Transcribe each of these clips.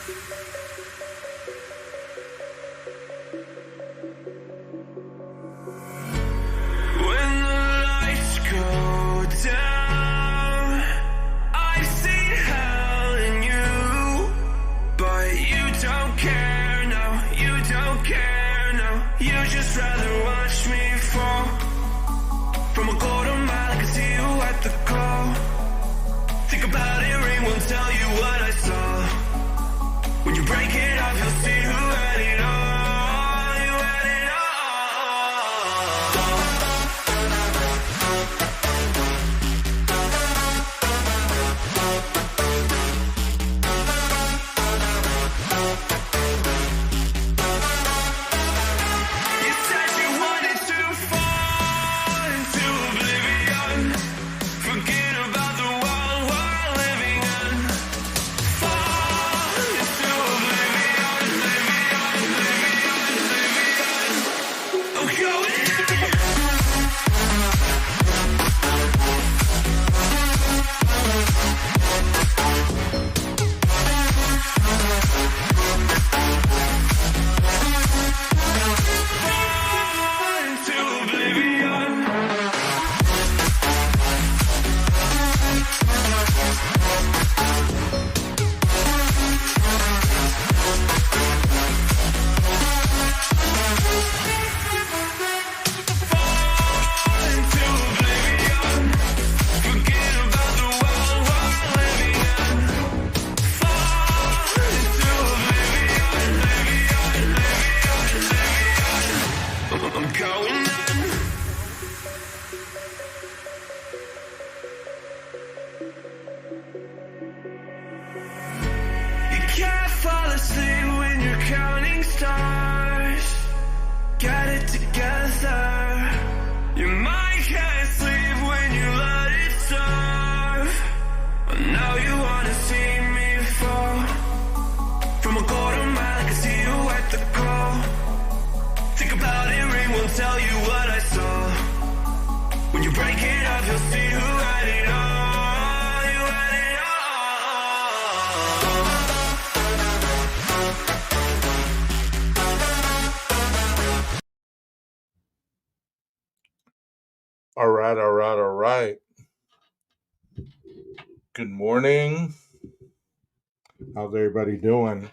When the lights go down, I've seen hell in you, but you don't care, no, you don't care, no. You just rather watch me fall from a quarter mile. I can see you at the call. Think about it, ring won't tell you what I saw. When you break it off, you'll see who had it all. You had it all. You said you wanted to fall into oblivion. Forget about the world we're living in. Fall into oblivion, oblivion. I'm going in. Fall into oblivion. Fall into oblivion. Forget about the world we're living in. Fall into oblivion, oblivion. I'm going in. You can't fall asleep when you're counting stars. Get it together. Your mind can't sleep when you let it serve. But now you wanna see me fall from a quarter mile. I can see you at the call. Think about it, ring won't tell you what I saw. When you break it off, you'll see who had it all. You had it all. All right. Good morning. How's everybody doing?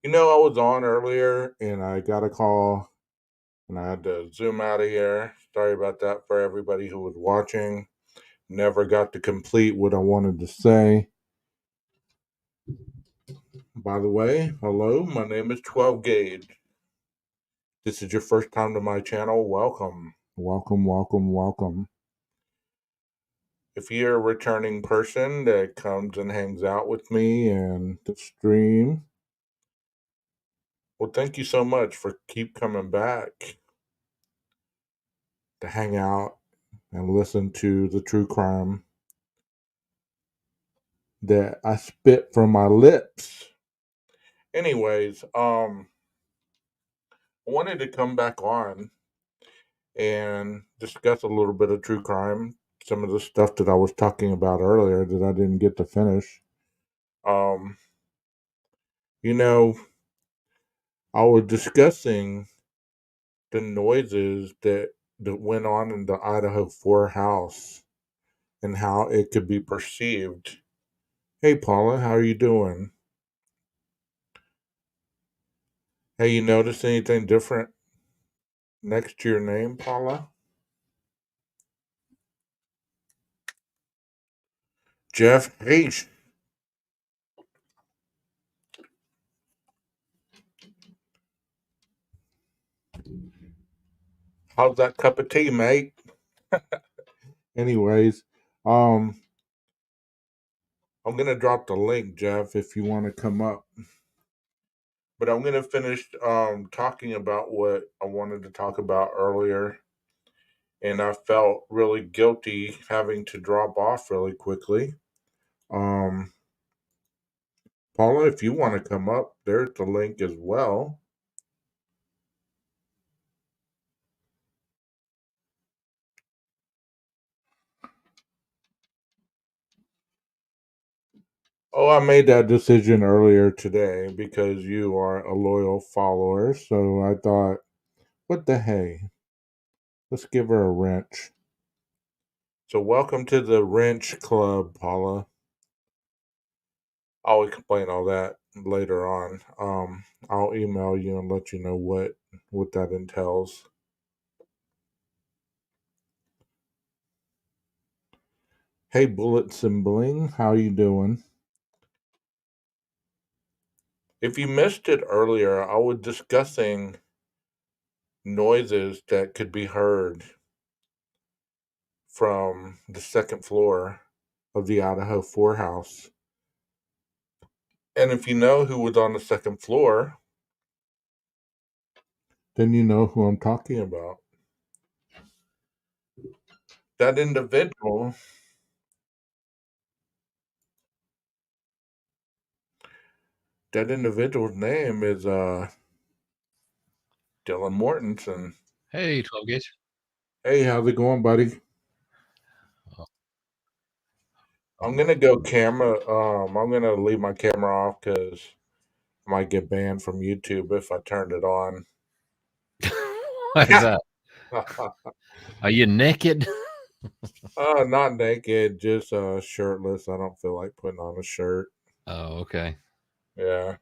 I was on earlier and I got a call and I had to zoom out of here. Sorry about that for everybody who was watching. Never got to complete what I wanted to say. By the way, hello, my name is 12 Gauge. This is your first time to my channel. Welcome. If you're a returning person that comes and hangs out with me and the stream, well, thank you so much for keep coming back to hang out and listen to the true crime that I spit from my lips. Anyways, I wanted to come back on and discuss a little bit of true crime, some of the stuff that I was talking about earlier that I didn't get to finish. I was discussing the noises that went on in the Idaho 4 house and how it could be perceived. Hey, Paula, how are you doing? Hey, you notice anything different next to your name, Paula? Jeff H. How's that cup of tea, mate? Anyways, I'm gonna drop the link, Jeff, if you want to come up. But I'm gonna finish talking about what I wanted to talk about earlier, and I felt really guilty having to drop off really quickly. Paula, if you want to come up, there's the link as well. Oh, I made that decision earlier today because you are a loyal follower. So I thought, what the hey? Let's give her a wrench. So welcome to the wrench club, Paula. I'll explain all that later on. I'll email you and let you know what that entails. Hey, Bullets and Bling, how you doing? If you missed it earlier, I was discussing noises that could be heard from the second floor of the Idaho 4 house. And if you know who was on the second floor, then you know who I'm talking about. That individual, that individual's name is Dylan Mortenson. Hey, 12 gauge. Hey, how's it going, buddy? Oh, I'm gonna go camera. I'm gonna leave my camera off because I might get banned from YouTube if I turned it on. what is that? Are you naked? Not naked, just shirtless. I don't feel like putting on a shirt. Oh, okay. Yeah.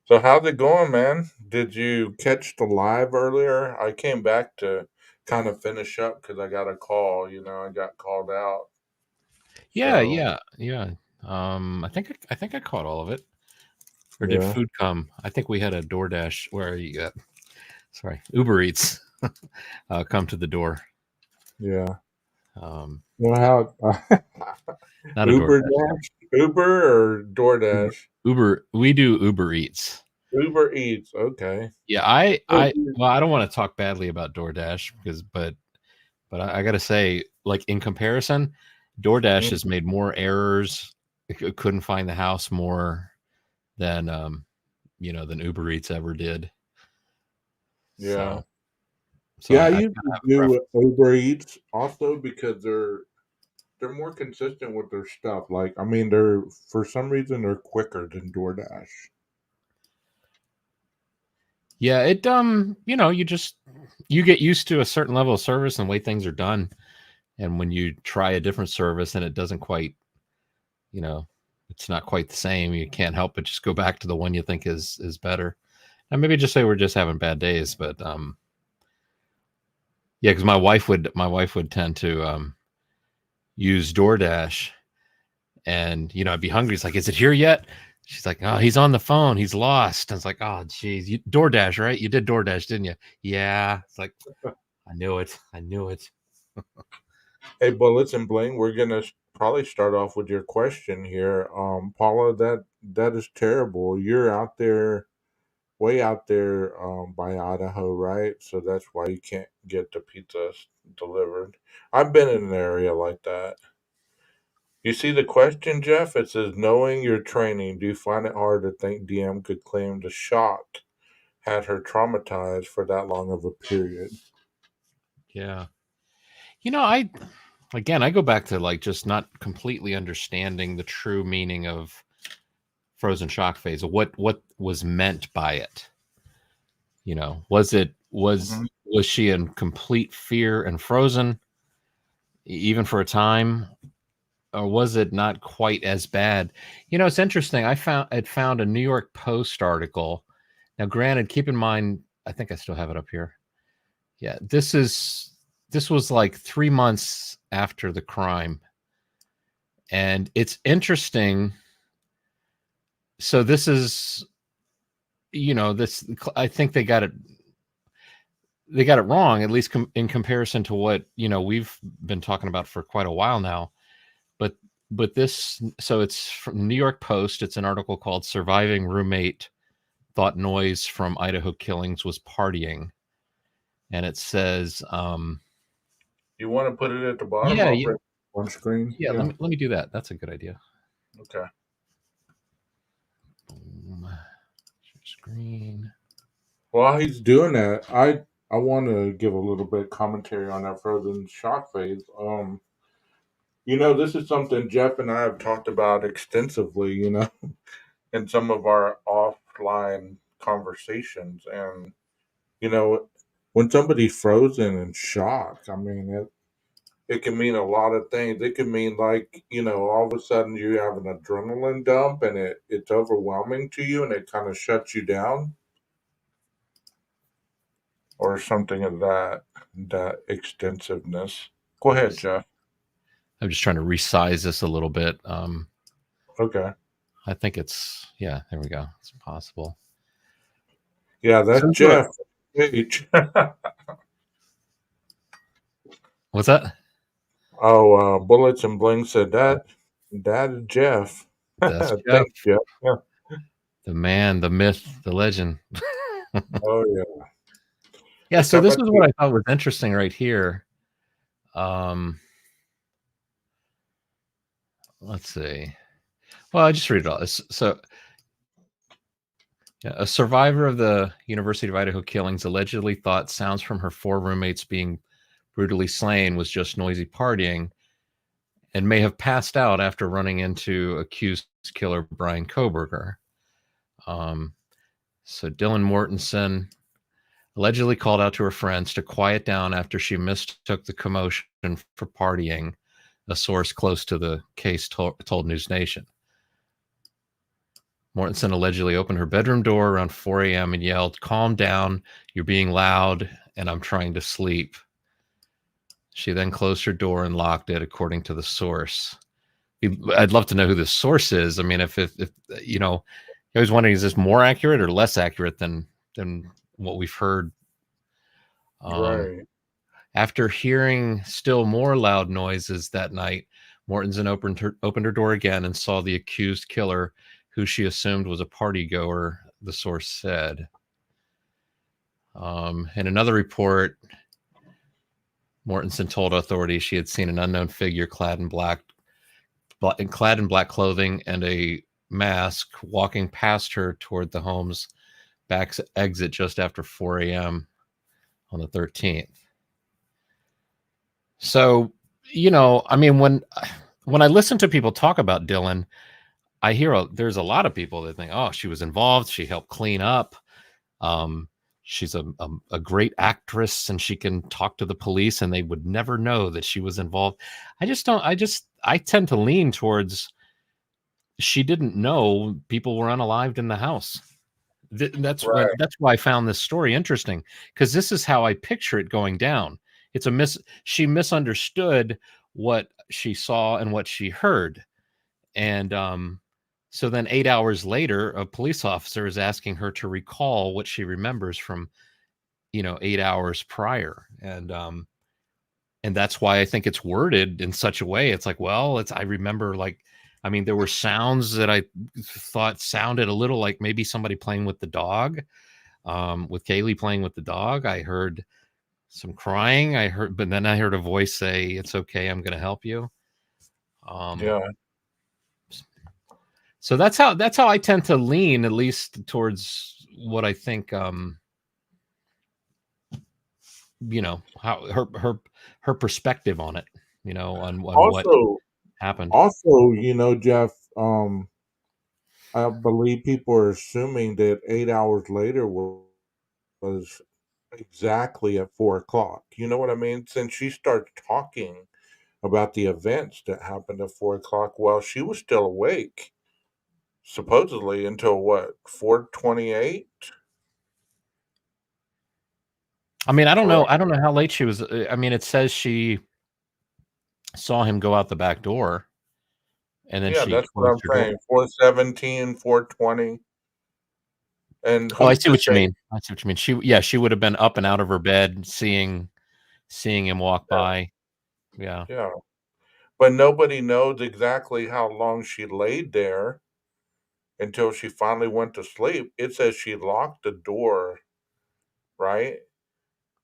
So how's it going, man? Did you catch the live earlier? I came back to kind of finish up because I got a call. I got called out. Yeah, So yeah. I think I caught all of it. Or did yeah, food come? I think we had a DoorDash. Where are you got? Sorry, Uber Eats come to the door. yeah. Um, How not a Uber DoorDash. Dash, Uber or Uber. DoorDash? Uber. We do Uber Eats. Uber Eats. Okay. Yeah, Oh, well, I don't want to talk badly about DoorDash but I got to say, like in comparison, DoorDash has made more errors. It couldn't find the house more than than Uber Eats ever did. yeah. So Yeah, I I used kind of to have a do preference. Uber Eats also because they're more consistent with their stuff. Like, I mean, they're for some reason they're quicker than DoorDash. Yeah, you get used to a certain level of service and the way things are done, and when you try a different service and it doesn't quite, you know, it's not quite the same, you can't help but just go back to the one you think is better. And maybe just say we're just having bad days, but yeah, because my wife would tend to use DoorDash, and I'd be hungry. It's like, is it here yet? She's like, oh, he's on the phone. He's lost. And it's like, oh, geez, DoorDash, right? You did DoorDash, didn't you? Yeah. It's like, I knew it. I knew it. Hey, Bullets and Bling, we're gonna probably start off with your question here. Paula, that is terrible. You're out there, way out there, by Idaho, right? So that's why you can't get the pizza delivered. I've been in an area like that. You see the question, Jeff? It says, knowing your training, do you find it hard to think DM could claim the shock had her traumatized for that long of a period? Yeah. I go back to like just not completely understanding the true meaning of frozen shock phase. What was meant by it? Was it Hmm. was she in complete fear and frozen even for a time, or was it not quite as bad? It's interesting. I found a New York Post article. Now, granted, keep in mind, I think I still have it up here. Yeah, this was like 3 months after the crime, and it's interesting. So this is, this. I think they got it wrong, at least in comparison to what we've been talking about for quite a while now. But this, so it's from New York Post. It's an article called "Surviving Roommate Thought Noise from Idaho Killings Was Partying," and it says, You want to put it at the bottom? yeah, I'll yeah, bring it on screen. yeah. Let Yeah. me do that. That's a good idea. Okay. Boom. Share screen. While he's doing that, I want to give a little bit commentary on that frozen shock phase. This is something Jeff and I have talked about extensively, in some of our offline conversations. And, you know, when somebody's frozen in shock, I mean, it can mean a lot of things. It can mean, like, all of a sudden you have an adrenaline dump and it's overwhelming to you and it kind of shuts you down, or something of that extensiveness. Go ahead, Jeff. I'm just trying to resize this a little bit. Okay. I think yeah, there we go. It's possible. Yeah, So that's Jeff. H. what's that? Oh, Bullets and Bling said that is Jeff. That's Jeff, Thanks, Jeff. Yeah. the man, the myth, the legend. Oh yeah. Yeah, so How this about is you? what I thought was interesting right here. Let's see. Well, I just read it all. So, yeah, a survivor of the University of Idaho killings allegedly thought sounds from her 4 roommates being brutally slain was just noisy partying, and may have passed out after running into accused killer Brian Kohberger. So Dylan Mortenson allegedly called out to her friends to quiet down after she mistook the commotion for partying, a source close to the case told News Nation. Mortenson allegedly opened her bedroom door around 4 a.m. and yelled, "Calm down, you're being loud, and I'm trying to sleep." She then closed her door and locked it, according to the source. I'd love to know who the source is. I mean, if I was wondering, is this more accurate or less accurate than what we've heard? Right. After hearing still more loud noises that night, Mortenson opened her door again and saw the accused killer, who she assumed was a party goer, the source said. In another report, Mortenson told authorities she had seen an unknown figure clad in black clothing and a mask walking past her toward the home's back exit just after 4 a.m. on the 13th. So, I mean, when I listen to people talk about Dylan, I hear there's a lot of people that think, oh, she was involved. She helped clean up. She's a great actress and she can talk to the police and they would never know that she was involved. I tend to lean towards she didn't know people were unalived in the house. That's Right. why I found this story interesting, because this is how I picture it going down. She misunderstood what she saw and what she heard. And so then 8 hours later, a police officer is asking her to recall what she remembers from 8 hours prior. And that's why I think it's worded in such a way. It's like, well, I remember, like, I mean, there were sounds that I thought sounded a little like maybe somebody playing with the dog, with Kaylee playing with the dog. I heard some crying. But then I heard a voice say, "It's okay, I'm going to help you." Yeah. So that's how I tend to lean, at least towards what I think. How her perspective on it. On what Also, happened. Jeff, I believe people are assuming that 8 hours later was exactly at 4 o'clock. You know what I mean? Since she started talking about the events that happened at 4 o'clock, well, she was still awake, supposedly, until what, 4:28? I mean, I don't know. Correct. I don't know how late she was. I mean, it says she saw him go out the back door, and then Yeah, she that's what closed I'm her door. saying. 4:17, 4:20. And Oh, I who's see to what you say? mean. She would have been up and out of her bed, seeing him walk Yeah, by. Yeah, yeah. But nobody knows exactly how long she laid there until she finally went to sleep. It says she locked the door, right,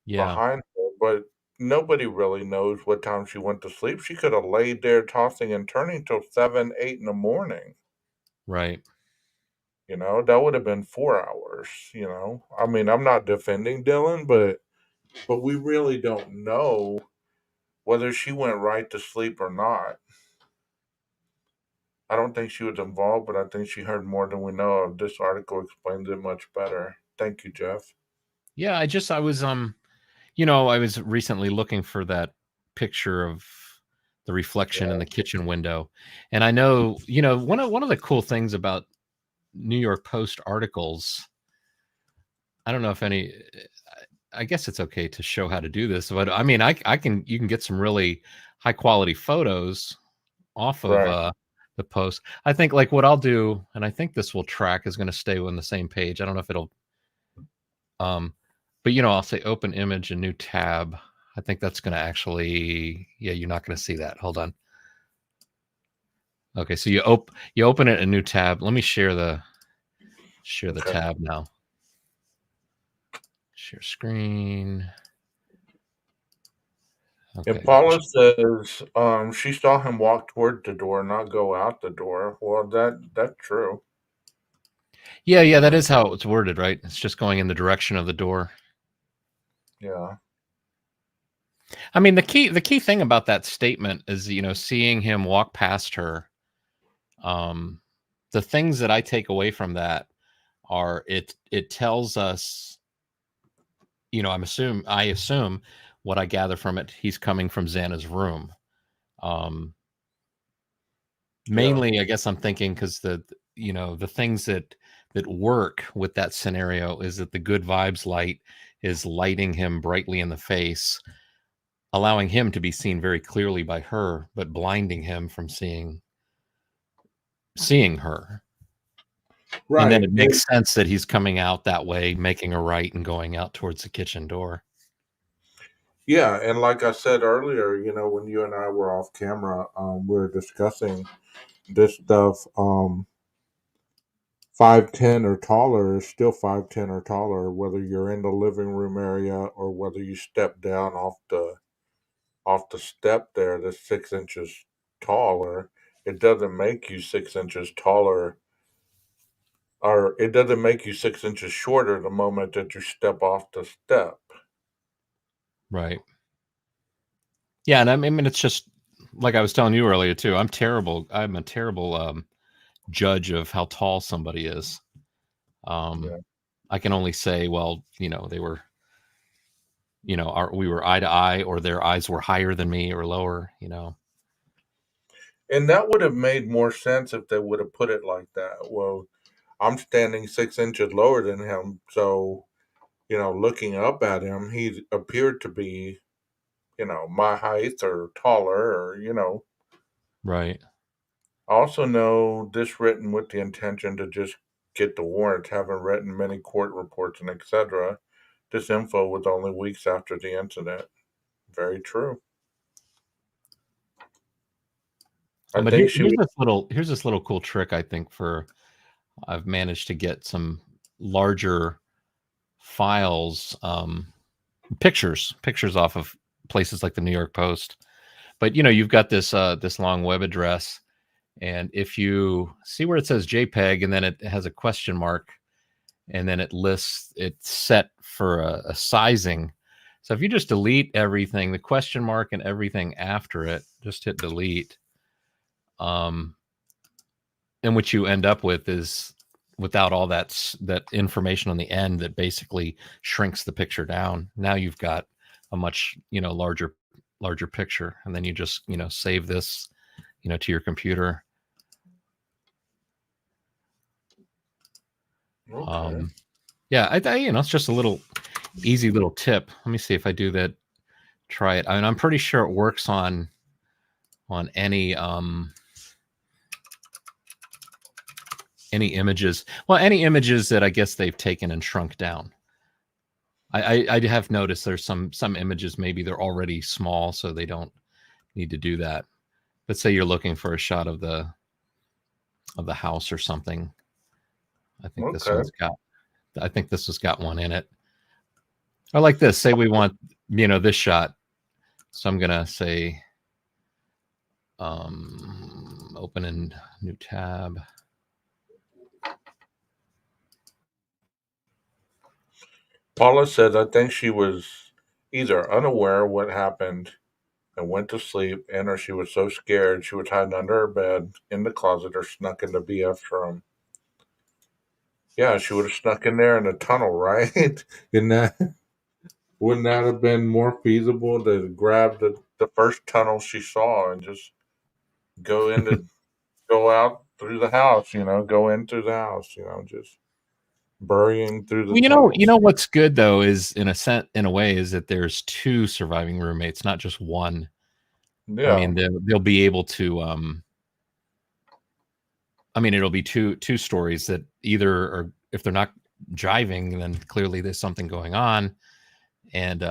yeah, behind her, but nobody really knows what time she went to sleep. She could have laid there tossing and turning till 7, 8 in the morning. right. That would have been 4 hours. I mean, I'm not defending Dylan, but we really don't know whether she went right to sleep or not. I don't think she was involved, but I think she heard more than we know of. This article explains it much better. Thank you, Jeff. Yeah, I was I was recently looking for that picture of the reflection in the kitchen window. And I know, one of the cool things about New York Post articles, I don't know if any I guess it's okay to show how to do this, but I mean, you can get some really high quality photos off of Right. the post. I think like what I'll do, and I think this will track, is going to stay on the same page. I don't know if it'll, but I'll say open image, a new tab. I think that's going to actually, yeah, you're not going to see that. Hold on. Okay, so you open it a new tab. Let me share the tab now. Share screen. Okay. And Paula says she saw him walk toward the door, not go out the door. Well, that's true. Yeah, that is how it's worded, right? It's just going in the direction of the door. Yeah. I mean, the key thing about that statement is, seeing him walk past her. The things that I take away from that are it tells us, I assume what I gather from it, he's coming from Xana's room. Mainly, I guess I'm thinking because the things that work with that scenario is that the good vibes light is lighting him brightly in the face, allowing him to be seen very clearly by her, but blinding him from seeing her. Right. And then it makes sense that he's coming out that way, making a right and going out towards the kitchen door. Yeah, and like I said earlier, when you and I were off camera, we were discussing this stuff. 5'10" or taller is still 5'10" or taller, whether you're in the living room area or whether you step down off the step there that's 6 inches taller. It doesn't make you 6 inches taller, or it doesn't make you 6 inches shorter the moment that you step off the step. Right. Yeah, and I mean, it's just like I was telling you earlier too. I'm a terrible judge of how tall somebody is. I can only say, well, they were, we were eye to eye, or their eyes were higher than me or lower, And that would have made more sense if they would have put it like that. Well, I'm standing 6 inches lower than him, so looking up at him, he appeared to be, my height or taller, or. Right. I also know this written with the intention to just get the warrant, having written many court reports and etc. This info was only weeks after the incident. Very true. But here's this little cool trick, I think, I've managed to get some larger files, pictures off of places like the New York Post. But you've got this long web address, and if you see where it says JPEG and then it has a question mark, and then it's set for a sizing. So if you just delete everything, the question mark and everything after it, just hit delete. And what you end up with is, without all that information on the end that basically shrinks the picture down, now you've got a much larger picture, and then you just save this to your computer. Okay. Yeah, I it's just a little easy little tip. Let me see if I do that. Try it. I mean, I'm pretty sure it works on any images. Well, any images that I guess they've taken and shrunk down. I have noticed there's some images, maybe they're already small, so they don't need to do that. But say you're looking for a shot of the house or something. I think this one's got. I think this has got one in it. I like this. Say we want this shot, so I'm gonna say open in new tab. Paula says, I think she was either unaware of what happened and went to sleep, and or she was so scared she was hiding under her bed, in the closet, or snuck in the BF's room. Yeah, she would have snuck in there in the tunnel, right? In that, wouldn't that have been more feasible to grab the first tunnel she saw and just go into go out through the house, go in through the house, just burying through the Well, you tunnels. know what's good though is in a way is that there's two surviving roommates, not just one. I Yeah, mean, they'll be able to. I mean, it'll be two stories that either are, if they're not jiving, then clearly there's something going on, and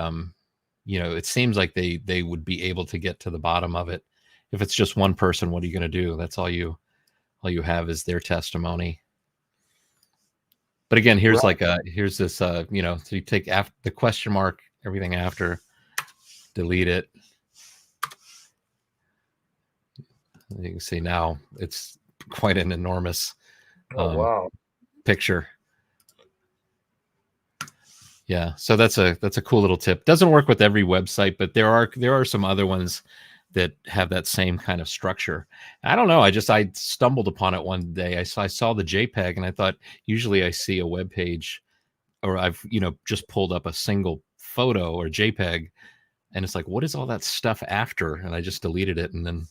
it seems like they would be able to get to the bottom of it. If it's just one person, what are you going to do? That's all you have is their testimony. But again, here's right. here's this so you take after the question mark, everything after, delete it. You can see now it's quite an enormous Oh wow. picture. Yeah, so that's a cool little tip. Doesn't work with every website, but there are some other ones that have that same kind of structure. I don't know. I stumbled upon it one day. I saw the JPEG, and I thought usually I see a web page, or I've just pulled up a single photo or JPEG, and it's like, what is all that stuff after? And I just deleted it, and then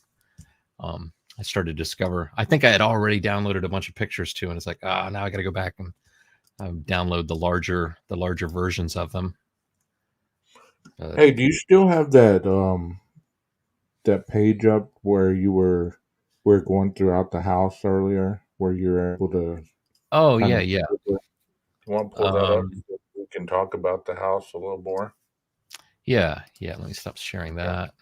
I started to discover. I think I had already downloaded a bunch of pictures too, and it's like, now I got to go back and download the larger versions of them. Hey, do you still have that page up where we're going throughout the house earlier, where you're able to Oh kind yeah, of yeah. you want to pull that up so we can talk about the house a little more? Yeah. Let me stop sharing Yeah. that.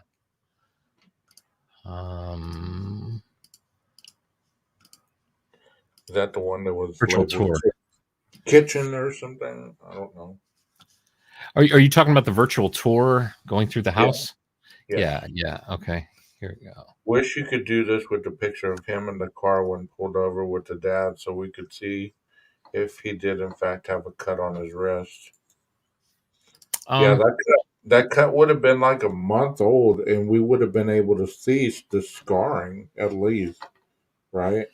Is that the one that was Virtual labeled tour. kitchen or something? I don't know. Are you talking about the virtual tour going through the house? Yeah. Yeah. Okay. Here we go. Wish you could do this with the picture of him in the car when pulled over with the dad, so we could see if he did in fact have a cut on his wrist. Yeah, that cut would have been like a month old, and we would have been able to see the scarring at least, right?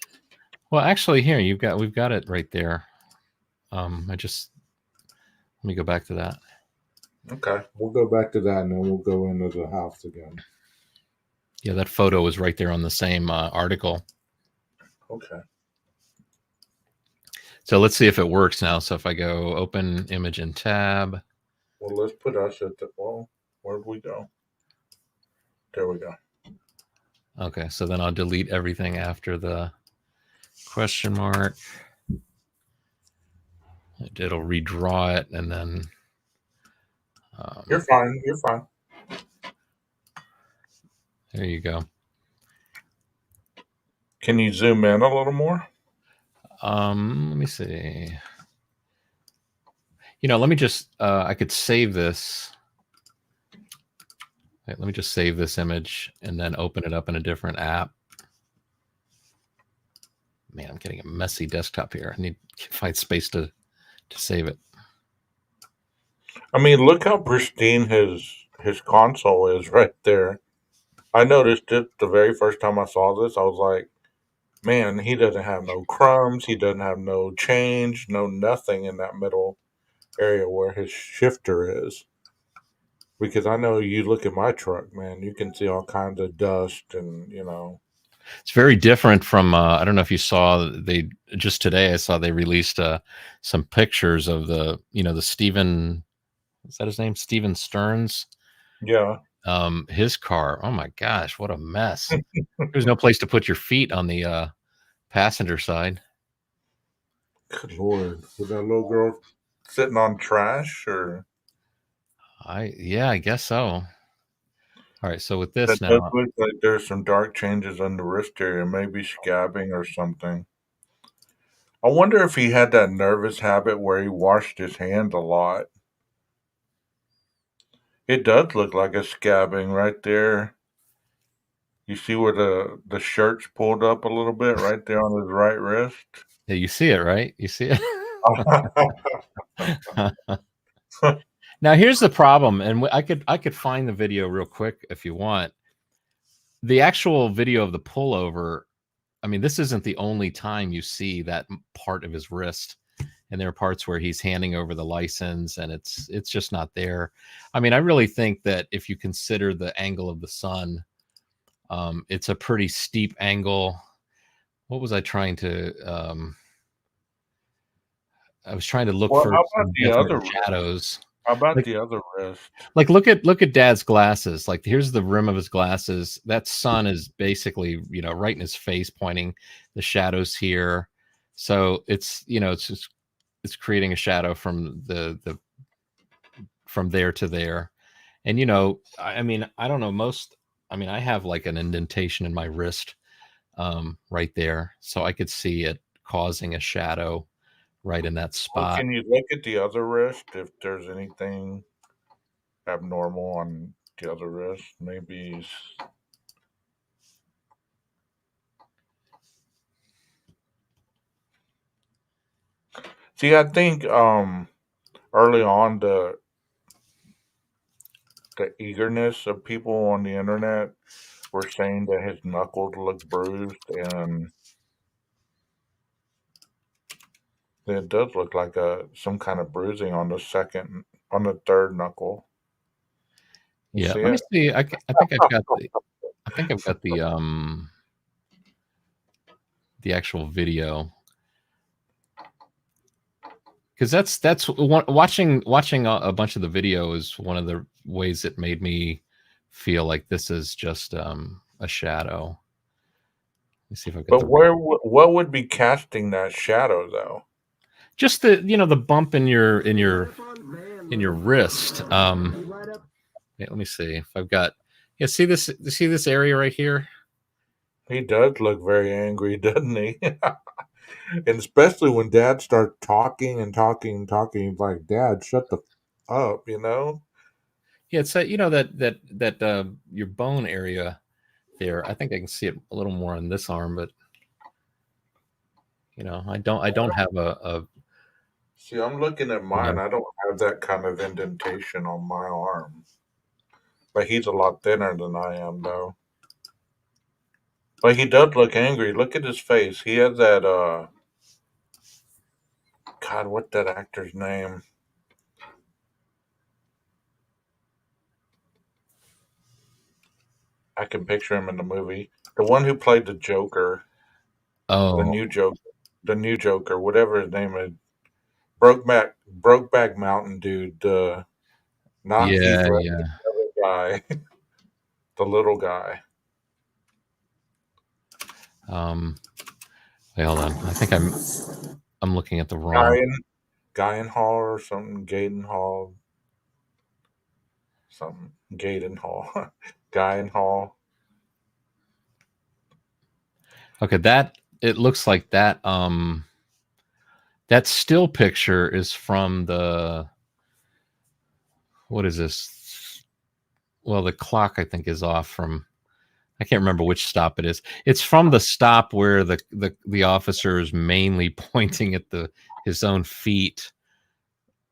Well, actually, here we've got it right there. Let me go back to that. Okay, we'll go back to that, and then we'll go into the house again. Yeah, that photo was right there on the same article. Okay. So let's see if it works now. So if I go open image in tab. Well, let's put us at the, where'd we go? There we go. Okay, so then I'll delete everything after the question mark. It'll redraw it, and then You're fine. You're fine. There you go. Can you zoom in a little more? Let me see. Let me just. I could save this. Let me just save this image and then open it up in a different app. Man, I'm getting a messy desktop here. I need to find space to save it. I mean, look how pristine his console is right there. I noticed it the very first time I saw this. I was like, man, he doesn't have no crumbs. He doesn't have no change, no nothing in that middle area where his shifter is. Because I know you look at my truck, man, you can see all kinds of dust and, It's very different from. I don't know if you saw just today. I saw they released some pictures of the Steven. Is that his name? Steven Stearns. Yeah. His car. Oh my gosh, what a mess! There's no place to put your feet on the passenger side. Good Lord. Was that little girl sitting on trash or? I guess so. All right, so with this That now, does look like there's some dark changes on the wrist area, maybe scabbing or something. I wonder if he had that nervous habit where he washed his hands a lot. It does look like a scabbing right there. You see where the shirt's pulled up a little bit right there on his right wrist? yeah, you see it, right? You see it. Now here's the problem, and I could find the video real quick if you want. The actual video of the pullover, I mean, this isn't the only time you see that part of his wrist, and there are parts where he's handing over the license, and it's just not there. I mean, I really think that if you consider the angle of the sun, it's a pretty steep angle. What was I trying to? I was trying to look Well, for how some about the different other wrist? shadows. How about Like- the other wrist? Like look at Dad's glasses. Like here's the rim of his glasses. That sun is basically, right in his face, pointing. The shadows here. So it's it's creating a shadow from the from there to there. And I mean, I don't know, I have like an indentation in my wrist right there. So I could see it causing a shadow right in that Well, spot. can you look at the other wrist if there's anything abnormal on the other wrist? Maybe see, I think early on the eagerness of people on the internet were saying that his knuckles look bruised, and it does look like some kind of bruising on the third knuckle. You Yeah, see let me it? see. I think I've got the actual video, because that's watching a bunch of the video is one of the ways it made me feel like this is just a shadow. Let me see if I got But what would be casting that shadow though? just the the bump in your wrist. Yeah, let me see if I've got. Yeah, see this area right here. He does look very angry, doesn't he? And especially when Dad starts talking and talking and talking, like, Dad, shut the up, Yeah, it's that your bone area there. I think I can see it a little more on this arm, but I don't have a See, I'm looking at mine. I don't have that kind of indentation on my arm. But he's a lot thinner than I am, though. But he does look angry. Look at his face. He has that, God, what's that actor's name? I can picture him in the movie. The one who played the Joker. oh The new Joker, whatever his name is. Brokeback Mountain dude. Not Heath yeah, Ledger, yeah. the other guy. The little guy. Wait, hold on. I think I'm looking at the wrong. Guyan Hall or something. Gaydon Hall. Something. Gaydon Hall. Guyan Hall. Okay, it looks like that that still picture is from what is this? Well, the clock I think is off from, I can't remember which stop it is. It's from the stop where the officer is mainly pointing at his own feet.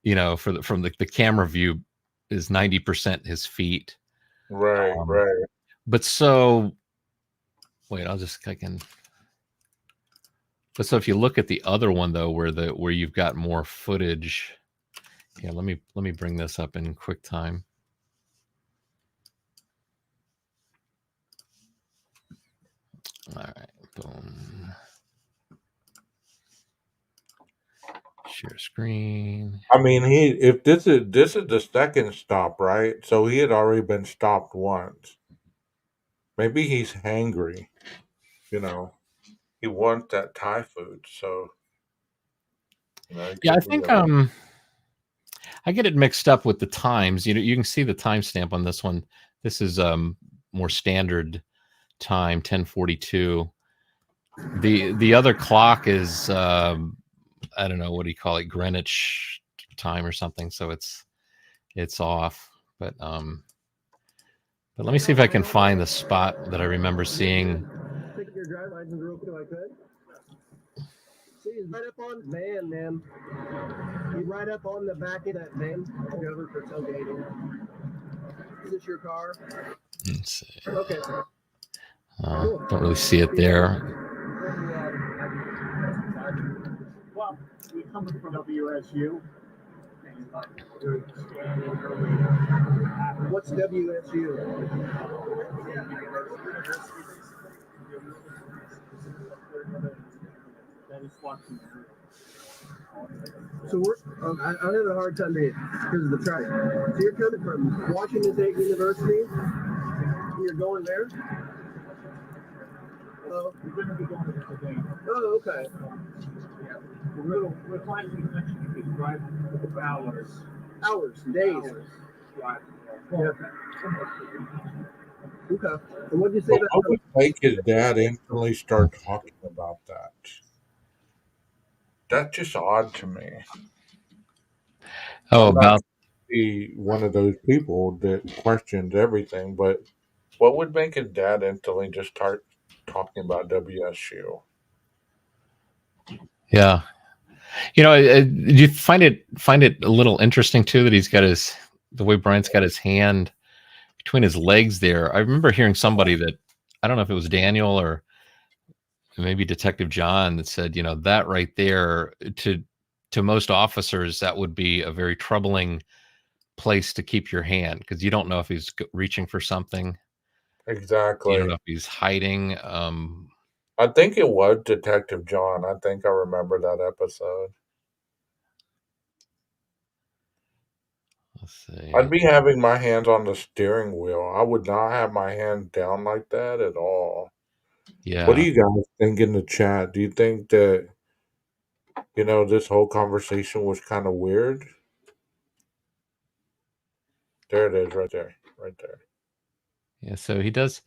From the camera view is 90% his feet. Right, right. But so wait, I can. But so if you look at the other one though, where you've got more footage, yeah, let me bring this up in QuickTime. All right, boom. Share screen. I mean, if this is the second stop, right? So he had already been stopped once. Maybe he's hangry. He wants that Thai food. So Yeah, I think I get it mixed up with the times. You can see the timestamp on this one. This is more standard time, 10:42. The other clock is I don't know, what do you call it, Greenwich time or something. So it's off. But let me see if I can find the spot that I remember seeing. See, he's right up on van, man. He's right up on the back of that van. Over for tailgating. Is this your car? Let's see. Okay. Don't really see it there. Well, we come from WSU. What's WSU? That is Washington. So I'm having a hard time here because of the track. So you're coming from Washington State University? You're going there? Oh. We're going to be going there today. Oh, okay. Yeah. We're flying to the country to drive for hours. Hours, days. Hours. Right. Yeah. Okay. And what did you say about What would make his dad instantly start talking about that? That's just odd to me. Oh, I'm not about be one of those people that questions everything, but what would make his dad instantly just start talking about WSU? yeah. Do you find it a little interesting too that he's got the way Brian's got his hand between his legs there? I remember hearing somebody that, I don't know if it was Daniel or maybe Detective John, that said, that right there, to most officers, that would be a very troubling place to keep your hand, because you don't know if he's reaching for something. Exactly. You don't know if he's hiding. I think it was Detective John. I think I remember that episode. Let's see. I'd be having my hands on the steering wheel. I would not have my hands down like that at all. Yeah. What do you guys think in the chat? Do you think that, this whole conversation was kind of weird? There it is, right there. Right there. Yeah, so he does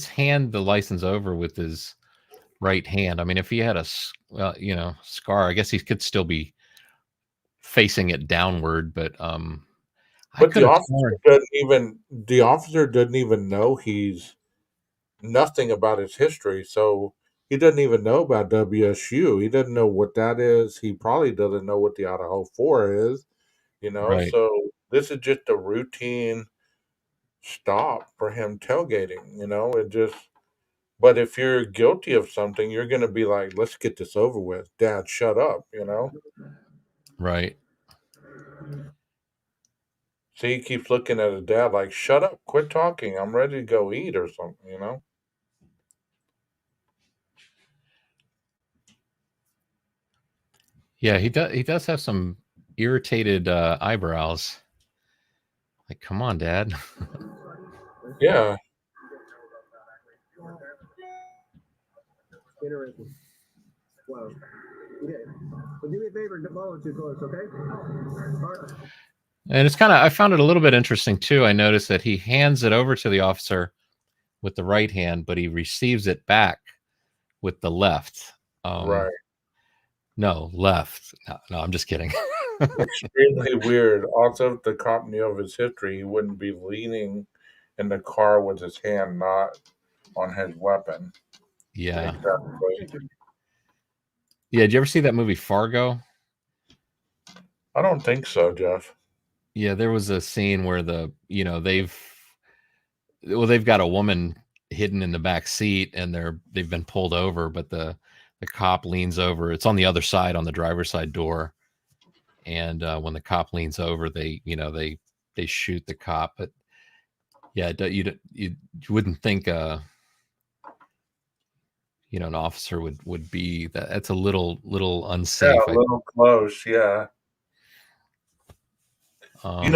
hand the license over with his right hand. I mean, if he had a scar, I guess he could still be facing it downward, but But the officer doesn't even know he's nothing about his history, so he doesn't even know about WSU. He doesn't know what that is. He probably doesn't know what the Idaho 4 is, Right. So this is just a routine stop for him tailgating, it just. But if you're guilty of something, you're going to be like, let's get this over with. Dad, shut up, Right. See, he keeps looking at his dad like, shut up, quit talking. I'm ready to go eat or something, Yeah, he does have some irritated eyebrows. Like, come on, Dad. Yeah. Interesting. Wow. Okay. Well, do me a favor, don't follow too close, okay? All right. And it's I found it a little bit interesting too. I noticed that he hands it over to the officer with the right hand, but he receives it back with the left. Right. No, left. No, I'm just kidding. Extremely weird. Also, if the cop knew of his history, he wouldn't be leaning in the car with his hand not on his weapon. Yeah. Exactly. Yeah, did you ever see that movie Fargo? I don't think so, Jeff. Yeah, there was a scene where they've got a woman hidden in the back seat and they've been pulled over, but the cop leans over. It's on the other side, on the driver's side door. And when the cop leans over, they shoot the cop. But yeah, you wouldn't think an officer would be that. That's a little unsafe. Yeah, a little close. Yeah. Let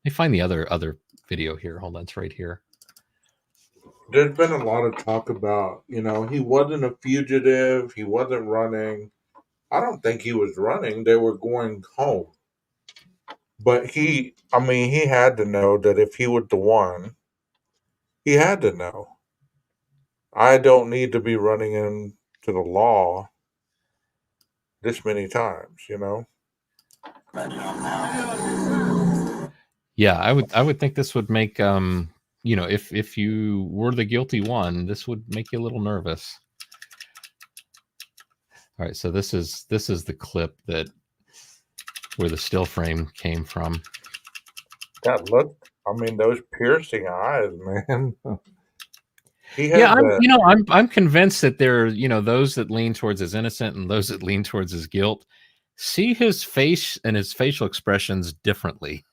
me find the other video here. Hold on, it's right here. There's been a lot of talk about, he wasn't a fugitive. He wasn't running. I don't think he was running. They were going home. But he had to know that if he was the one, he had to know. I don't need to be running into the law this many times, Yeah, I would think this would make if you were the guilty one, this would make you a little nervous. All right, so this is the clip that where the still frame came from. God, look! I mean, those piercing eyes, man. He Yeah, had the I'm convinced that there are, those that lean towards his innocent and those that lean towards his guilt see his face and his facial expressions differently,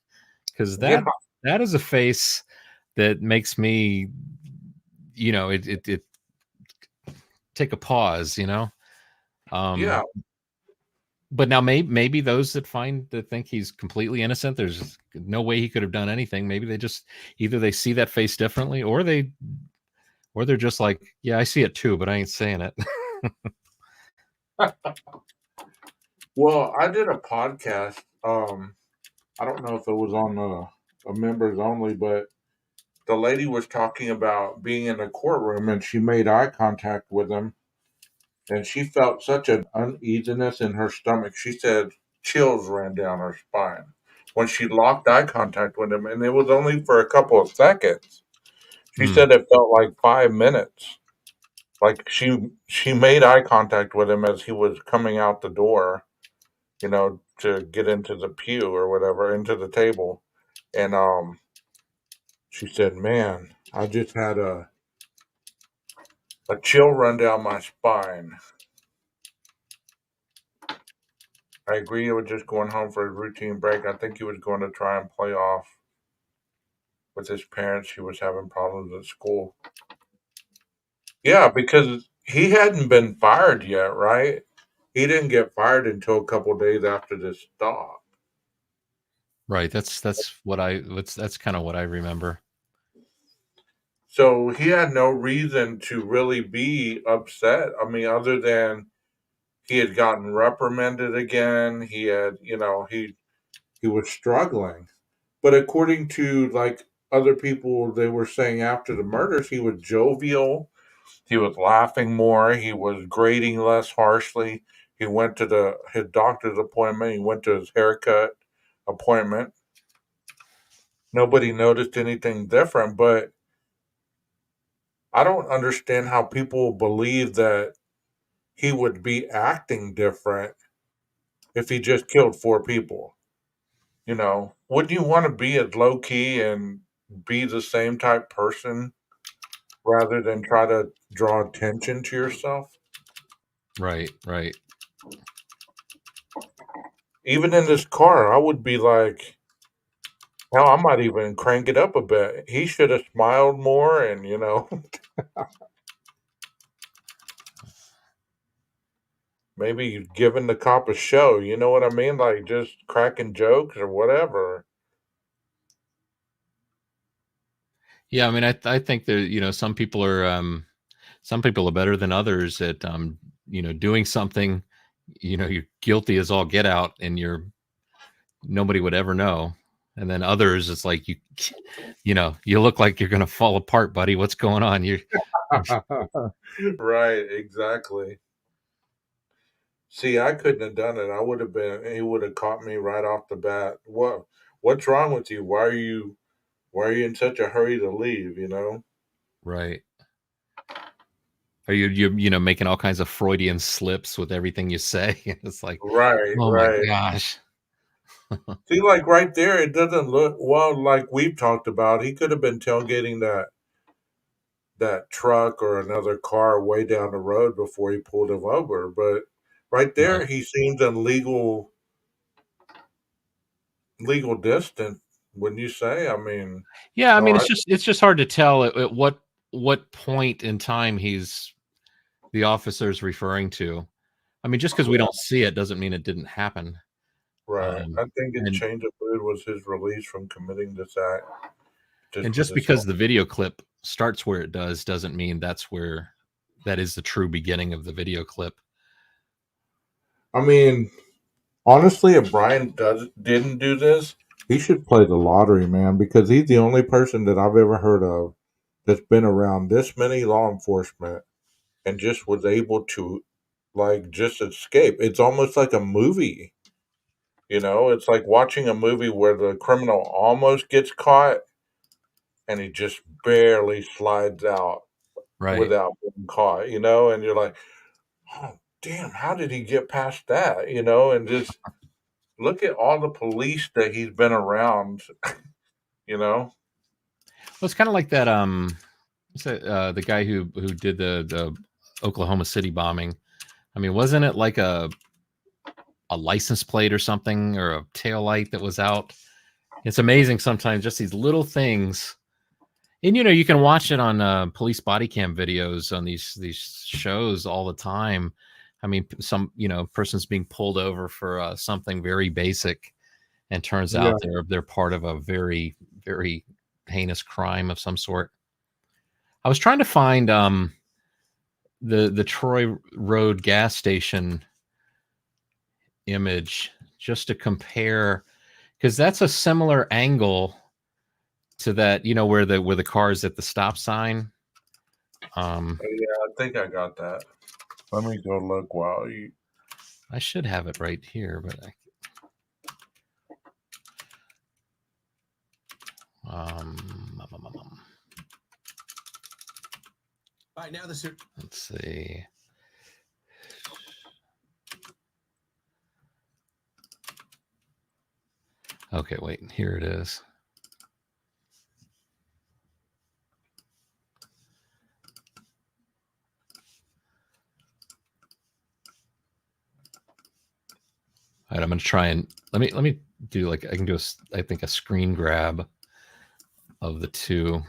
because yeah, that is a face that makes me, it take a pause, yeah, but now maybe those that think he's completely innocent, there's no way he could have done anything. Maybe they just either they see that face differently, or they're just like, yeah, I see it too, but I ain't saying it. Well, I did a podcast. I don't know if it was on a members only, but the lady was talking about being in a courtroom and she made eye contact with him and she felt such an uneasiness in her stomach. She said chills ran down her spine when she locked eye contact with him, and it was only for a couple of seconds. She Hmm. said it felt like 5 minutes. Like she made eye contact with him as he was coming out the door, to get into the pew or whatever, into the table. And she said, "Man, I just had a chill run down my spine." I agree he was just going home for a routine break. I think he was going to try and play off with his parents. He was having problems at school. Yeah, because he hadn't been fired yet, right? He didn't get fired until a couple days after this stop. Right. That's kind of what I remember. So he had no reason to really be upset. I mean, other than he had gotten reprimanded again. He had, he was struggling. But according to like other people, they were saying after the murders, he was jovial. He was laughing more. He was grading less harshly. He went to his doctor's appointment. He went to his haircut appointment. Nobody noticed anything different, but I don't understand how people believe that he would be acting different if he just killed 4 people. Wouldn't you want to be as low key and be the same type person rather than try to draw attention to yourself? Right. Right. Even in this car, I would be like, hell, I might even crank it up a bit. He should have smiled more and, maybe giving the cop a show. You know what I mean? Like just cracking jokes or whatever. Yeah. I mean, I think that some people are better than others at doing something. You're guilty as all get out, and nobody would ever know. And then others, it's like you look like you're gonna fall apart, buddy. What's going on? You're Right, exactly. See, I couldn't have done it. He would have caught me right off the bat. What's wrong with you? Why are you in such a hurry to leave? right. Are you making all kinds of Freudian slips with everything you say? It's like, Right, oh my right. gosh. See, like right there, it doesn't look well like we've talked about. He could have been tailgating that truck or another car way down the road before he pulled him over. But right Right. there, he seems in legal distance. Wouldn't you say? I mean, Yeah, I no, mean, it's just hard to tell at what point in time the officer's referring to. I mean, just because we don't see it doesn't mean it didn't happen. right. Um, I think his and change of mood was his release from committing this act. and Just with just his because the video clip starts where it doesn't mean that is the true beginning of the video clip. I mean, honestly, if Brian didn't do this, he should play the lottery, man, because he's the only person that I've ever heard of that's been around this many law enforcement and just was able to like just escape. It's almost like a movie. It's like watching a movie where the criminal almost gets caught and he just barely slides out Right. without being caught, and you're like, oh, damn, how did he get past that? You know, and just look at all the police that he's been around. You know, Well, it's kind of like that. The guy who did the Oklahoma City bombing. I mean, wasn't it like a license plate or something, or a tail light that was out? It's amazing sometimes, just these little things. And you can watch it on police body cam videos on these shows all the time. I mean, some person's being pulled over for something very basic, and turns yeah, out they're part of a very, very heinous crime of some sort. I was trying to find the Troy Road gas station image just to compare, because that's a similar angle to that, where the car is at the stop sign. yeah, I think I got that. Let me go look while you. I should have it right here, but All right, now let's see. Okay, wait, here it is. All right, I'm gonna try and let me do I can do a screen grab of the two.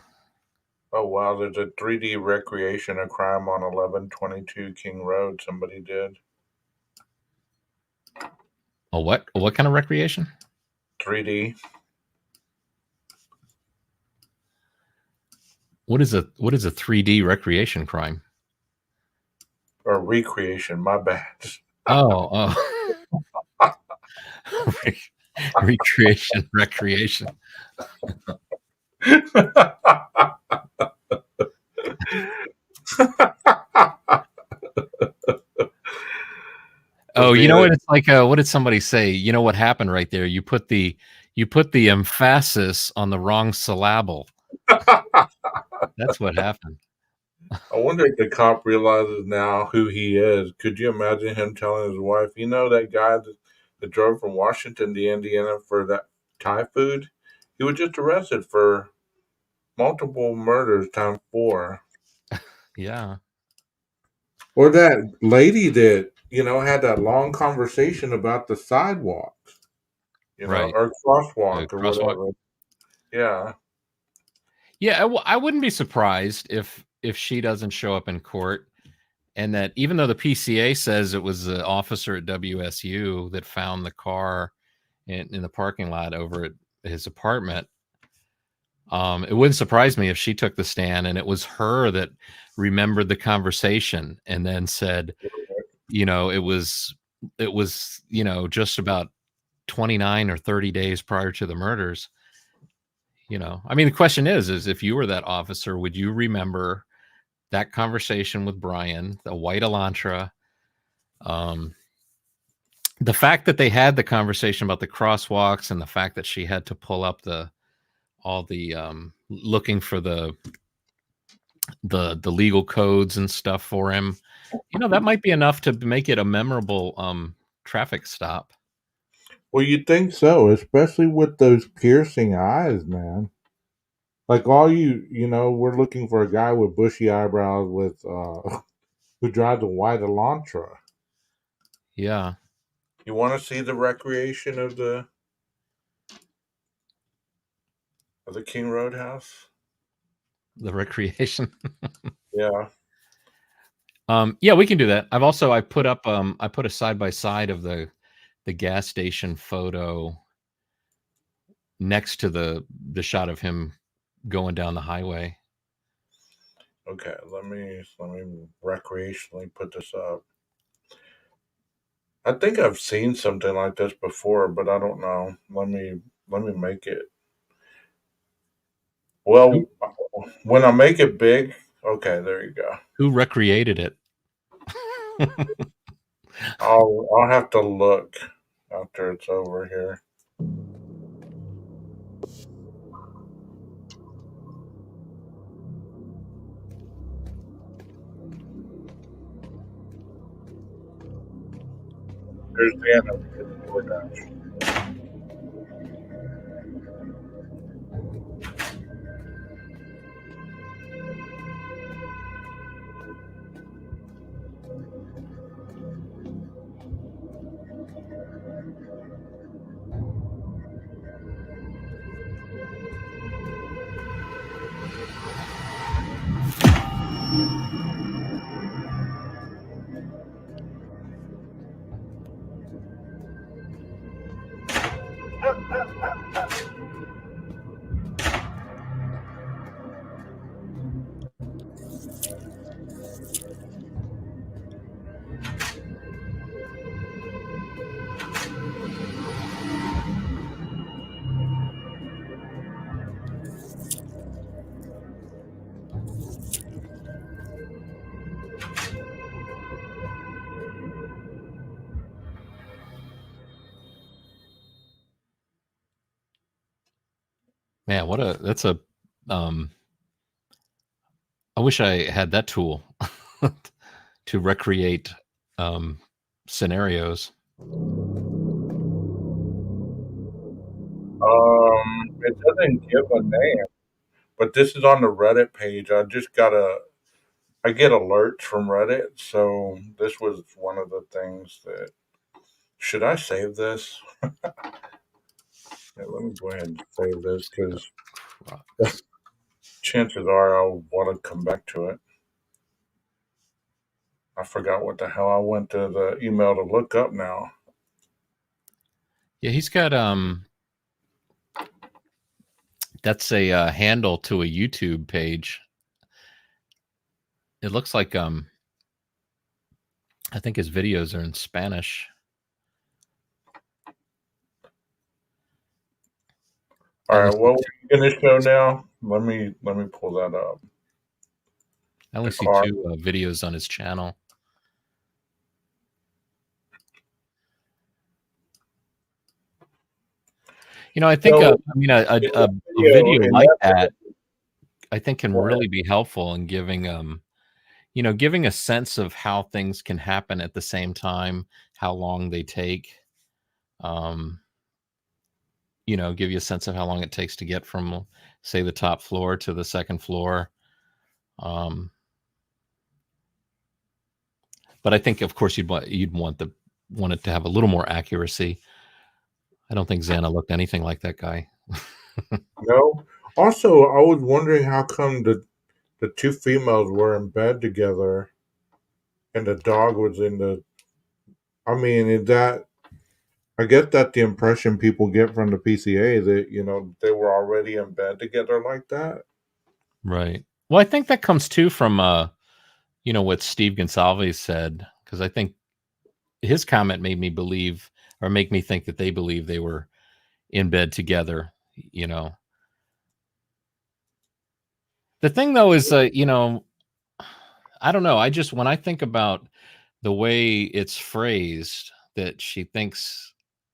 Oh wow, there's a 3D recreation of crime on 1122 King Road. Somebody did What kind of recreation? 3D. What is a 3D recreation crime? Or recreation, my bad. Oh. Recreation, recreation. Oh, what it's like? What did somebody say? You know what happened right there? You put the emphasis on the wrong syllable. That's what happened. I wonder if the cop realizes now who he is. Could you imagine him telling his wife, that guy that drove from Washington to Indiana for that Thai food? He was just arrested for multiple murders times 4. Yeah. Or that lady that, had that long conversation about the sidewalks, Right. or crosswalk or Crosswalk. whatever. Yeah. Yeah, I wouldn't be surprised if she doesn't show up in court, and that even though the PCA says it was the officer at WSU that found the car in the parking lot over at his apartment, it wouldn't surprise me if she took the stand and it was her that remembered the conversation and then said, it was just about 29 or 30 days prior to the murders. I mean, the question is if you were that officer, would you remember that conversation with Brian, the white Elantra? The fact that they had the conversation about the crosswalks, and the fact that she had to pull up all the looking for the legal codes and stuff for him, that might be enough to make it a memorable traffic stop. Well, you'd think so, especially with those piercing eyes, man. Like we're looking for a guy with bushy eyebrows with who drives a white Elantra. Yeah. You want to see the recreation of the King Road house? The recreation. Yeah. Yeah, we can do that. I put up I put a side by side of the gas station photo next to the shot of him going down the highway. Okay, let me recreationally put this up. I think I've seen something like this before, but I don't know. Let me make it. Well, when I make it big, okay, there you go. Who recreated it? I'll have to look after it's over here. There's Anna with DoorDash. Man, that's a I wish I had that tool to recreate scenarios. It doesn't give a name, but this is on the Reddit page. I get alerts from Reddit, so this was one of the things that. Should I save this? Yeah, let me go ahead and save this because chances are I'll want to come back to it. I forgot what the hell I went to the email to look up now. Yeah, he's got that's a handle to a YouTube page. It looks like I think his videos are in Spanish. All right, what we're gonna show now? Let me pull that up. I only see 2 videos on his channel. You know, I think So, I mean a video like that, I think can really be helpful in giving you know, giving a sense of how things can happen at the same time, how long they take. You know, give you a sense of how long it takes to get from, say, the top floor to the second floor. But I think, of course, you'd want it to have a little more accuracy. I don't think Xana looked anything like that guy. No. Also, I was wondering how come the 2 females were in bed together, and the dog was in the. I mean, is that? I get that the impression people get from the PCA that they were already in bed together like that. Right. Well, I think that comes too from you know, what Steve Gonsalves said, because I think his comment made me believe, or make me think that they believe they were in bed together. You know, the thing though is, you know, I don't know. When I think about the way it's phrased, that she thinks,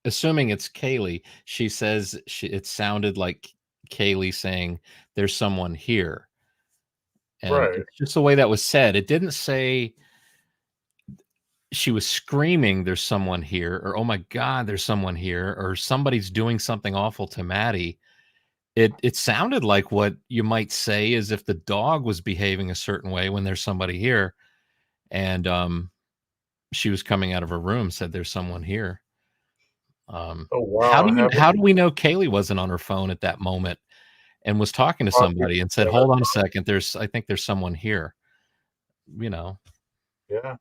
assuming it's Kaylee, she says it sounded like Kaylee saying, "There's someone here," and Right. it's just the way that was said. It didn't say she was screaming, "There's someone here," or "Oh my God, there's someone here," or somebody's doing something awful to Maddie. It sounded like what you might say is if the dog was behaving a certain way when there's somebody here, and she was coming out of her room, said, "There's someone here." Oh wow! How do we know Kaylee wasn't on her phone at that moment and was talking to somebody and said, "Hold on a second, I think there's someone here." You know. Yeah.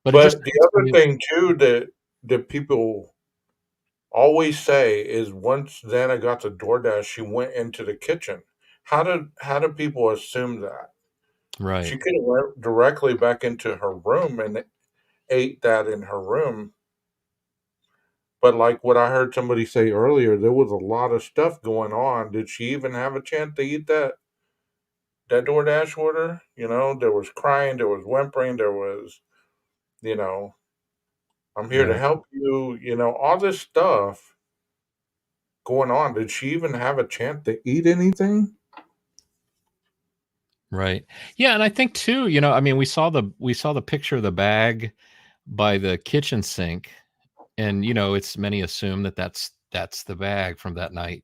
But the other thing too that people always say is once Xana got to DoorDash, she went into the kitchen. How do people assume that? right. She could have went directly back into her room and ate that in her room. But like what I heard somebody say earlier, there was a lot of stuff going on. Did she even have a chance to eat that DoorDash order? There was crying, there was whimpering, there was, I'm here to Right. help you, all this stuff going on. Did she even have a chance to eat anything? Right. Yeah, and I think too, you know, I mean, we saw the picture of the bag by the kitchen sink, And it's many assume that that's the bag from that night.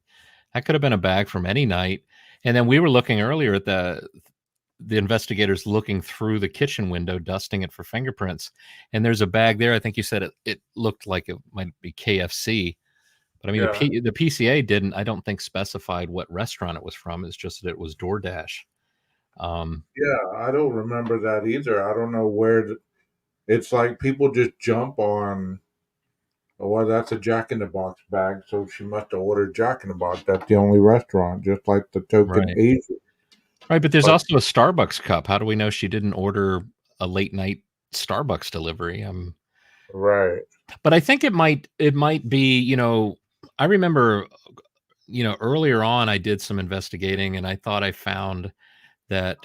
That could have been a bag from any night. And then we were looking earlier at the investigators looking through the kitchen window, dusting it for fingerprints. And there's a bag there. I think you said it looked like it might be KFC. But I mean, Yeah. the PCA didn't, I don't think, specified what restaurant it was from. It's just that it was DoorDash. Yeah, I don't remember that either. I don't know where. It's like people just jump on. Oh, well, that's a Jack in the Box bag, so she must have ordered Jack in the Box. That's the only restaurant, just like the token Right. Asian. Right, but there's But also a Starbucks cup. How do we know she didn't order a late night Starbucks delivery? right, But I think it might be, I remember, earlier on I did some investigating and I thought I found that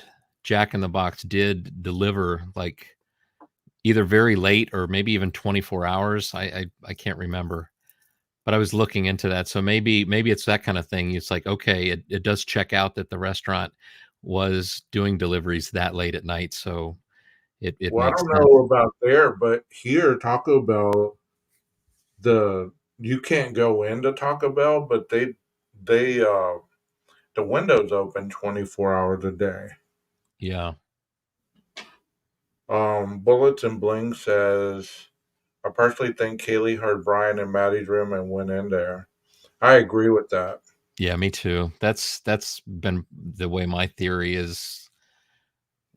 Jack in the Box did deliver like either very late or maybe even 24 hours. I can't remember. But I was looking into that. So maybe it's that kind of thing. It's like, okay, it does check out that the restaurant was doing deliveries that late at night. So it well, I makes don't sense. know about there, but here Taco Bell, the you can't go into Taco Bell, but they the windows open 24 hours a day. Yeah. Bullets and Bling says, I personally think Kaylee heard Brian in Maddie's room and went in there. I agree with that. Yeah, me too. That's been the way my theory is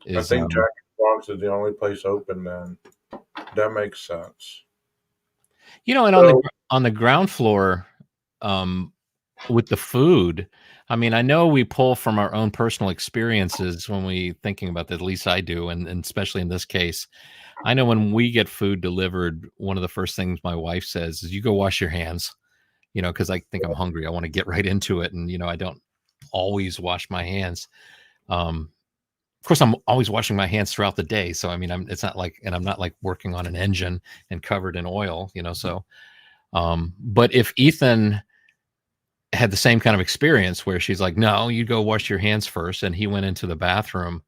I is think Jack in the Box is the only place open then. That makes sense. and So, on the ground floor, um with the food, I mean, I know we pull from our own personal experiences when we thinking about that. At least I do, and especially in this case, I know when we get food delivered, one of the first things my wife says is, "You go wash your hands," because I think I'm hungry. I want to get right into it, and I don't always wash my hands. Of course, I'm always washing my hands throughout the day, so I mean, it's not like, and I'm not like working on an engine and covered in oil, so. But if Ethan had the same kind of experience where she's like, "No, you go wash your hands first," and he went into the bathroom,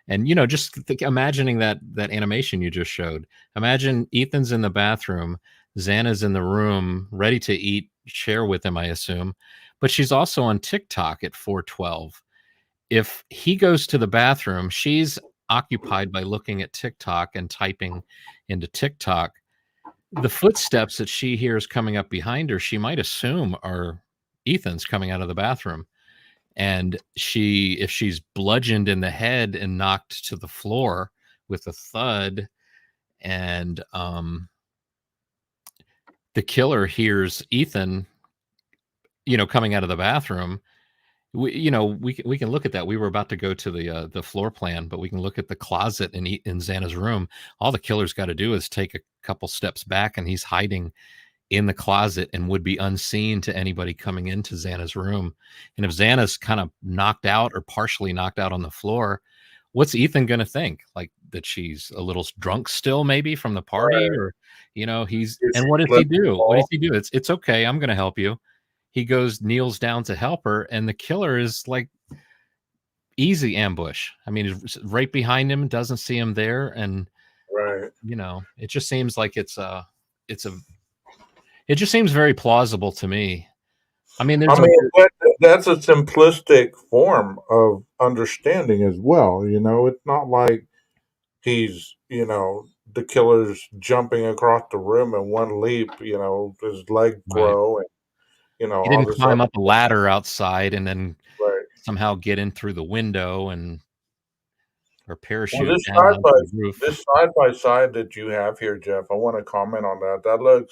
and just imagining that animation you just showed. Imagine Ethan's in the bathroom, Xana's in the room, ready to eat, share with him, I assume, but she's also on TikTok at 4:12. If he goes to the bathroom, she's occupied by looking at TikTok and typing into TikTok. The footsteps that she hears coming up behind her, she might assume are Ethan's coming out of the bathroom. And if she's bludgeoned in the head and knocked to the floor with a thud, and the killer hears Ethan, coming out of the bathroom, we can look at that. We were about to go to the floor plan, but we can look at the closet in Xana's room. All the killer's got to do is take a couple steps back, and he's hiding in the closet and would be unseen to anybody coming into Xana's room. And if Xana's kind of knocked out or partially knocked out on the floor, what's Ethan going to think? Like that she's a little drunk still, maybe from the party, right. or If and she what does he slipped and do? What does fall, he do? It's okay. I'm going to help you. He kneels down to help her, and the killer is like easy ambush. I mean, he's right behind him, doesn't see him there, and right. it just seems like it's a it just seems very plausible to me. I mean, I there's a mean, that's a simplistic form of understanding as well. It's not like he's, the killer's jumping across the room in one leap, his leg right. grow and, He all didn't this climb other up a ladder outside and then right. somehow get in through the window or Well, parachute down onto the roof. this side by side that you have here, Jeff, I want to comment on that.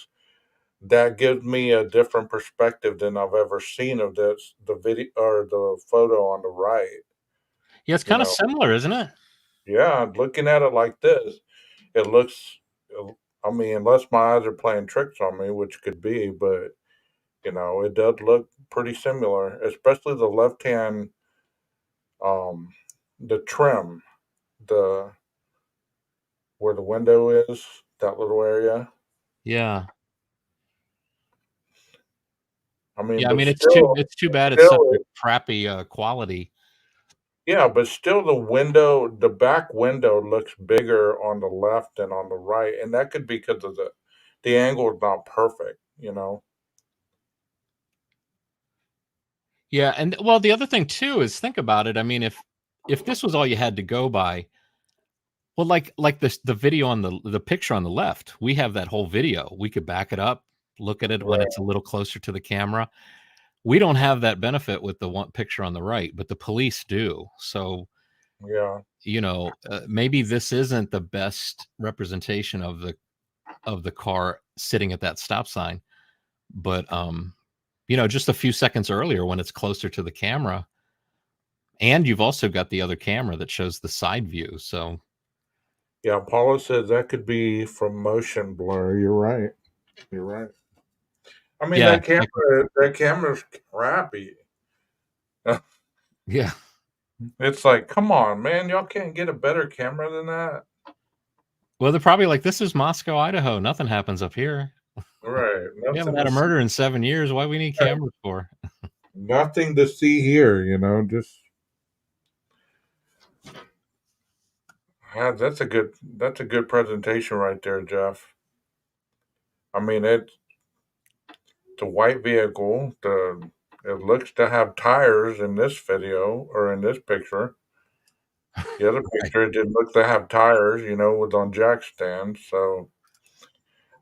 That gives me a different perspective than I've ever seen of the video or the photo on the right. Yeah, it's You kind of know, similar, isn't it? yeah, looking at it like this, it looks. I mean, unless my eyes are playing tricks on me, which could be, but it does look pretty similar, especially the left hand, um, the trim, the where the window is, that little area. Yeah. I mean, Yeah, I but mean it's too bad it's such a still, crappy quality. yeah, but still, the back window looks bigger on the left than on the right, and that could be because of the angle is not perfect, you know. Yeah, and well, the other thing too is think about it. I mean, if this was all you had to go by, well, like this the video on the picture on the left, we have that whole video. We could back it up, look at it when Right. it's a little closer to the camera. We don't have that benefit with the one picture on the right, but the police do. So, Yeah. maybe this isn't the best representation of the car sitting at that stop sign, but just a few seconds earlier when it's closer to the camera, and you've also got the other camera that shows the side view. So Yeah, Paula says that could be from motion blur. You're right. You're right. I mean, yeah, that camera's crappy. yeah. It's like, come on, man, y'all can't get a better camera than that. Well, they're probably like, this is Moscow, Idaho. Nothing happens up here. Right. We haven't had a murder in 7 years. Why we need cameras for? Nothing to see here, just that's a good presentation right there, Jeff. I mean, it's a white vehicle. It looks to have tires in this video or in this picture. The other picture it didn't look to have tires, was on jack stands. So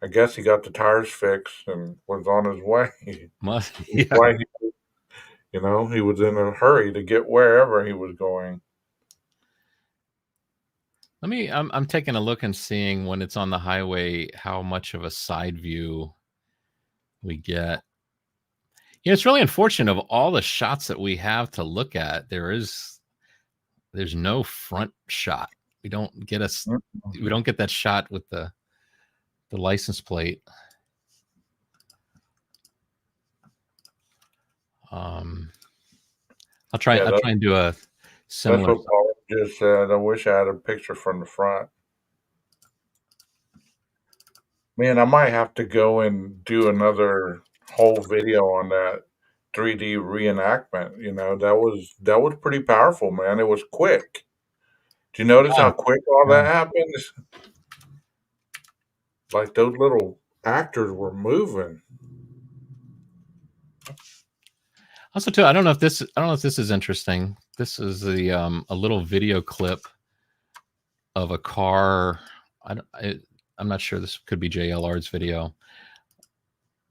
I guess he got the tires fixed and was on his way. Yeah. Why he was in a hurry to get wherever he was going. I'm taking a look and seeing when it's on the highway how much of a side view we get. It's really unfortunate. Of all the shots that we have to look at, there's no front shot. We don't get that shot with the license plate. I'll try and do a similar. That's what Paul just said. I wish I had a picture from the front. Man, I might have to go and do another whole video on that 3D reenactment. That was pretty powerful, man. It was quick. Do you notice how quick all that happened? Like those little actors were moving. Also, too, I don't know if this is interesting. This is a little video clip of a car. I'm not sure. This could be JLR's video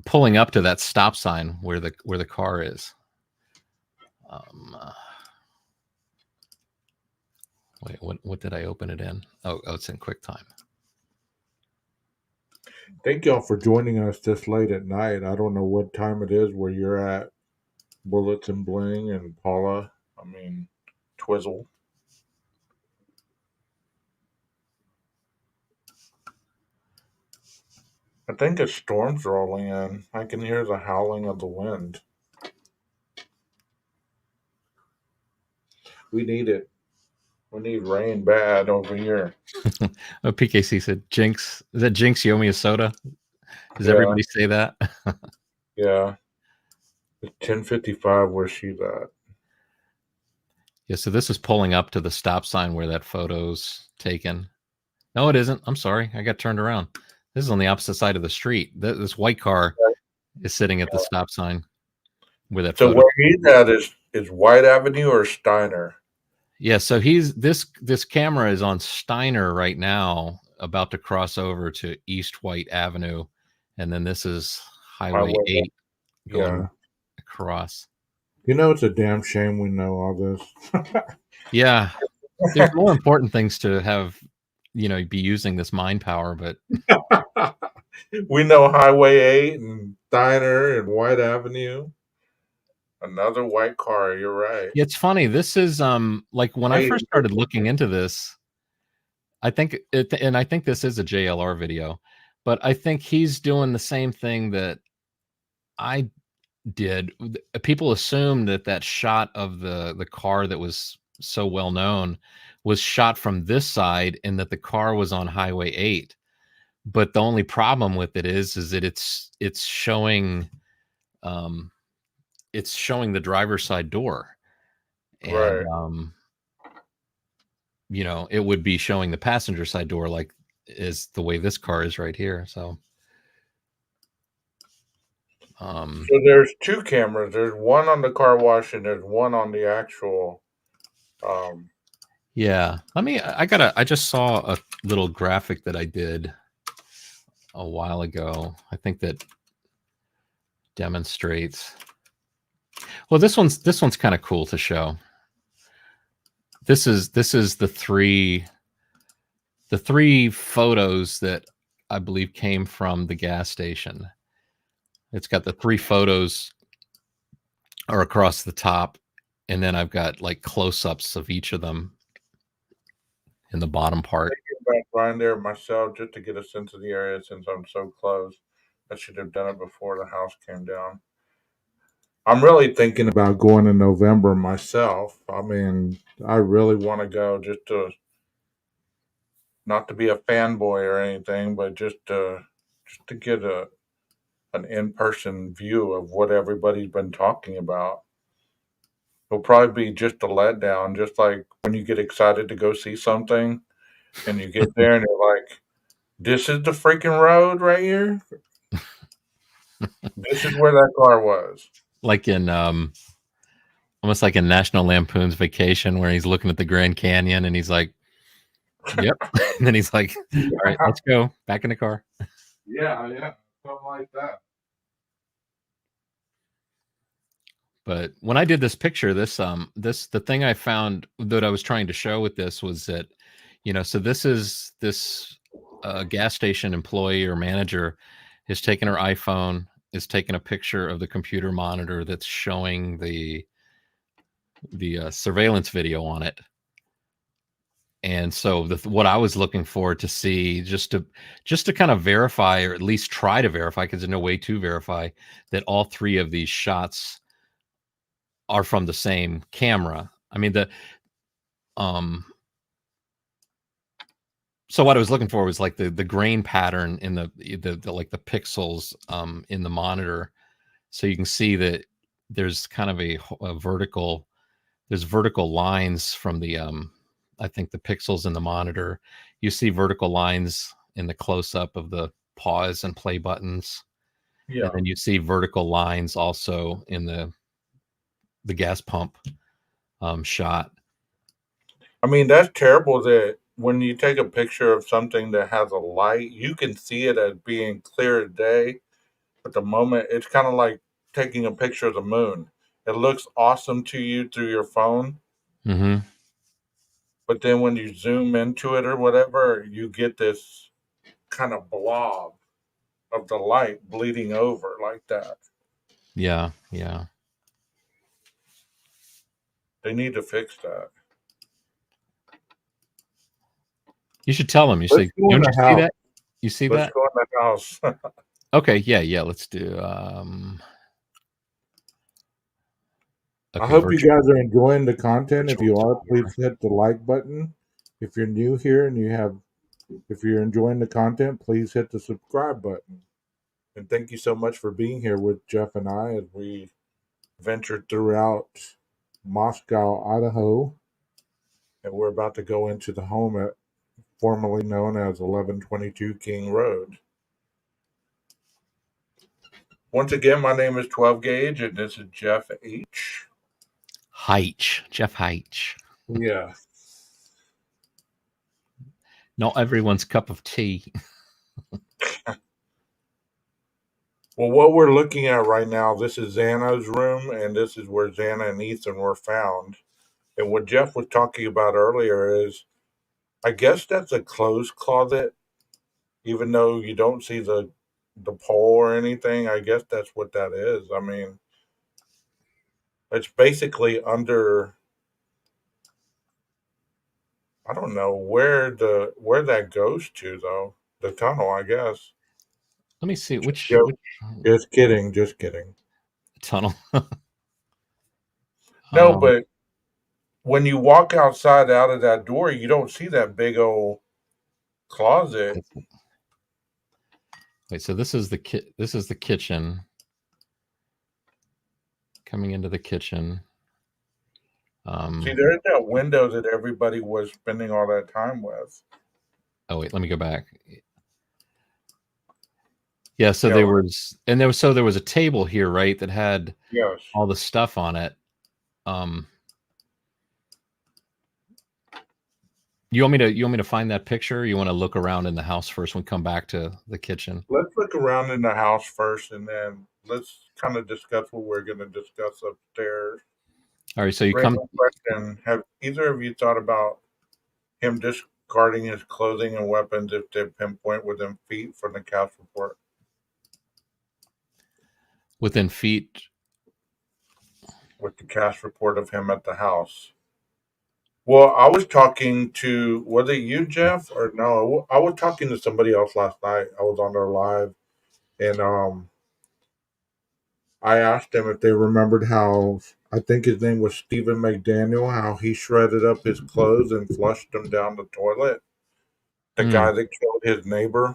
pulling up to that stop sign where the car is. Wait, what did I open it in? Oh, it's in QuickTime. Thank y'all for joining us this late at night. I don't know what time it is where you're at, Bullets and Bling and Paula. I mean, Twizzle. I think a storm's rolling in. I can hear the howling of the wind. We need it. We need rain bad over here. Oh, PKC said, Jinx. Is that Jinx, you owe me a soda? Does everybody say that? Yeah. It's 10:55 where she's at. Yeah, so this is pulling up to the stop sign where that photo's taken. No, it isn't. I'm sorry. I got turned around. This is on the opposite side of the street. This white car is sitting at the stop sign where that photo. Where he's at is White Avenue or Steiner? Yeah, so this camera is on Steiner right now, about to cross over to East White Avenue, and then this is Highway 8 going across. It's a damn shame we know all this. Yeah, there's more important things to have, be using this mind power, but we know Highway 8 and Steiner and White Avenue. Another white car, you're right. It's funny. This is like when I first started looking into this, I think this is a JLR video, but I think he's doing the same thing that I did. People assume that shot of the car that was so well known was shot from this side and that the car was on Highway 8. But the only problem with it is that it's showing the driver's side door, and right. It would be showing the passenger side door, like is the way this car is right here. So So there's two cameras. There's one on the car wash and there's one on the actual. Yeah. I just saw a little graphic that I did a while ago. I think that demonstrates. Well, this one's kind of cool to show. This is the three photos that I believe came from the gas station. It's got the three photos are across the top, and then I've got like close-ups of each of them in the bottom part. Right there myself just to get a sense of the area since I'm so close. I should have done it before the house came down. I'm really thinking about going in November myself. I mean, I really want to go just to not to be a fanboy or anything, but just to get an in-person view of what everybody's been talking about. It'll probably be just a letdown, just like when you get excited to go see something and you get there and you're like, this is the freaking road right here. This is where that car was. Like in almost like in National Lampoon's Vacation, where he's looking at the Grand Canyon and he's like, yep. And then he's like, all right, let's go back in the car. Yeah, something like that. But when I did this picture, the thing I found that I was trying to show with this was that, so this gas station employee or manager is taking her iPhone, is taking a picture of the computer monitor that's showing the surveillance video on it. And so what I was looking forward to see, just to kind of verify, or at least try to verify, because there's no way to verify, that all three of these shots are from the same camera. I mean, so what I was looking for was like the grain pattern in the like the pixels in the monitor, so you can see that there's kind of a vertical, there's vertical lines from the I think the pixels in the monitor. You see vertical lines in the close-up of the pause and play buttons. Yeah. And then you see vertical lines also in the gas pump shot. I mean, that's terrible that when you take a picture of something that has a light, you can see it as being clear as day. But the moment, it's kind of like taking a picture of the moon. It looks awesome to you through your phone. Mm-hmm. But then when you zoom into it or whatever, you get this kind of blob of the light bleeding over like that. Yeah. They need to fix that. You should tell them. You say, don't you see that? You see that? Let's go in the house. Okay, yeah, let's do. I hope you guys are enjoying the content. If you are, please hit the like button. If you're new here and if you're enjoying the content, please hit the subscribe button. And thank you so much for being here with Jeff and I as we ventured throughout Moscow, Idaho. And we're about to go into the home formerly known as 1122 King Road. Once again, my name is 12 Gauge, and this is Jeff H. Jeff Heitch. Yeah. Not everyone's cup of tea. Well, what we're looking at right now, this is Xana's room, and this is where Xana and Ethan were found. And what Jeff was talking about earlier is, I guess that's a clothes closet, even though you don't see the pole or anything. I guess that's what that is. I mean, it's basically under, I don't know where that goes to though. The tunnel, I guess. Let me see which Just kidding. tunnel. No, but when you walk outside out of that door, you don't see that big old closet. Wait, so this is the kitchen. Coming into the kitchen. See, there's that window that everybody was spending all that time with. Oh wait, let me go back. Yeah, so Yeah, there was a table here, right, that had yes. all the stuff on it. You want me to find that picture? Or you want to look around in the house first and come back to the kitchen? Let's look around in the house first, and then let's kind of discuss what we're going to discuss upstairs. All right, so you come. Random question: have either of you thought about him discarding his clothing and weapons if they pinpoint within feet from the cast report? Within feet. With the cast report of him at the house. Well, I was talking to, was it you, Jeff, or no? I was talking to somebody else last night. I was on their live, and I asked them if they remembered how, I think his name was Stephen McDaniel, how he shredded up his clothes and flushed them down the toilet. The guy that killed his neighbor,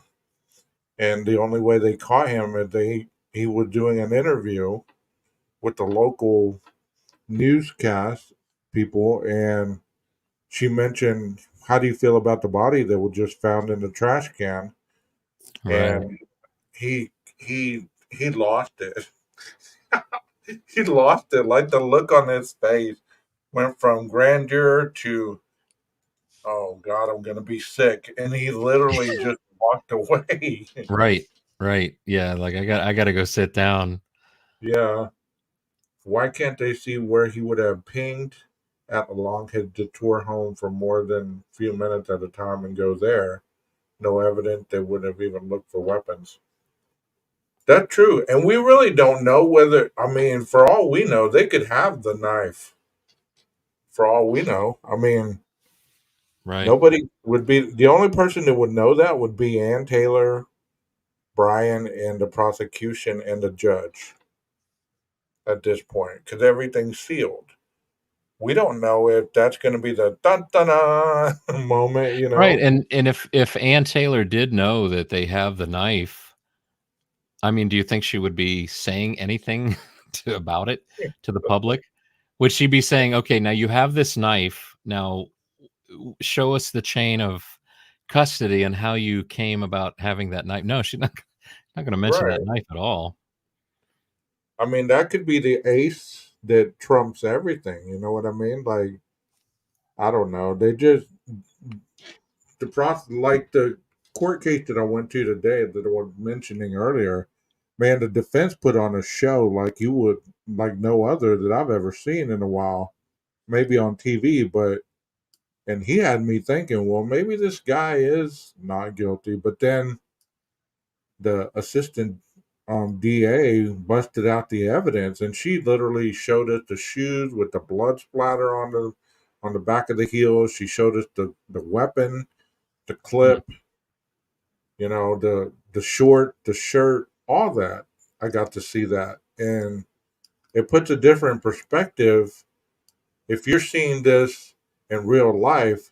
and the only way they caught him is he was doing an interview with the local newscast people, and she mentioned, "How do you feel about the body that was just found in the trash can?" Right. And he lost it. He lost it. Like the look on his face went from grandeur to, "Oh God, I'm gonna be sick," and he literally just walked away. Right. Right. Yeah, like I got to go sit down. Yeah. Why can't they see where he would have pinged at along his detour home for more than a few minutes at a time and go there? No evidence they would have even looked for weapons. That's true. And we really don't know whether, I mean, for all we know, they could have the knife. For all we know. I mean, Right. nobody would be, the only person that would know that would be Ann Taylor, Brian, and the prosecution and the judge at this point because everything's sealed. We don't know if that's going to be the dun dun dun moment, you Right. know? And if Ann Taylor did know that they have the knife, I mean, do you think she would be saying anything about it to the public? Would she be saying, "Okay, now you have this knife. Now show us the chain of custody and how you came about having that knife"? No, she's not going to mention that Right. knife at all. I mean, that could be the ace that trumps everything. You know what I mean? Like, I don't know. They just, the process, like the court case that I went to today that I was mentioning earlier, man, the defense put on a show like you would, like no other that I've ever seen in a while. Maybe on TV, but and he had me thinking, well, maybe this guy is not guilty. But then the assistant DA busted out the evidence, and she literally showed us the shoes with the blood splatter on the back of the heels. She showed us the weapon, the Mm. clip, you know, the short, the shirt, all that. I got to see that, and it puts a different perspective. If you're seeing this in real life,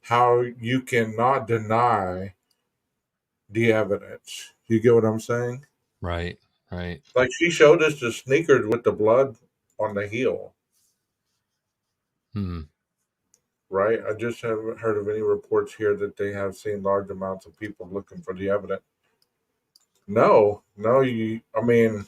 how you cannot deny the evidence. You get what I'm saying? Right. Right. Like she showed us the sneakers with the blood on the heel, Hmm. right? I just haven't heard of any reports here that they have seen large amounts of people looking for the evidence. No, no, I mean,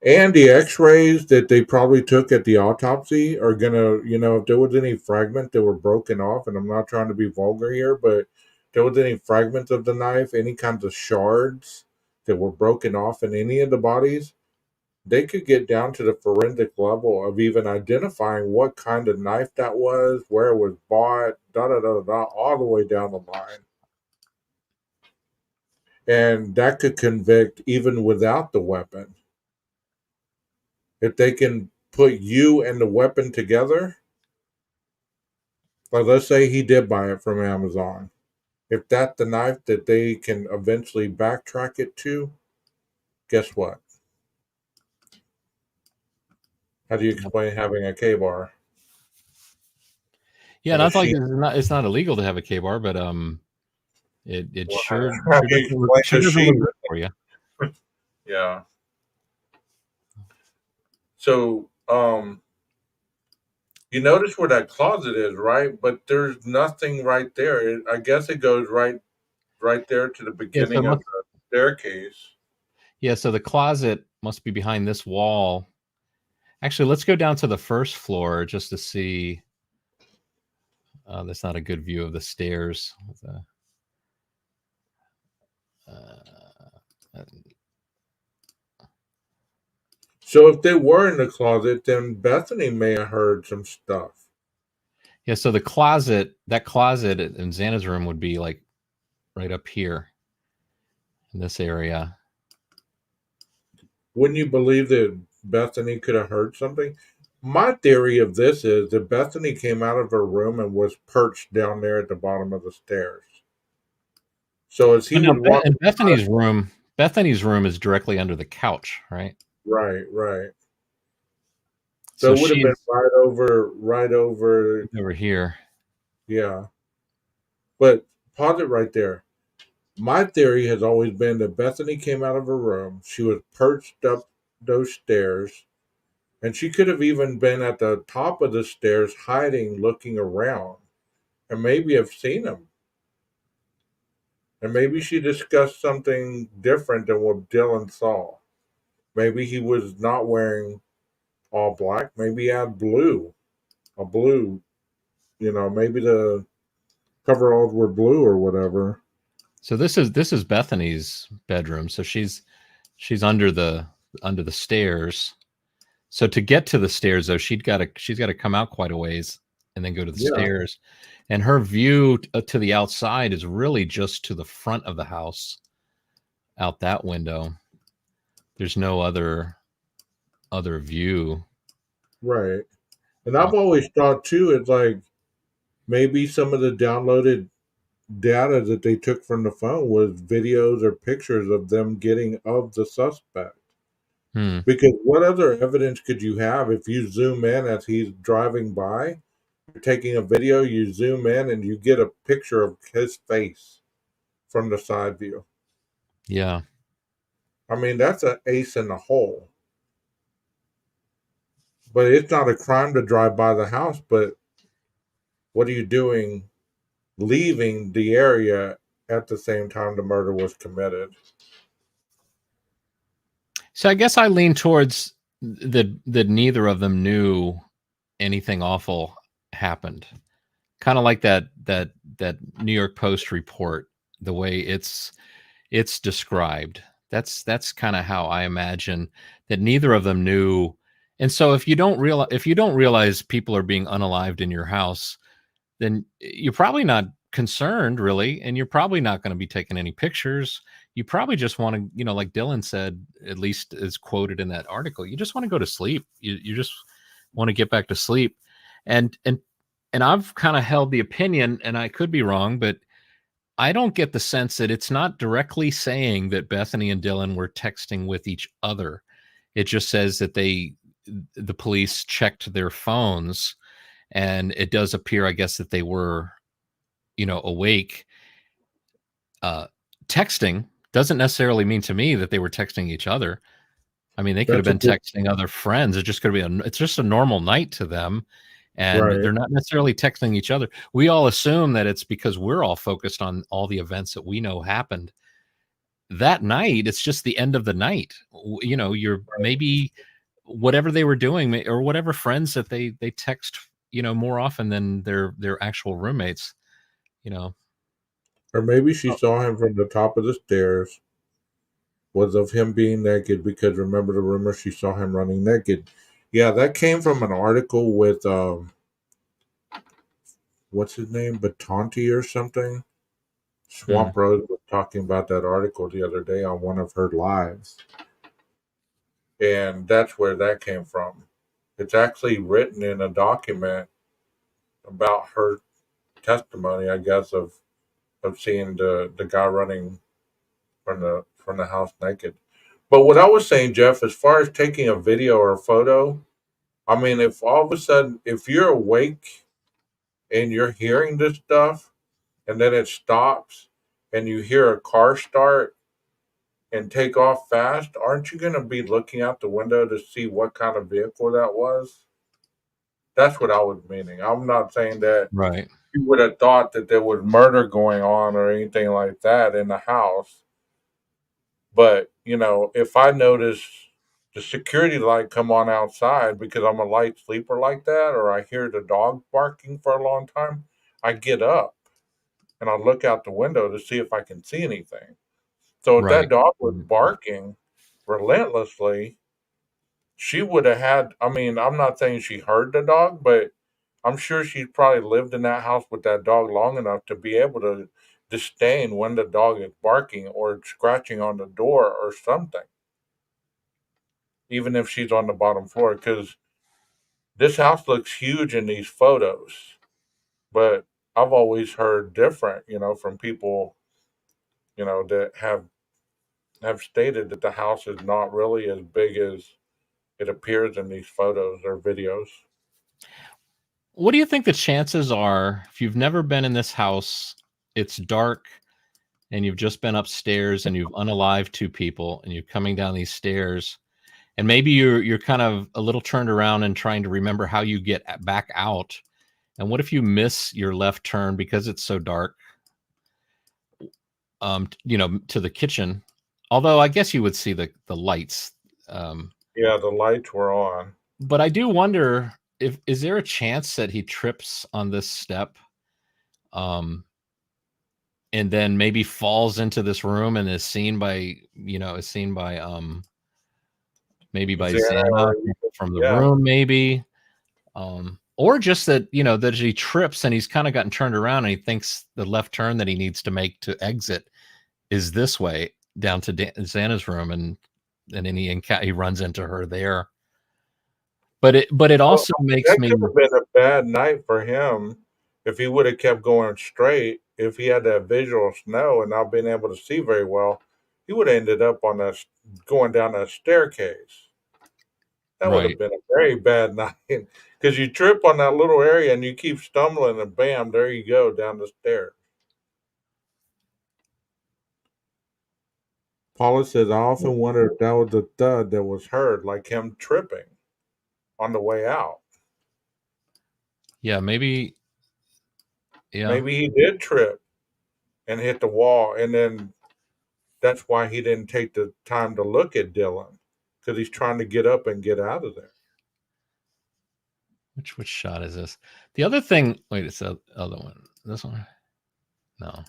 and the X-rays that they probably took at the autopsy are gonna, you know, if there was any fragment that were broken off, and I'm not trying to be vulgar here, but if there was any fragments of the knife, any kinds of shards that were broken off in any of the bodies, they could get down to the forensic level of even identifying what kind of knife that was, where it was bought, da da da da, all the way down the line. And that could convict even without the weapon. If they can put you and the weapon together, like let's say he did buy it from Amazon. If that's the knife that they can eventually backtrack it to, guess what? How do you explain having a K bar Yeah, and a not like sheath? it's not illegal to have a K bar, but it Well, sure how do you explain sure the doesn't look sheath? good for you. Yeah. So, you notice where that closet is, right? But there's nothing right there. I guess it goes right right there to the beginning so of the staircase. Yeah, so the closet must be behind this wall. Actually, let's go down to the first floor just to see. That's not a good view of the stairs. So if they were in the closet, then Bethany may have heard some stuff. Yeah, so that closet in Xana's room would be like right up here in this area. Wouldn't you believe that Bethany could have heard something? My theory of this is that Bethany came out of her room and was perched down there at the bottom of the stairs. So as he No, would walk, in Bethany's room is directly under the couch, right? right. So So it would have been she's right over, over here. yeah. But pause it right there. My theory has always been that Bethany came out of her room. She was perched up those stairs, and she could have even been at the top of the stairs, hiding, looking around, and maybe have seen him. And maybe she discussed something different than what Dylan saw. Maybe he was not wearing all black. Maybe he had a blue. Maybe the coveralls were blue or whatever. So this is Bethany's bedroom. So she's under the stairs. So to get to the stairs though, she's got to come out quite a ways and then go to the stairs. And her view to the outside is really just to the front of the house, out that window. There's no other view. Right. And I've always thought too, it's like maybe some of the downloaded data that they took from the phone was videos or pictures of them getting of the suspect. Because what other evidence could you have if you zoom in as he's driving by? You're taking a video, you zoom in, and you get a picture of his face from the side view. Yeah. I mean, that's an ace in the hole. But it's not a crime to drive by the house, but what are you doing leaving the area at the same time the murder was committed? So I guess I lean towards that neither of them knew anything awful happened. Kind of like that New York Post report, the way it's described. That's kind of how I imagine that neither of them knew. And so if you don't realize people are being unalived in your house, then you're probably not concerned really, and you're probably not going to be taking any pictures. You probably just want to, like Dylan said, at least as quoted in that article, you just want to go to sleep. You just want to get back to sleep. And I've kind of held the opinion, and I could be wrong, but I don't get the sense that it's not directly saying that Bethany and Dylan were texting with each other. It just says that the police checked their phones, and it does appear, I guess, that they were, awake. Texting doesn't necessarily mean to me that they were texting each other. I mean, they could have been texting other friends. It's just going to be it's just a normal night to them. And they're not necessarily texting each other. We all assume that it's because we're all focused on all the events that we know happened that night. It's just the end of the night. You're maybe whatever they were doing, or whatever friends that they text, more often than their actual roommates, Or maybe she saw him from the top of the stairs, was of him being naked, because remember the rumor she saw him running naked. Yeah, that came from an article with what's his name, Batanti or something. Swamp Rose was talking about that article the other day on one of her lives. And that's where that came from. It's actually written in a document about her testimony, I guess, of seeing the guy running from the house naked. But what I was saying, Jeff, as far as taking a video or a photo, I mean, if all of a sudden, if you're awake and you're hearing this stuff, and then it stops, and you hear a car start and take off fast, aren't you going to be looking out the window to see what kind of vehicle that was? That's what I was meaning. I'm not saying that right. you would have thought that there was murder going on or anything like that in the house. But, if I notice the security light come on outside because I'm a light sleeper like that, or I hear the dog barking for a long time, I get up and I look out the window to see if I can see anything. So if that Right. dog was barking relentlessly, she would have had, I mean, I'm not saying she heard the dog, but I'm sure she probably lived in that house with that dog long enough to be able to disdain when the dog is barking or scratching on the door or something, even if she's on the bottom floor. Because this house looks huge in these photos, but I've always heard different, from people, that have stated that the house is not really as big as it appears in these photos or videos. What do you think the chances are if you've never been in this house, it's dark, and you've just been upstairs and you've unalived two people and you're coming down these stairs, and maybe you're kind of a little turned around and trying to remember how you get back out. And what if you miss your left turn because it's so dark, to the kitchen? Although I guess you would see the lights. Yeah, the lights were on. But I do wonder, if is there a chance that he trips on this step, um, and then maybe falls into this room and is seen by, maybe by Xana Xana or from the yeah. room, maybe. Or just that, that he trips and he's kind of gotten turned around and he thinks the left turn that he needs to make to exit is this way down to Xana's room, and then he runs into her there. But it Well, also makes that me could have been a bad night for him if he would have kept going straight. If he had that visual snow and not being able to see very well, he would have ended up on that going down that staircase. That would have right. been a very bad night because you trip on that little area and you keep stumbling and bam, there you go down the stairs. Paula says, I often wonder if that was the thud that was heard, like him tripping on the way out. Yeah, maybe. Yeah, Maybe he did trip and hit the wall, and then that's why he didn't take the time to look at Dylan because he's trying to get up and get out of there. which shot is this? The other thing, wait, it's the other one. This one? No.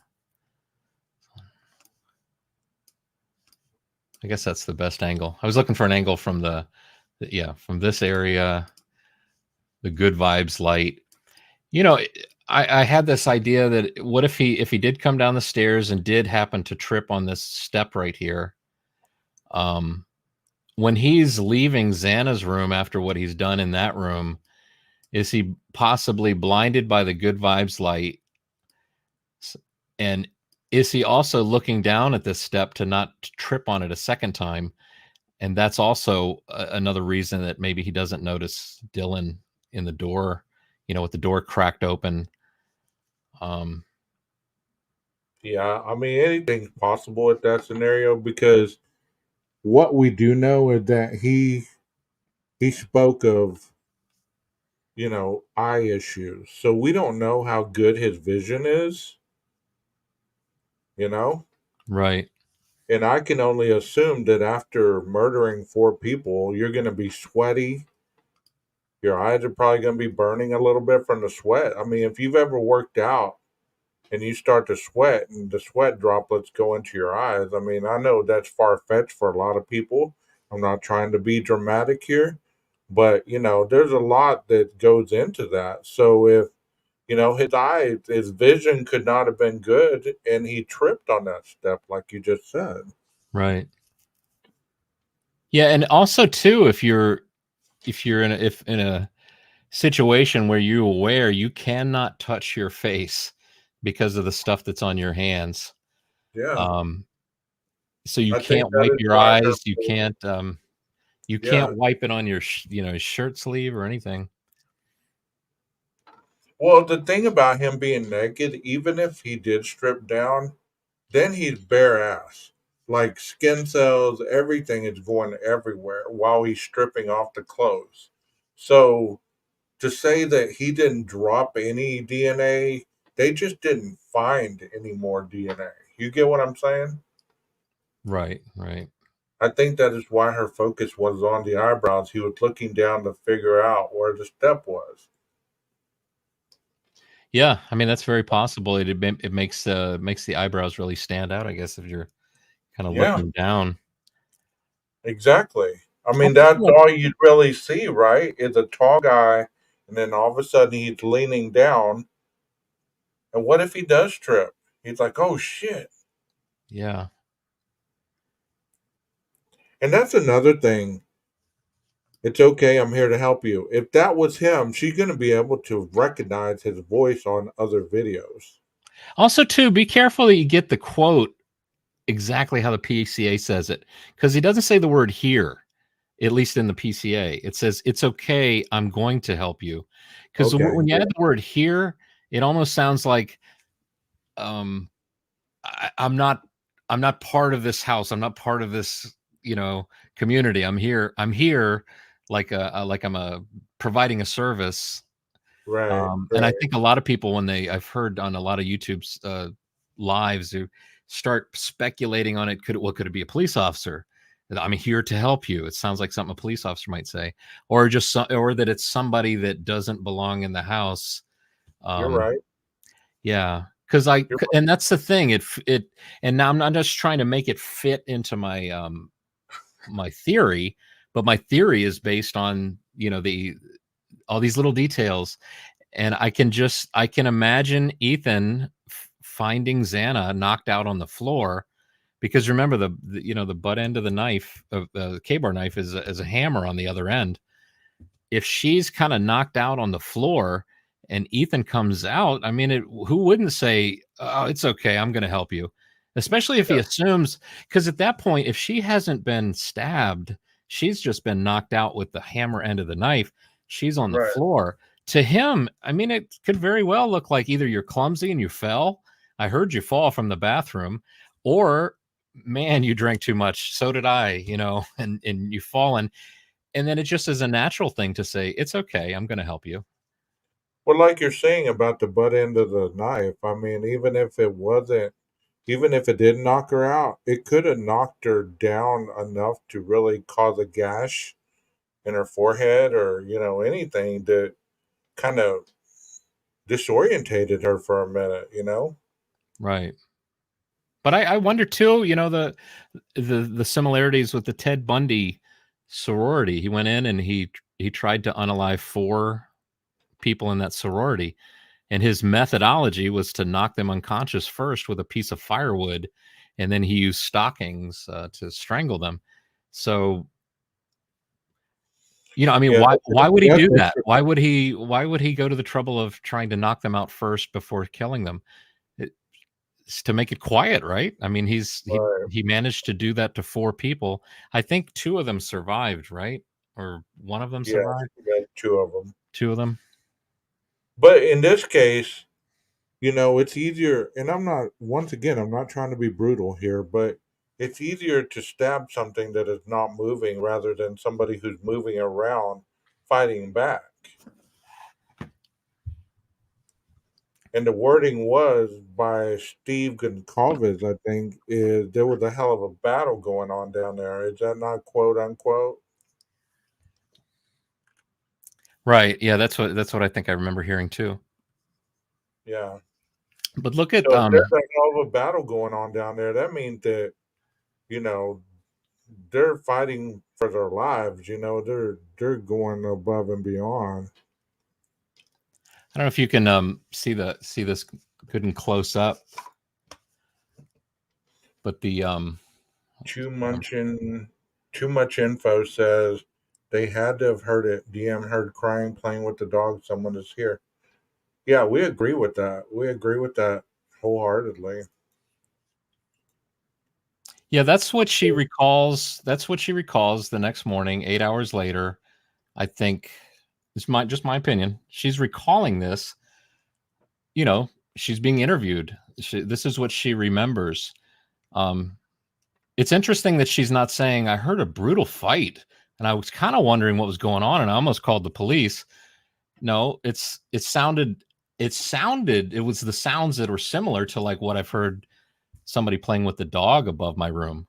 I guess that's the best angle. I was looking for an angle from from this area, the good vibes light. I had this idea that what if he did come down the stairs and did happen to trip on this step right here, when he's leaving Xana's room after what he's done in that room, is he possibly blinded by the good vibes light? And is he also looking down at this step to not trip on it a second time? And that's also another reason that maybe he doesn't notice Dylan in the door, with the door cracked open. Yeah, I mean, anything's possible with that scenario because what we do know is that he spoke of eye issues, so we don't know how good his vision is, you know. Right. And I can only assume that after murdering 4 people, you're going to be sweaty. Your eyes are probably going to be burning a little bit from the sweat. I mean, if you've ever worked out and you start to sweat and the sweat droplets go into your eyes, I mean, I know that's far fetched for a lot of people. I'm not trying to be dramatic here, but there's a lot that goes into that. So if his vision could not have been good and he tripped on that step, like you just said. Right. Yeah, and also too, if you're in a situation where you're aware you cannot touch your face because of the stuff that's on your hands, Yeah. so you I think can't that wipe is your why eyes, you yeah. can't wipe it on your shirt sleeve or anything. Well, the thing about him being naked, even if he did strip down, then he's bare ass. Like skin cells, everything is going everywhere while he's stripping off the clothes. So to say that he didn't drop any DNA they just didn't find any more DNA. You get what I'm saying? Right, right. I think that is why her focus was on the eyebrows. He was looking down to figure out where the step was. Yeah, I mean that's very possible. It makes the eyebrows really stand out, I guess, if you're kind of Yeah, looking down. exactly. I How mean, about that's like, all you'd really see, right? Is a tall guy, and then all of a sudden he's leaning down. And what if he does trip? He's like, oh shit. yeah. And that's another thing. It's okay, I'm here to help you. If that was him, she's going to be able to recognize his voice on other videos. Also, too, be careful that you get the quote exactly how the PCA says it, because he doesn't say the word here, at least in the PCA. It says, it's okay, I'm going to help you. Because Okay. when you Yeah. add the word here, it almost sounds like um, I'm not part of this house. I'm not part of this, community. I'm here like I'm a providing a service. Right. And I Right. think a lot of people, when I've heard on a lot of YouTube's lives, who start speculating on it. Could it be a police officer? That I'm here to help you. It sounds like something a police officer might say, or or that it's somebody that doesn't belong in the house. You're Um, right. yeah, because You're and that's the thing. And now I'm not just trying to make it fit into my theory, but my theory is based on all these little details. And I can imagine Ethan finding Xana knocked out on the floor, because remember the butt end of the knife of the K-bar knife is a hammer on the other end. If she's kind of knocked out on the floor and Ethan comes out, I mean, who wouldn't say, "Oh, it's okay, I'm going to help you," especially if he yeah. assumes, because at that point, if she hasn't been stabbed, she's just been knocked out with the hammer end of the knife. She's on the Right. floor. To him, I mean, it could very well look like either you're clumsy and you fell. I heard you fall from the bathroom, or man, you drank too much. So did I, and you've fallen. And then it just is a natural thing to say, it's okay, I'm going to help you. Well, like you're saying about the butt end of the knife, I mean, even if it did knock her out, it could have knocked her down enough to really cause a gash in her forehead or, anything that kind of disorientated her for a minute. Right. But I wonder too, the similarities with the Ted Bundy sorority. He went in and he tried to unalive 4 people in that sorority. And his methodology was to knock them unconscious first with a piece of firewood, and then he used stockings to strangle them. So, I mean, Yeah, why would he that's do that? interesting. Why would he go to the trouble of trying to knock them out first before killing them? It's to make it quiet, right? I mean, Right. he managed to do that to 4 people. I think 2 of them survived, right? Or one of them Yes, survived? we got 2 of them. 2 of them? But in this case, it's easier, and I'm not trying to be brutal here, but it's easier to stab something that is not moving rather than somebody who's moving around fighting back. And the wording was by Steve Goncalves, I think, is there was a hell of a battle going on down there. Is that not quote unquote? Right. Yeah, that's what I think I remember hearing too. Yeah. But look at So if there's a hell of a battle going on down there, that means that, you know, they're fighting for their lives, they're going above and beyond. I don't know if you can see this good and close up, but the Too much info says they had to have heard it. DM heard crying, playing with the dog, someone is here. Yeah, we agree with that. We agree with that wholeheartedly. yeah, that's what she recalls. That's what she recalls the next morning, 8 hours later. I think it's just my opinion. She's recalling this. She's being interviewed. This is what she remembers. Um, it's interesting that she's not saying, "I heard a brutal fight," and I was kind of wondering what was going on, and I almost called the police. No, it it was the sounds that were similar to like what I've heard somebody playing with the dog above my room.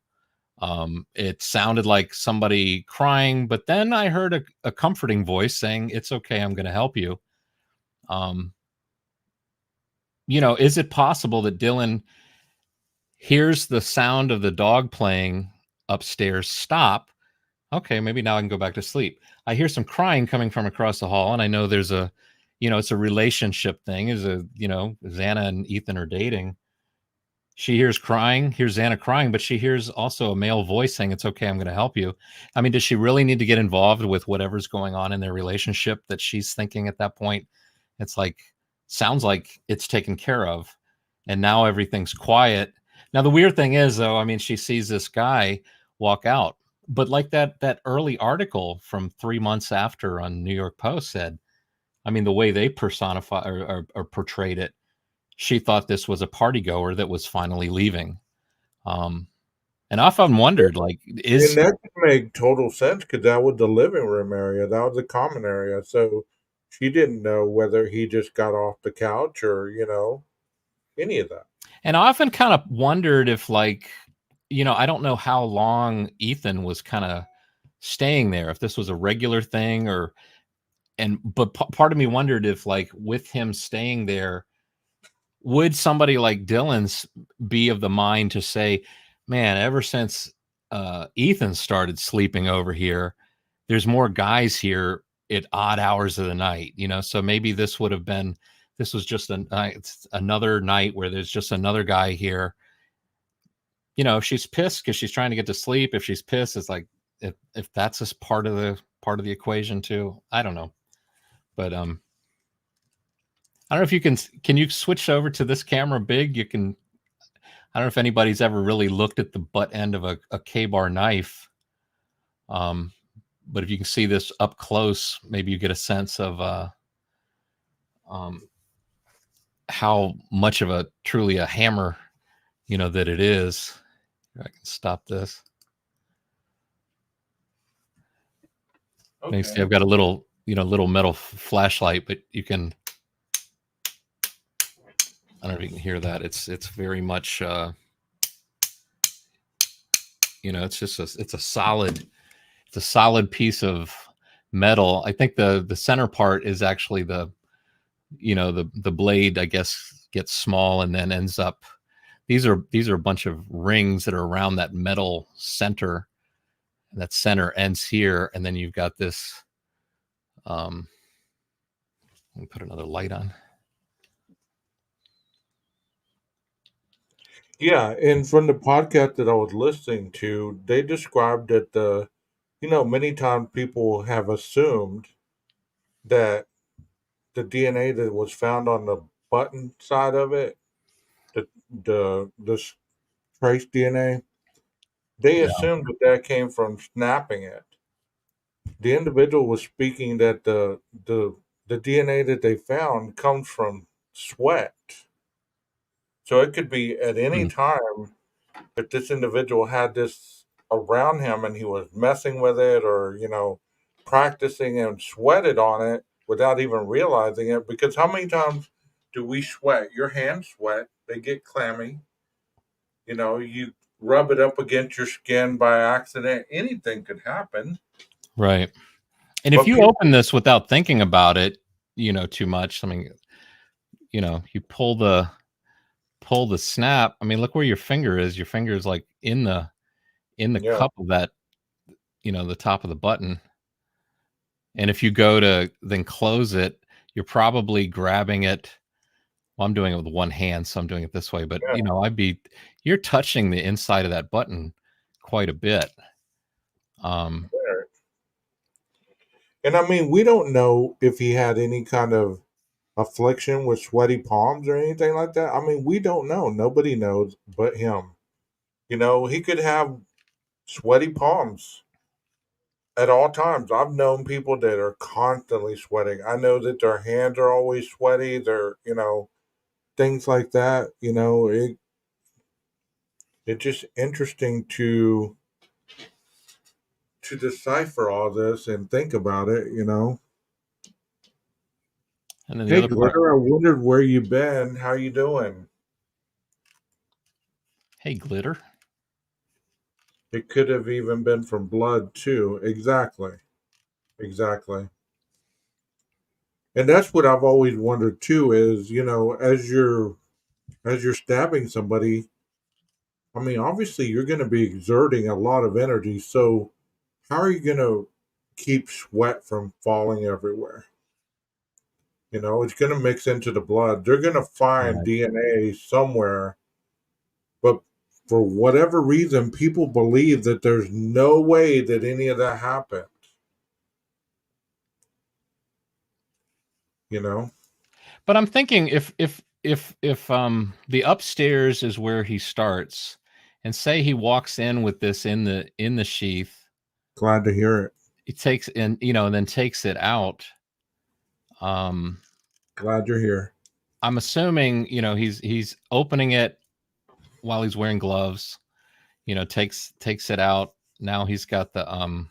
It sounded like somebody crying, but then I heard a comforting voice saying, "It's okay, I'm going to help you." Is it possible that Dylan hears the sound of the dog playing upstairs stop? Okay, maybe now I can go back to sleep. I hear some crying coming from across the hall, and I know there's it's a relationship thing. Xana and Ethan are dating. She hears Xana crying, but she hears also a male voice saying, "It's okay, I'm going to help you." I mean, does she really need to get involved with whatever's going on in their relationship that she's thinking at that point? It's like, sounds like it's taken care of, and now everything's quiet. Now, the weird thing is, though, I mean, she sees this guy walk out, but like that early article from 3 months after on New York Post said, I mean, the way they personify or portrayed it, she thought this was a party goer that was finally leaving. And I often wondered, like, And that could make total sense because that was the living room area. That was the common area. So she didn't know whether he just got off the couch or, any of that. And I often kind of wondered if, like, I don't know how long Ethan was kind of staying there, if this was a regular thing but part of me wondered if, like, with him staying there, would somebody like Dylan's be of the mind to say, man, ever since Ethan started sleeping over here, there's more guys here at odd hours of the night, so maybe this was just another night where there's just another guy here. If she's pissed because she's trying to get to sleep, if she's pissed, it's like, if that's just part of the equation too. I don't know. But I don't know if can you switch over to this camera big? I don't know if anybody's ever really looked at the butt end of a K-bar knife. But if you can see this up close, maybe you get a sense of how much of truly a hammer, that it is. I can stop this. Okay. See, I've got a little metal flashlight, but you can, I don't know if you can hear that. It's very much, it's just it's a solid piece of metal. I think the center part is actually the blade, I guess, gets small and then ends up. These are a bunch of rings that are around that metal center. And that center ends here, and then you've got this. Let me put another light on. Yeah, and from the podcast that I was listening to, they described that many times people have assumed that the DNA that was found on the button side of it, the trace DNA, they assumed that came from snapping it. The individual was speaking that the DNA that they found comes from sweat. So it could be at any time that this individual had this around him and he was messing with it or, practicing and sweated on it without even realizing it. Because how many times do we sweat? Your hands sweat, they get clammy. You rub it up against your skin by accident. Anything could happen. Right. And if you open this without thinking about it, too much, I mean, you pull the snap. I mean, look where your finger is. Your finger is like in the cup of that, the top of the button. And if you go to then close it, you're probably grabbing it. Well, I'm doing it with one hand, so I'm doing it this way. But you're touching the inside of that button quite a bit. And I mean, we don't know if he had any kind of affliction with sweaty palms or anything like that. I mean, we don't know. Nobody knows but him. He could have sweaty palms at all times. I've known people that are constantly sweating. I know that their hands are always sweaty. They're, things like that. It's just interesting to decipher all this and think about it. And then the Hey, other part, Glitter, I wondered where you been. How you doing? hey, glitter. It could have even been from blood too. Exactly. Exactly. And that's what I've always wondered too is, as you're stabbing somebody, I mean, obviously you're going to be exerting a lot of energy. So how are you going to keep sweat from falling everywhere? It's going to mix into the blood. They're going to find Right. DNA somewhere, but for whatever reason, people believe that there's no way that any of that happened. You know, But I'm thinking if the upstairs is where he starts, and say he walks in with this in the sheath, glad to hear it. he takes and and then takes it out. Um, Glad you're here. I'm assuming he's opening it while he's wearing gloves. Takes it out. Now he's got the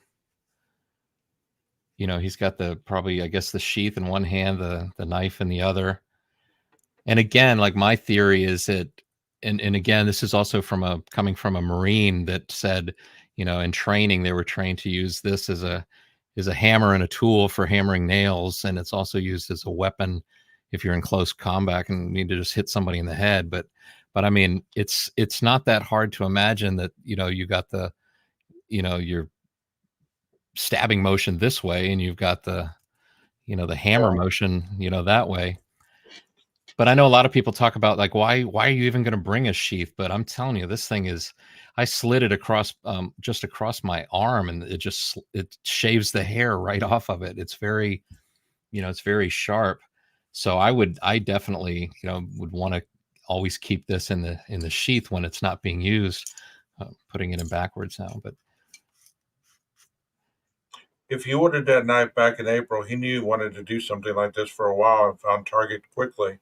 probably I guess the sheath in one hand, the knife in the other. And again, like my theory is that, and again, this is also coming from a Marine that said, in training they were trained to use this as a hammer and a tool for hammering nails, and it's also used as a weapon if you're in close combat and need to just hit somebody in the head. But I mean, it's not that hard to imagine that you got your stabbing motion this way, and you've got the hammer motion that way. But I know a lot of people talk about like why are you even going to bring a sheath? But I'm telling you, this thing is. I slid it across just across my arm, and it shaves the hair right off of it. It's very it's very sharp. So I definitely would want to always keep this in the sheath when it's not being used. Putting it in backwards now, but If he ordered that knife back in April, he knew he wanted to do something like this for a while and found target quickly.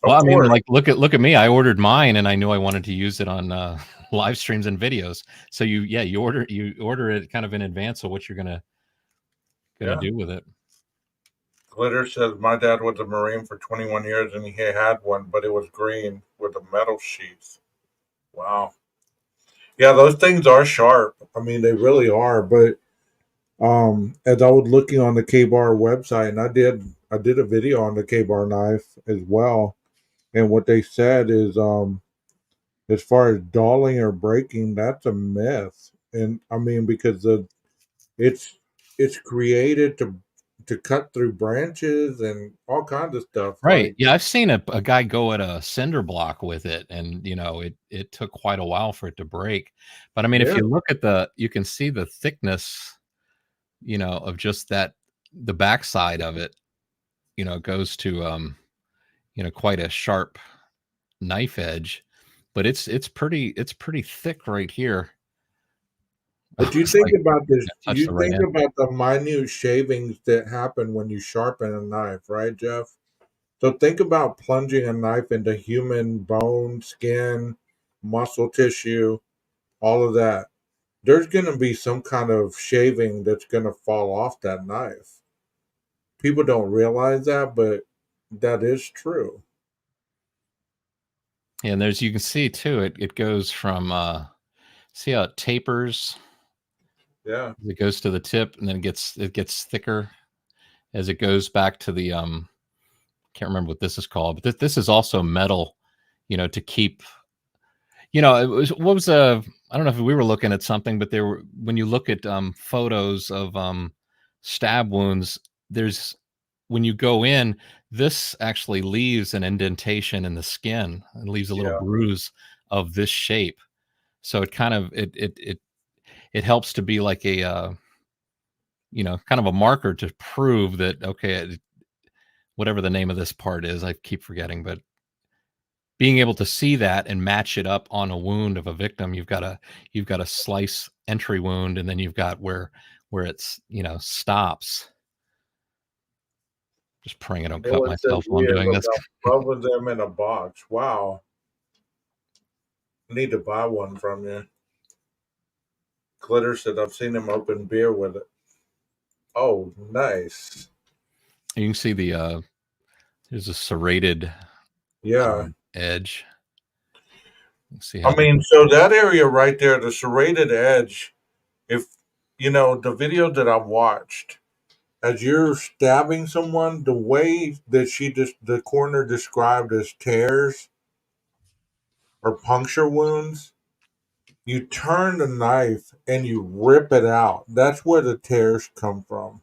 well, Of I mean, course. like look at me. I ordered mine, and I knew I wanted to use it on live streams and videos. So you order it kind of in advance of what you're gonna Yeah. do with it. Glitter says my dad was a Marine for 21 years and he had one, but it was green with a metal sheath. Wow. Yeah, those things are sharp. I mean, they really are. But as I was looking on the K-Bar website, and I did a video on the K-Bar knife as well, and what they said is as far as dulling or breaking, that's a myth. And I mean, because it's it's created to cut through branches and all kinds of stuff. Right. Like, Yeah, I've seen a guy go at a cinder block with it, and it took quite a while for it to break. But I mean, if yeah, you look at you can see the thickness, of just the backside of it, goes to quite a sharp knife edge. But it's pretty thick right here. but you It's think like about this. touch You the right think end. about the minute shavings that happen when you sharpen a knife, right, Jeff? So think about plunging a knife into human bone, skin, muscle tissue, all of that. There's going to be some kind of shaving that's going to fall off that knife. People don't realize that, but that is true. And you can see too, it goes from see how it tapers. Yeah. It goes to the tip, and then it gets thicker as it goes back to the can't remember what this is called, but this is also metal, to keep, it was what was I don't know if we were looking at something, but there were when you look at photos of stab wounds, there's when you go in, this actually leaves an indentation in the skin and leaves a little Yeah. bruise of this shape. So it kind of it helps to be like a kind of a marker to prove that okay, whatever the name of this part is, I keep forgetting, but being able to see that and match it up on a wound of a victim, you've got a slice entry wound, and then you've got where it's stops. Just praying I don't cut Noah says myself while I'm weird. doing Look, this. I'm rubbing them in a box. Wow. I need to buy one from you. Glitter said I've seen him open beer with it. Oh, nice. You can see the there's a serrated Yeah. edge. See I how mean, so that area right there, the serrated edge, if you know the video that I've watched, as you're stabbing someone, the way that the coroner described as tears or puncture wounds, you turn the knife and you rip it out. That's where the tears come from,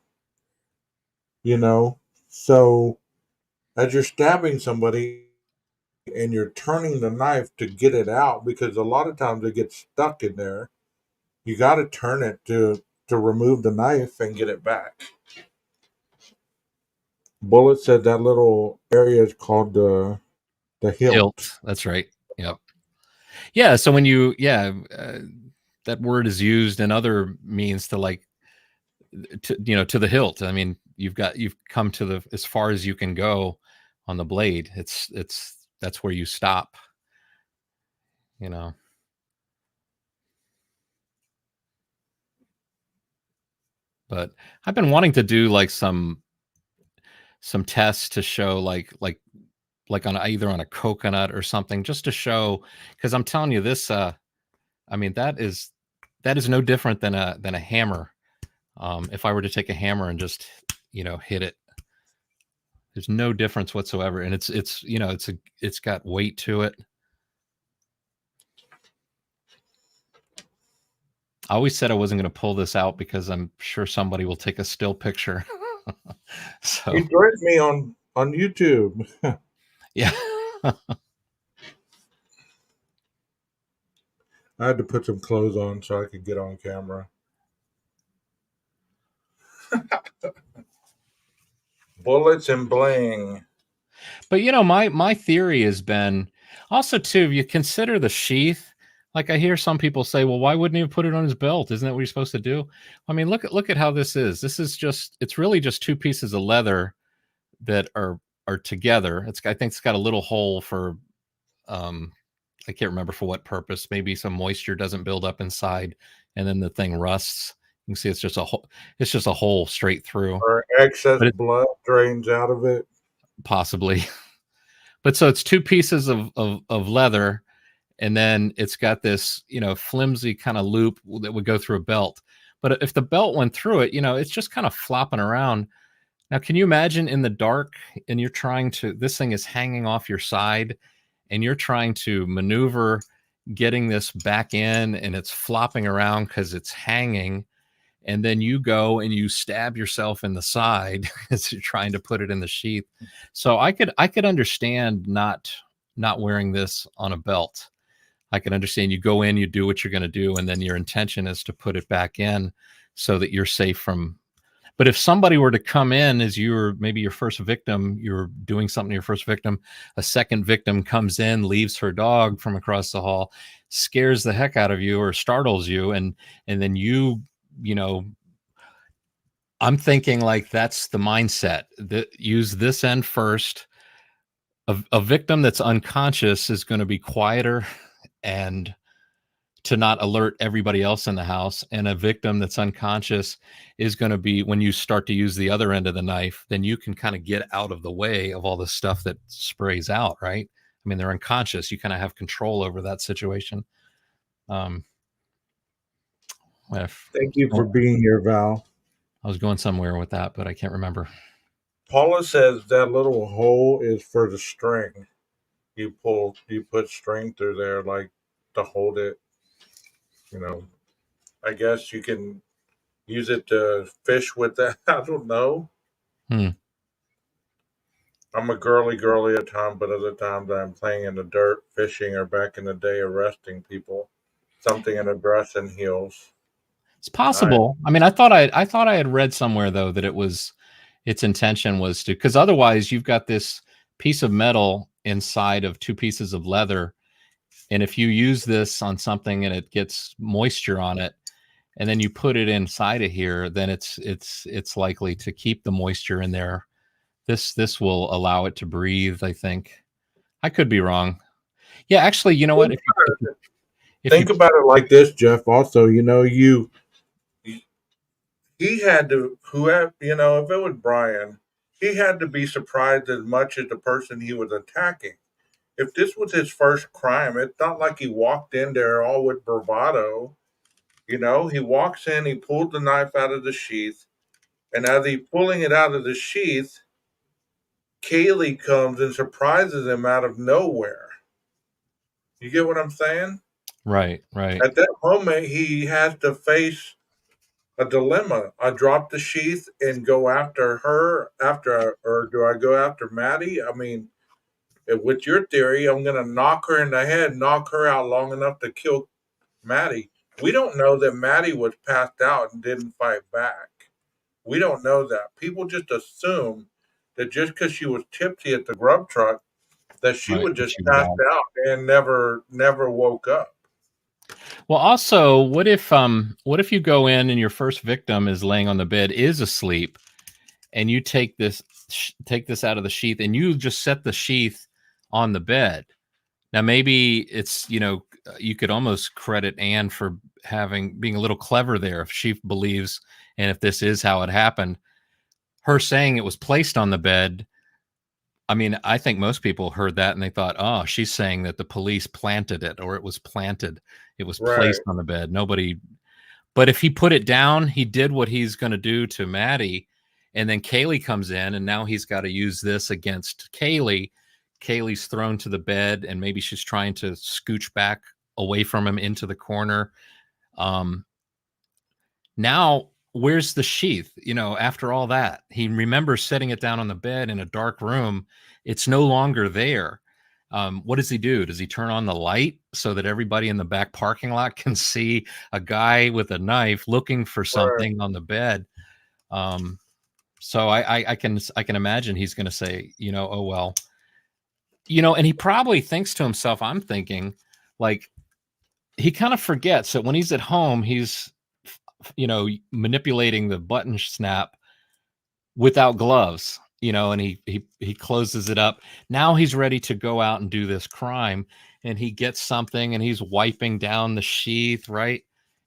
you know? So as you're stabbing somebody and you're turning the knife to get it out, because a lot of times it gets stuck in there, you got to turn it to remove the knife and get it back. Bullet said that little area is called the hilt. That's right. Yep. Yeah. So when you, that word is used in other means to like, to the hilt. I mean, you've come to the, as far as you can go on the blade. That's where you stop, you know. But I've been wanting to do like some tests to show like on either on a coconut or something, just to show, because I'm telling you this, I mean, that is no different than a hammer. If I were to take a hammer and just, hit it, there's no difference whatsoever. And it's got weight to it. I always said I wasn't going to pull this out because I'm sure somebody will take a still picture. So You threatened me on YouTube. yeah. I had to put some clothes on so I could get on camera. Bullets and bling. But my theory has been also too, if you consider the sheath, like I hear some people say, well, why wouldn't he put it on his belt? Isn't that what you're supposed to do? I mean, look at how this is. This is it's really just two pieces of leather that are together. I think it's got a little hole for I can't remember for what purpose. Maybe some moisture doesn't build up inside and then the thing rusts. You can see it's just a hole. It's just a hole straight through. Or excess blood drains out of it. Possibly. But so it's two pieces of leather, and then it's got this, flimsy kind of loop that would go through a belt. But if the belt went through it, it's just kind of flopping around. Now, can you imagine in the dark and you're this thing is hanging off your side and you're trying to maneuver getting this back in and it's flopping around because it's hanging. And then you go and you stab yourself in the side as you're trying to put it in the sheath. So I could understand not wearing this on a belt. I can understand you go in, you do what you're going to do, and then your intention is to put it back in so that you're safe from. But if somebody were to come in as maybe your first victim, you're doing something to your first victim, a second victim comes in, leaves her dog from across the hall, scares the heck out of you or startles you, and then I'm thinking like that's the mindset. Use this end first. A victim that's unconscious is going to be quieter and to not alert everybody else in the house. And a victim that's unconscious is going to be, when you start to use the other end of the knife, then you can kind of get out of the way of all the stuff that sprays out, right? I mean, they're unconscious. You kind of have control over that situation. Thank you for being here, Val. I was going somewhere with that, but I can't remember. Paula says that little hole is for the string. You put string through there, like to hold it. I guess you can use it to fish with that. I don't know. I'm a girly at times, but other times I'm playing in the dirt, fishing, or back in the day arresting people. Something in a dress and heels. It's possible. I mean, I thought I had read somewhere though that its intention was to, because otherwise you've got this piece of metal inside of two pieces of leather, and if you use this on something and it gets moisture on it, and then you put it inside of here, then it's likely to keep the moisture in there. This will allow it to breathe, I think. I could be wrong. Yeah, actually, you know what? Think about it like this, Jeff. Also, he had to, if it was Brian, he had to be surprised as much as the person he was attacking. If this was his first crime, it's not like he walked in there all with bravado. He walks in, he pulled the knife out of the sheath, and as he's pulling it out of the sheath, Kaylee comes and surprises him out of nowhere. You get what I'm saying? Right. At that moment, he has to face a dilemma. I drop the sheath and go after her, or do I go after Maddie? I mean, with your theory, I'm going to knock her in the head, knock her out long enough to kill Maddie. We don't know that Maddie was passed out and didn't fight back. We don't know that. People just assume that just because she was tipsy at the grub truck, that she Right. would just She was passed out. out and never woke up. Well, also, what if you go in and your first victim is laying on the bed, is asleep, and you take this out of the sheath and you just set the sheath on the bed? Now, maybe it's, you could almost credit Anne for being a little clever there. If she believes, and if this is how it happened, her saying it was placed on the bed. I mean, I think most people heard that and they thought, oh, she's saying that the police planted it, or it was planted. It was Right. placed on the bed. But if he put it down, he did what he's going to do to Maddie. And then Kaylee comes in, and now he's got to use this against Kaylee. Kaylee's thrown to the bed, and maybe she's trying to scooch back away from him into the corner. Now, where's the sheath? After all that, he remembers setting it down on the bed in a dark room. It's no longer there. What does he do? Does he turn on the light so that everybody in the back parking lot can see a guy with a knife looking for something on the bed? So I can imagine he's going to say, oh, well, and he probably thinks to himself, I'm thinking, like, he kind of forgets that when he's at home, he's, manipulating the button snap without gloves, and he closes it up. Now he's ready to go out and do this crime, and he gets something and he's wiping down the sheath, right?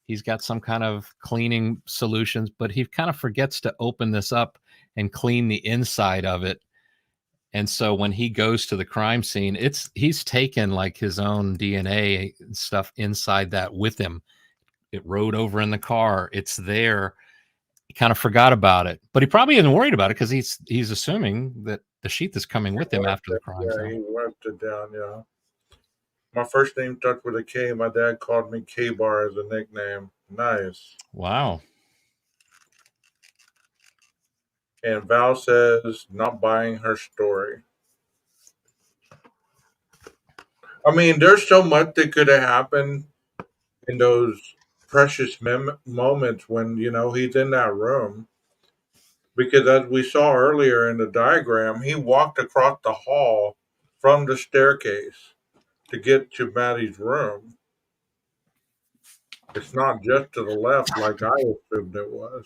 He's got some kind of cleaning solutions, but he kind of forgets to open this up and clean the inside of it. And so when he goes to the crime scene, he's taken like his own DNA and stuff inside that with him. It rode over in the car. It's there. He kind of forgot about it, but he probably isn't worried about it because he's assuming that the sheath is coming with him after the crime. Yeah, he wiped it down. Yeah. My first name starts with a K. My dad called me K-Bar as a nickname. Nice. Wow. And Val says, not buying her story. I mean, there's so much that could have happened in those precious moments when, he's in that room. Because as we saw earlier in the diagram, he walked across the hall from the staircase to get to Maddie's room. It's not just to the left like I assumed it was.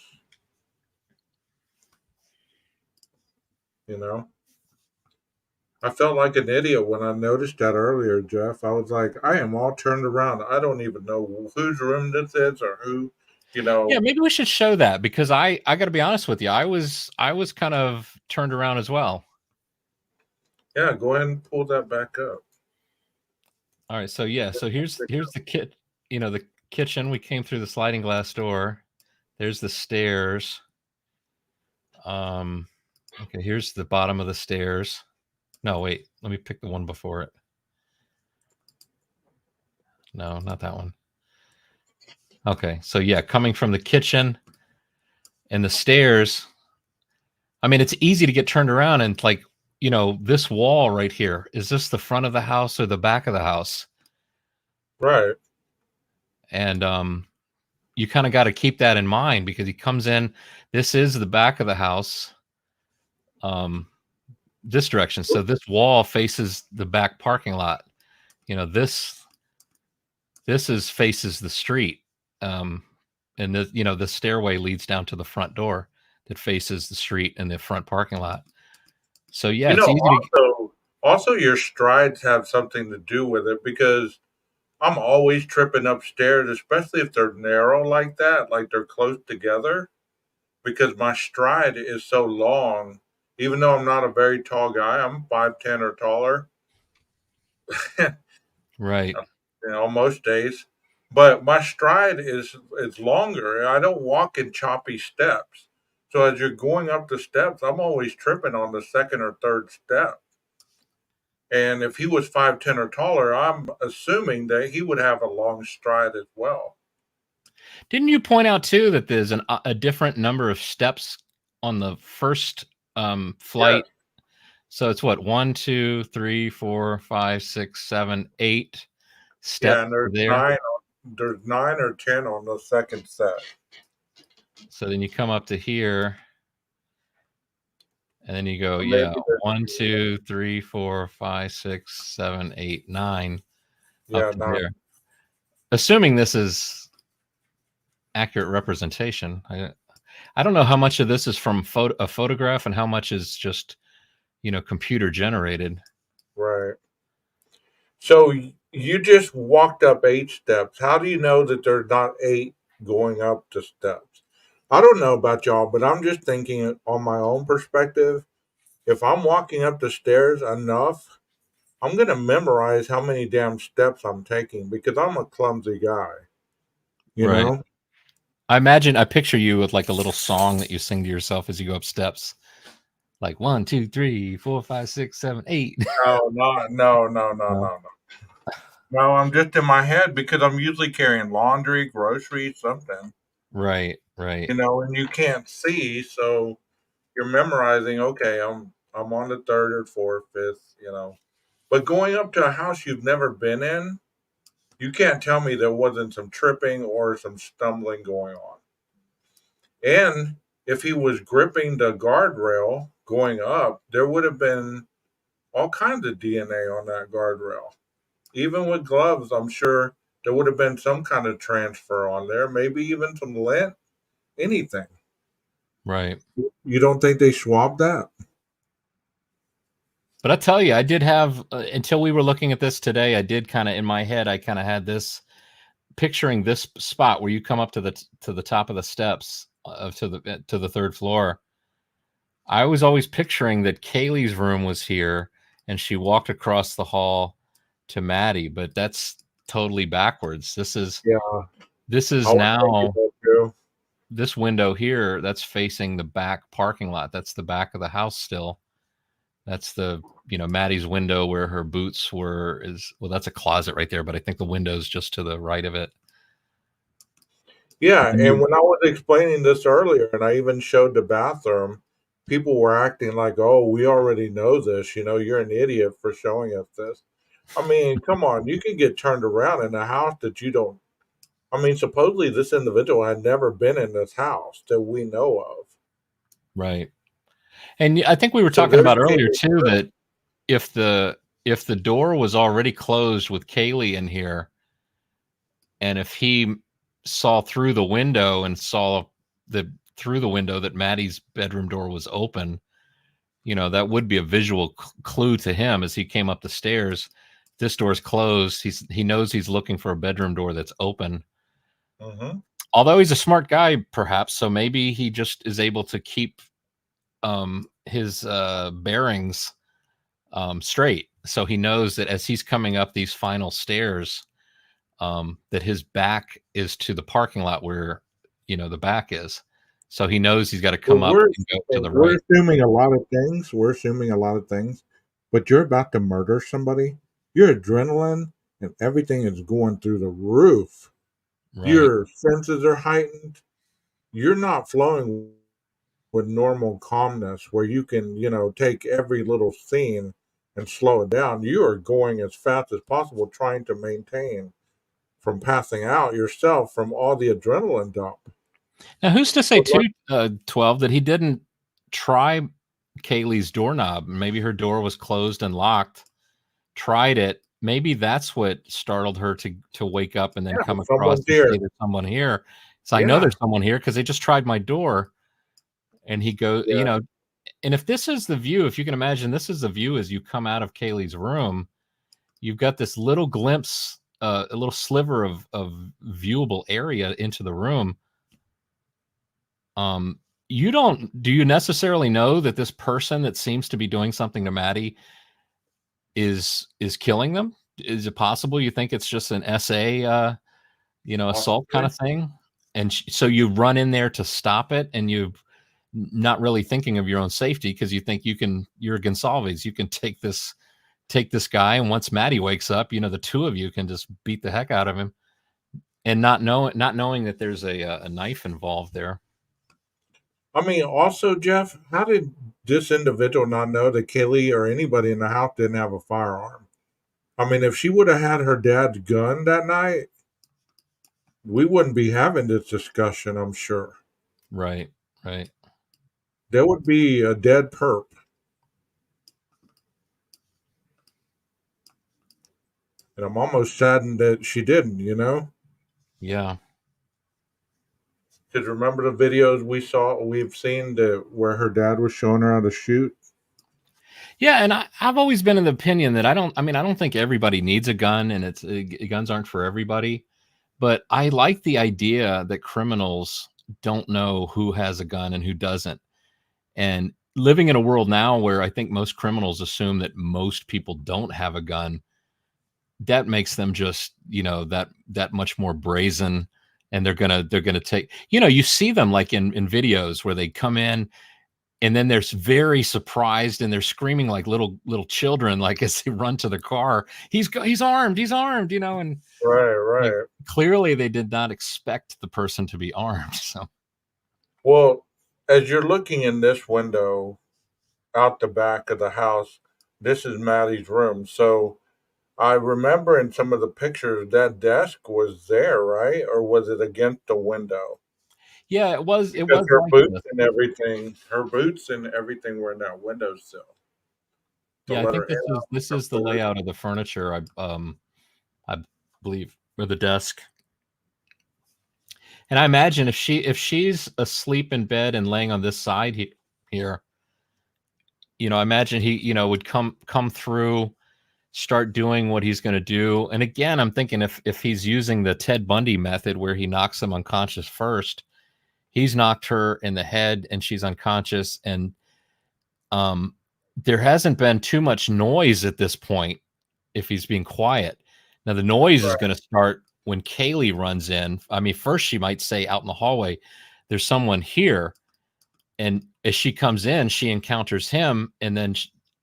I felt like an idiot when I noticed that earlier, Jeff. I was like, I am all turned around. I don't even know whose room this is or who, Yeah, maybe we should show that, because I got to be honest with you. I was kind of turned around as well. Yeah, go ahead and pull that back up. All right, so here's the the kitchen. We came through the sliding glass door. There's the stairs. Okay, here's the bottom of the stairs. No, wait, let me pick the one before it. No, not that one. Okay, so yeah, coming from the kitchen and the stairs. I mean, it's easy to get turned around and like, this wall right here, is this the front of the house or the back of the house? Right. And you kind of got to keep that in mind, because he comes in, this is the back of the house, this direction. So this wall faces the back parking lot. This faces the street. And the stairway leads down to the front door that faces the street and the front parking lot. So yeah, it's easy also your strides have something to do with it, because I'm always tripping upstairs, especially if they're narrow like that, like they're close together, because my stride is so long Even though I'm not a very tall guy, I'm 5'10" or taller. Right. Most days. But my stride is longer. I don't walk in choppy steps. So as you're going up the steps, I'm always tripping on the second or third step. And if he was 5'10" or taller, I'm assuming that he would have a long stride as well. Didn't you point out too that there's a different number of steps on the first flight? Yes. So it's what, 1, 2, 3, 4, 5, 6, 7, 8 steps Yeah, and there. there's 9 or 10 on the second set. So then you come up to here, and then you go, Maybe yeah, there's 1, 2, 3, 4, 5, 6, 7, 8, 9 up to 9. there. Assuming this is accurate representation, I don't know how much of this is from a photograph and how much is just, computer generated. Right. So you just walked up 8 steps. How do you know that there's not 8 going up the steps? I don't know about y'all, but I'm just thinking on my own perspective. If I'm walking up the stairs enough, I'm going to memorize how many damn steps I'm taking because I'm a clumsy guy. You Right. know? I picture you with like a little song that you sing to yourself as you go up steps. Like 1, 2, 3, 4, 5, 6, 7, 8. No. No, I'm just in my head because I'm usually carrying laundry, groceries, something. Right. And you can't see, so you're memorizing. Okay, I'm on the third or fourth, fifth. But going up to a house you've never been in, you can't tell me there wasn't some tripping or some stumbling going on. And if he was gripping the guardrail going up, there would have been all kinds of DNA on that guardrail. Even with gloves, I'm sure there would have been some kind of transfer on there, maybe even some lint, anything. Right. You don't think they swabbed that? But I tell you, I did have until we were looking at this today. I did kind of in my head. I kind of had this picturing this spot where you come up to the top of the steps to the third floor. I was always picturing that Kaylee's room was here, and she walked across the hall to Maddie. But that's totally backwards. This is now this window here. That's facing the back parking lot. That's the back of the house still. That's the, Maddie's window where her boots were that's a closet right there, but I think the window's just to the right of it. Yeah, and when I was explaining this earlier, and I even showed the bathroom, people were acting like, oh, we already know this. You're an idiot for showing us this. I mean, come on, you can get turned around in a house that you don't. I mean, supposedly this individual had never been in this house that we know of. Right. And I think we were talking about earlier too that if the door was already closed with Kaylee in here, and if he saw through the window and saw through the window that Maddie's bedroom door was open, that would be a visual clue to him as he came up the stairs. This door's closed. He knows he's looking for a bedroom door that's open. Mm-hmm. Although he's a smart guy, perhaps, so maybe he just is able to keep his bearings straight. So he knows that as he's coming up these final stairs, that his back is to the parking lot where, the back is. So he knows he's got to come up and go to the right. We're assuming a lot of things. But you're about to murder somebody. Your adrenaline and everything is going through the roof. Right. Your senses are heightened. You're not flowing with normal calmness where you can, take every little scene and slow it down. You are going as fast as possible, trying to maintain from passing out yourself from all the adrenaline dump. Now, who's to say, 12, that he didn't try Kaylee's doorknob? Maybe her door was closed and locked. Tried it. Maybe that's what startled her to wake up and then come across and say, there's someone here. So I know there's someone here because they just tried my door. And he goes, and if this is the view, if you can imagine, this is the view as you come out of Kaylee's room, you've got this little glimpse, a little sliver of viewable area into the room. do you necessarily know that this person that seems to be doing something to Maddie is killing them? Is it possible you think it's just an SA assault kind of thing? And so you run in there to stop it, and you not really thinking of your own safety because you think you're Gonsalves. You can take this guy, and once Maddie wakes up, the two of you can just beat the heck out of him, and not knowing that there's a knife involved there. I mean, also, Jeff, how did this individual not know that Kaylee or anybody in the house didn't have a firearm? I mean, if she would have had her dad's gun that night, we wouldn't be having this discussion, I'm sure. Right. There would be a dead perp. And I'm almost saddened that she didn't, Yeah. Because remember the videos we've seen where her dad was showing her how to shoot? Yeah, and I've always been in the opinion that I don't think everybody needs a gun, and guns aren't for everybody. But I like the idea that criminals don't know who has a gun and who doesn't. And living in a world now where I think most criminals assume that most people don't have a gun, that makes them just, that much more brazen. And they're gonna take, you see them like in videos where they come in and then they're very surprised and they're screaming like little children, like as they run to the car. He's armed, and Right. like, clearly they did not expect the person to be armed. So, well, as you're looking in this window out the back of the house, this is Maddie's room. So I remember in some of the pictures that desk was there, right? Or was it against the window? yeah, it was Her like boots this. and everything. Her boots and everything were in that windowsill. Yeah, I think this is the layout of the furniture. I believe, or the desk. And I imagine if she's asleep in bed and laying on this side here, I imagine he would come through, start doing what he's going to do. And again, I'm thinking if he's using the Ted Bundy method where he knocks him unconscious first, he's knocked her in the head and she's unconscious, and there hasn't been too much noise at this point if he's being quiet. Now the noise is going to start when Kaylee runs in. I mean, first she might say out in the hallway, there's someone here. And as she comes in, she encounters him, and then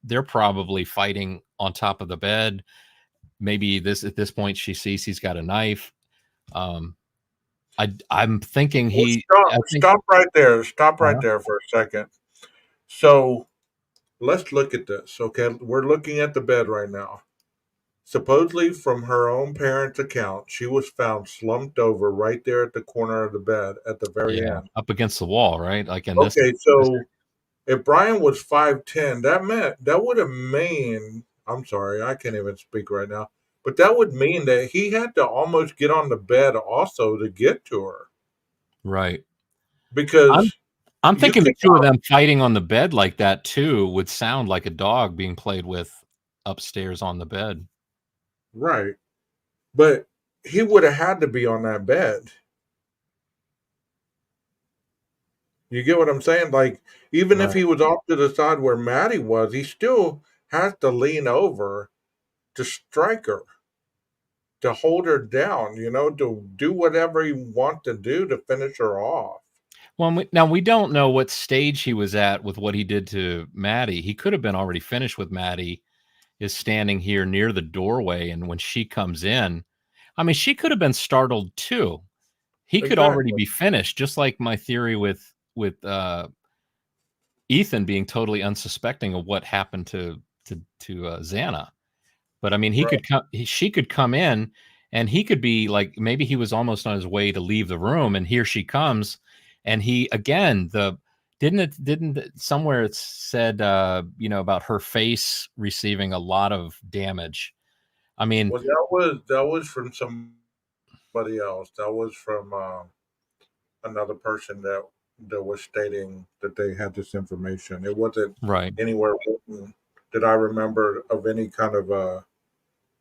they're probably fighting on top of the bed. Maybe at this point she sees he's got a knife. I'm thinking Stop right there. Stop right there for a second. So let's look at this. Okay, we're looking at the bed right now. Supposedly, from her own parents' account, she was found slumped over right there at the corner of the bed at the very end, up against the wall, right? Like in this. Okay, so if Brian was 5'10", that would have mean. I'm sorry, I can't even speak right now. But that would mean that he had to almost get on the bed also to get to her. Right. Because I'm thinking the two of them fighting on the bed like that too would sound like a dog being played with upstairs on the bed. Right. But he would have had to be on that bed. You get what I'm saying? Like, even if he was off to the side where Maddie was, he still has to lean over to strike her, to hold her down, to do whatever he wants to do to finish her off. Well, now we don't know what stage he was at with what he did to Maddie. He could have been already finished with Maddie, is standing here near the doorway, and when she comes in, I mean, she could have been startled too. He could already be finished, just like my theory with Ethan being totally unsuspecting of what happened to Xana. But I mean, she could come in, and he could be like, maybe he was almost on his way to leave the room, and here she comes, and he again didn't somewhere it said about her face receiving a lot of damage. I mean, well, that was from somebody else. That was from another person that was stating that they had this information. It wasn't anywhere written that I remember of any kind of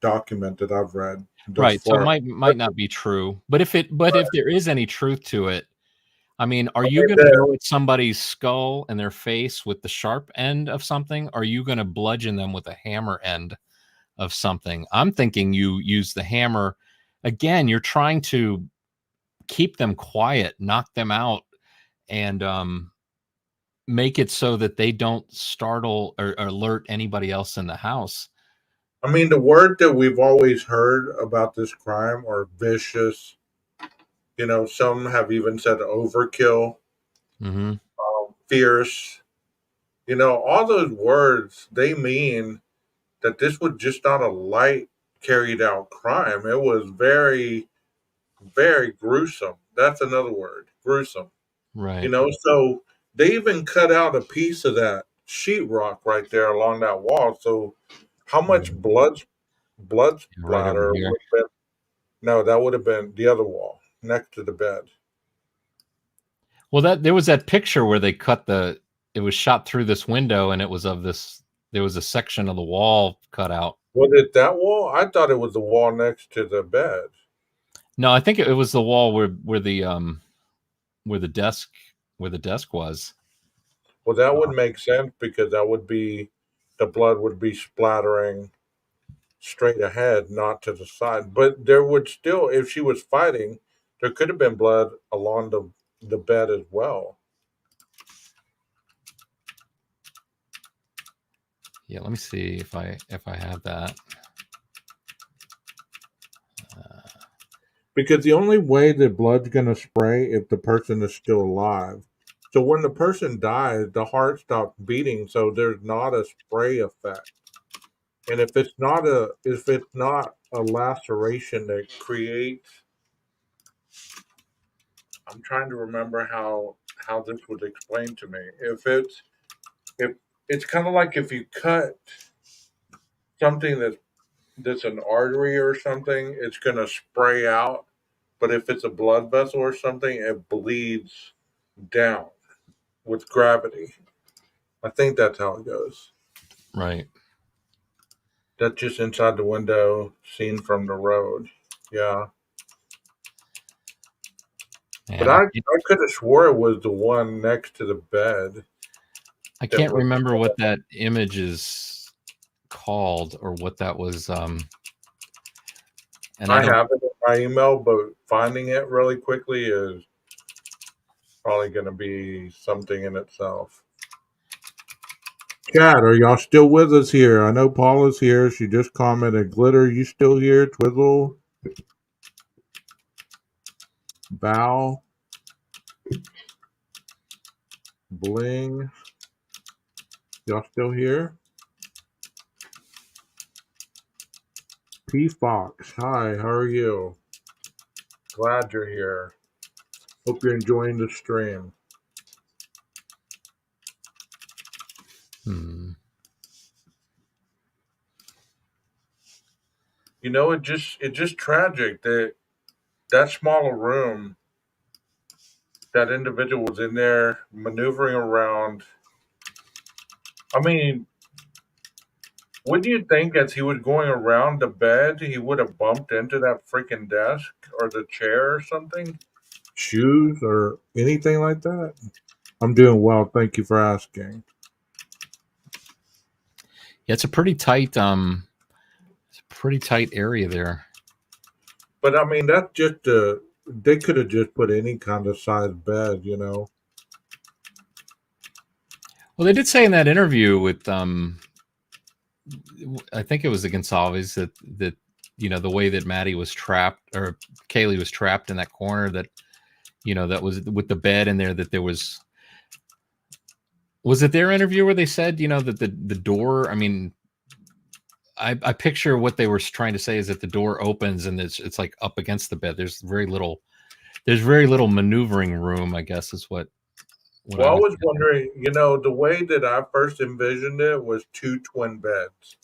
document that I've read. Right, so it might not be true, but if there is any truth to it, I mean, are you going to go at somebody's skull and their face with the sharp end of something? Or are you going to bludgeon them with a hammer end of something? I'm thinking you use the hammer. Again, you're trying to keep them quiet, knock them out, and make it so that they don't startle or alert anybody else in the house. I mean, the word that we've always heard about this crime are vicious. You know, some have even said overkill, Mm-hmm. fierce. You know, all those words, they mean that this was just not a light carried out crime. It was very, very gruesome. That's another word, gruesome. Right. You know, so they even cut out a piece of that sheetrock right there along that wall. So how much blood Right over splatter here. would have been? No, that would have been the other wall next to the bed. Well, there was that picture where they cut it was shot through this window, and it was of this. There was a section of the wall cut out. Was it that wall? I thought it was the wall next to the bed. No, I think it was the wall where the desk was. Well, that would make sense because that would be the blood would be splattering straight ahead, not to the side. But there would still, if she was fighting, there could have been blood along the bed as well. Yeah, let me see if I have that. Because the only way the blood's going to spray if the person is still alive. So when the person dies, the heart stops beating, so there's not a spray effect. And if it's not a laceration that creates, I'm trying to remember how this was explained to me. If it's kind of like if you cut something that's an artery or something, it's going to spray out. But if it's a blood vessel or something, it bleeds down with gravity. I think that's how it goes. Right. That's just inside the window, seen from the road. Yeah. Man, But I could have swore it was the one next to the bed. I can't remember what that image is called or what that was. And I have it in my email, but finding it really quickly is probably going to be something in itself. Chat, are y'all still with us here? I know Paula's here. She just commented, Glitter, you still here? Twizzle? Bow? Bling? Y'all still here? P Fox, hi, how are you? Glad you're here. Hope you're enjoying the stream. You know, it's just tragic that small a room, that individual was in there maneuvering around. I mean, wouldn't you think as he was going around the bed, he would have bumped into that freaking desk or the chair or something? Shoes or anything like that? I'm doing well. Thank you for asking. Yeah, it's a pretty tight area there. But I mean, that's just they could have just put any kind of size bed, you know. Well, they did say in that interview with I think it was the Gonsalves that you know the way that Maddie was trapped or Kaylee was trapped in that corner, that you know that was with the bed in there, that there was it their interview where they said, you know, that the door, I mean, I picture what they were trying to say is that the door opens and it's like up against the bed. There's very little maneuvering room, I guess is what Well, I was wondering, you know, the way that I first envisioned it was two twin beds.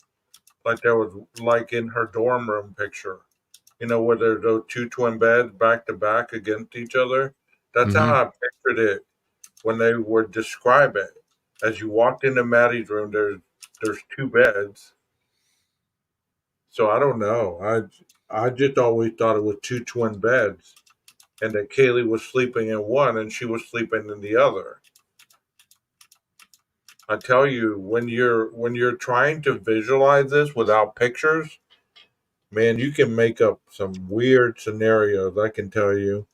Like there was, like in her dorm room picture, you know, where there's those two twin beds back to back against each other. That's how I pictured it when they would describe it. As you walked into Maddie's room, there's two beds. So I don't know. I just always thought it was two twin beds. and that Kaylee was sleeping in one and she was sleeping in the other. I tell you, when you're trying to visualize this without pictures, man, you can make up some weird scenarios, I can tell you.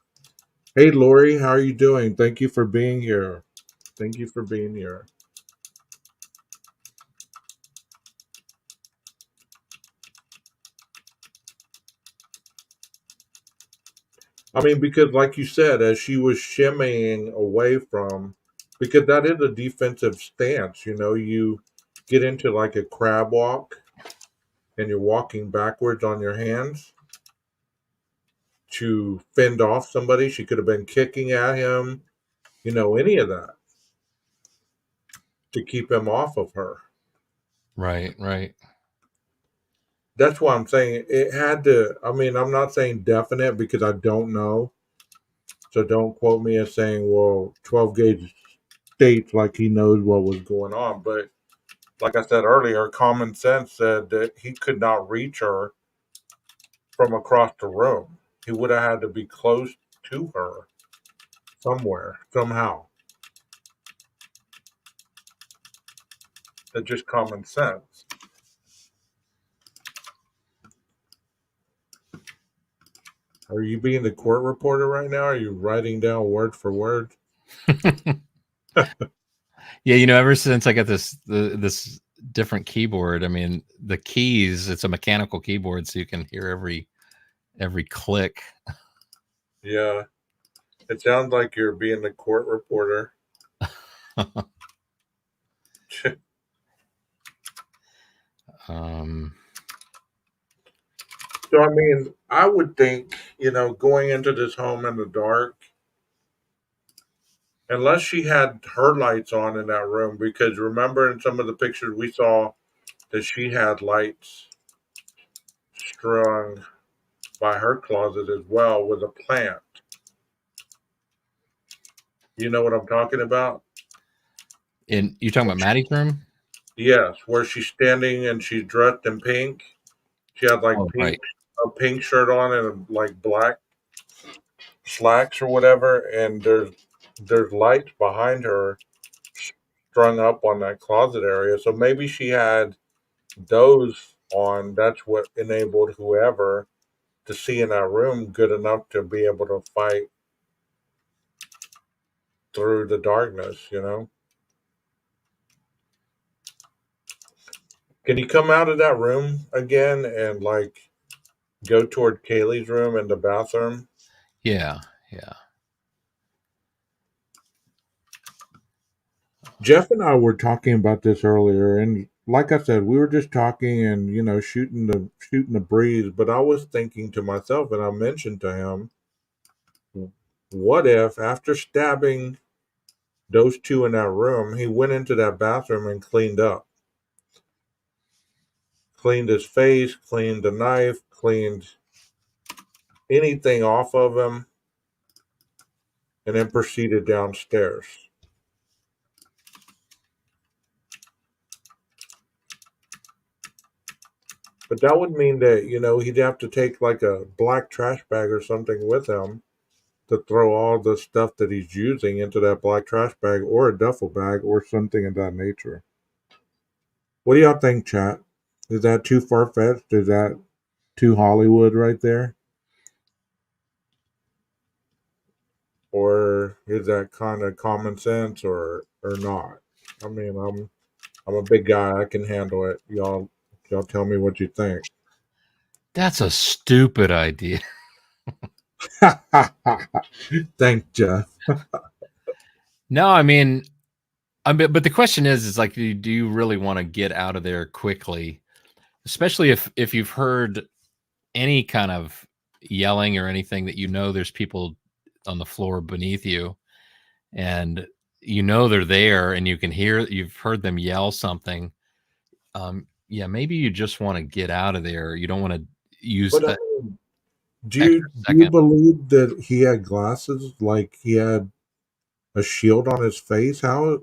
Hey Lori, how are you doing? Thank you for being here. Thank you for being here. I mean, because like you said, as she was shimmying away from, because that is a defensive stance, you get into like a crab walk and you're walking backwards on your hands to fend off somebody. She could have been kicking at him, any of that to keep him off of her. Right, right. That's why I'm saying it had to. I mean, I'm not saying definite because I don't know. So don't quote me as saying, well, 12 gauge states like he knows what was going on. But like I said earlier, common sense said that he could not reach her from across the room. He would have had to be close to her somewhere, somehow. That's just common sense. Are you being the court reporter right now? Are you writing down word for word? Yeah, ever since I got this different keyboard, I mean, the keys, it's a mechanical keyboard, so you can hear every click. Yeah. It sounds like you're being the court reporter. So, I mean, I would think, going into this home in the dark, unless she had her lights on in that room, because remember in some of the pictures we saw that she had lights strung by her closet as well with a plant. You know what I'm talking about? You talking about Maddie's room? Yes, where she's standing and she's dressed in pink. She had like Oh, right. a pink shirt on and like black slacks or whatever, and there's lights behind her strung up on that closet area. So maybe she had those on. That's what enabled whoever to see in that room good enough to be able to fight through the darkness. Can you come out of that room again and like go toward Kaylee's room in the bathroom? Yeah, yeah. Jeff and I were talking about this earlier, and like I said, we were just talking and shooting the breeze. But I was thinking to myself, and I mentioned to him, what if after stabbing those two in that room, he went into that bathroom and cleaned up, cleaned his face, cleaned the knife, cleaned anything off of him, and then proceeded downstairs. But that would mean that, he'd have to take like a black trash bag or something with him to throw all the stuff that he's using into that black trash bag or a duffel bag or something of that nature. What do y'all think, chat? Is that too far fetched? Is that too Hollywood right there? Or is that kind of common sense or not? I mean, I'm a big guy. I can handle it. Y'all tell me what you think. That's a stupid idea. Thanks, Jeff. No, I mean, but the question is like, do you really want to get out of there quickly? Especially if you've heard any kind of yelling or anything that there's people on the floor beneath you, and they're there, and you've heard them yell something. Yeah, maybe you just want to get out of there. You don't want to use But do extra you second. believe that he had glasses? Like he had a shield on his face? How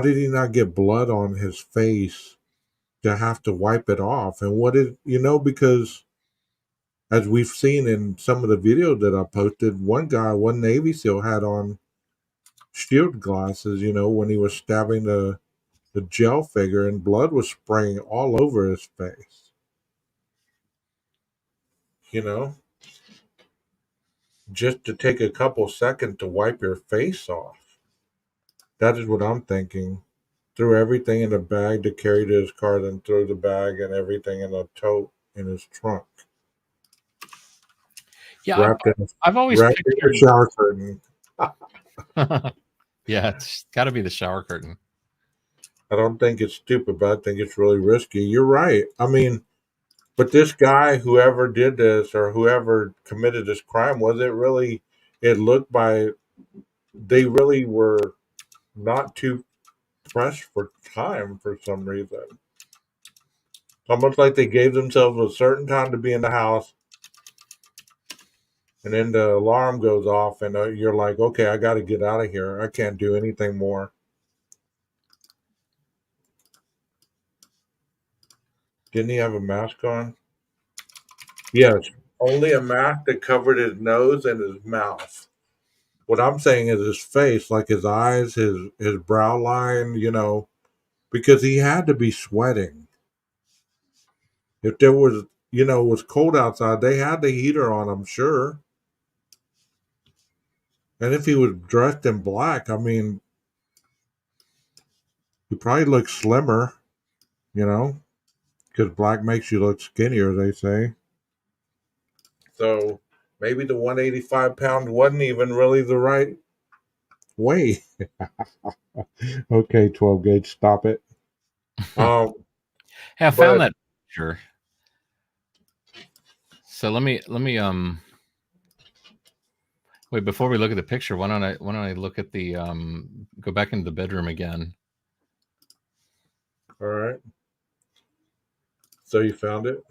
did he not get blood on his face to have to wipe it off? And what did because as we've seen in some of the videos that I posted, one Navy SEAL had on shield glasses, when he was stabbing the jail figure, and blood was spraying all over his face. Just to take a couple seconds to wipe your face off. That is what I'm thinking. Threw everything in a bag to carry to his car, then threw the bag and everything in a tote in his trunk. Yeah, I've always wrapped in pictured the shower curtain. Yeah, it's got to be the shower curtain. I don't think it's stupid, but I think it's really risky. You're right. I mean, but this guy, whoever did this or whoever committed this crime, they really were not too pressed for time for some reason. It's almost like they gave themselves a certain time to be in the house, and then the alarm goes off, and you're like, okay, I got to get out of here. I can't do anything more. Didn't he have a mask on? Yes, only a mask that covered his nose and his mouth. What I'm saying is his face, like his eyes, his brow line, because he had to be sweating. If there was, it was cold outside, they had the heater on, I'm sure. And if he was dressed in black, I mean, he probably looked slimmer, because black makes you look skinnier, they say. So maybe the 185 pounds wasn't even really the right weight. Okay, 12 gauge, stop it. Hey, I found that picture. So let me wait, before we look at the picture, why don't I look at the go back into the bedroom again. All right. So you found it?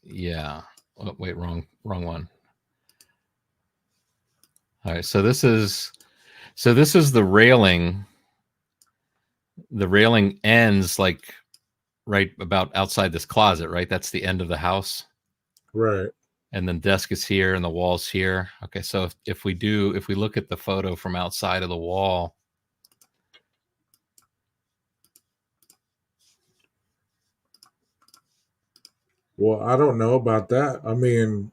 Yeah. Oh, wait, wrong one. All right, so this is the railing. The railing ends like right about outside this closet, right? That's the end of the house. Right. And then desk is here and the wall's here. Okay, so if we look at the photo from outside of the wall. Well, I don't know about that. I mean,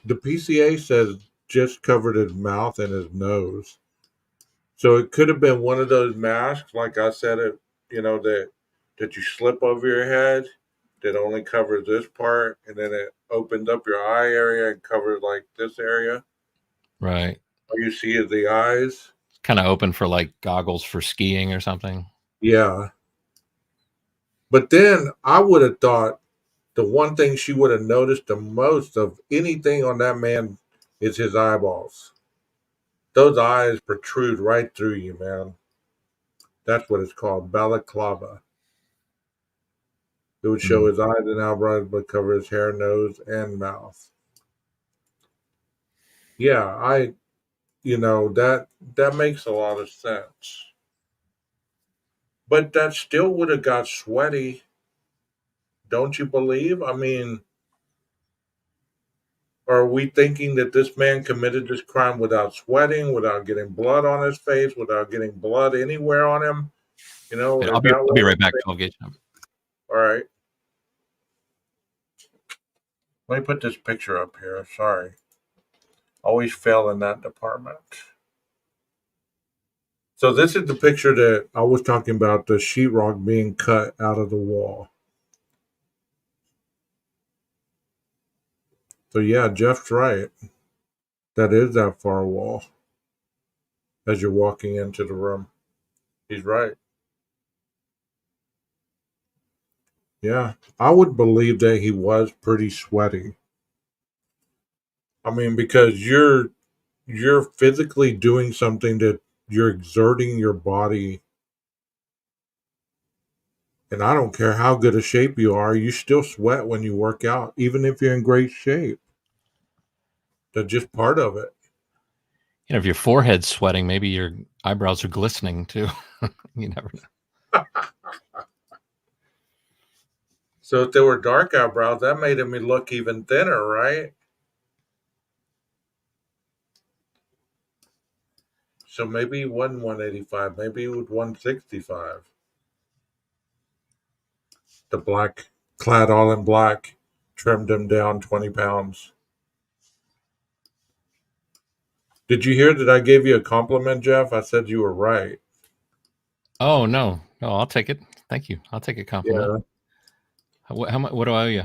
the PCA says just covered his mouth and his nose. So it could have been one of those masks, like I said, that you slip over your head that only covers this part, and then it opens up your eye area and covers like this area. Right. All you see is the eyes. Kind of open for like goggles for skiing or something. Yeah. But then I would have thought the one thing she would have noticed the most of anything on that man is his eyeballs. Those eyes protrude right through you, man. That's what it's called, balaclava. It would show his eyes and eyebrows, but cover his hair, nose, and mouth. Yeah, that makes a lot of sense. But that still would have got sweaty, don't you believe? I mean, are we thinking that this man committed this crime without sweating, without getting blood on his face, without getting blood anywhere on him? I'll be right back. 12 gauge. All right. Let me put this picture up here. Sorry. Always fail in that department. So this is the picture that I was talking about, the sheetrock being cut out of the wall. So yeah, Jeff's right. That is that far wall as you're walking into the room. He's right. Yeah, I would believe that he was pretty sweaty. I mean, because you're physically doing something that you're exerting your body. And I don't care how good a shape you are, you still sweat when you work out, even if you're in great shape. That's just part of it. If your forehead's sweating, maybe your eyebrows are glistening too. You never know. So if they were dark eyebrows, that made him look even thinner, right? So maybe he wasn't 185. Maybe he was 165. The black, clad all in black, trimmed him down 20 pounds. Did you hear that I gave you a compliment, Jeff? I said you were right. Oh no, I'll take it. Thank you. I'll take a compliment. Yeah. How much? What do I owe you?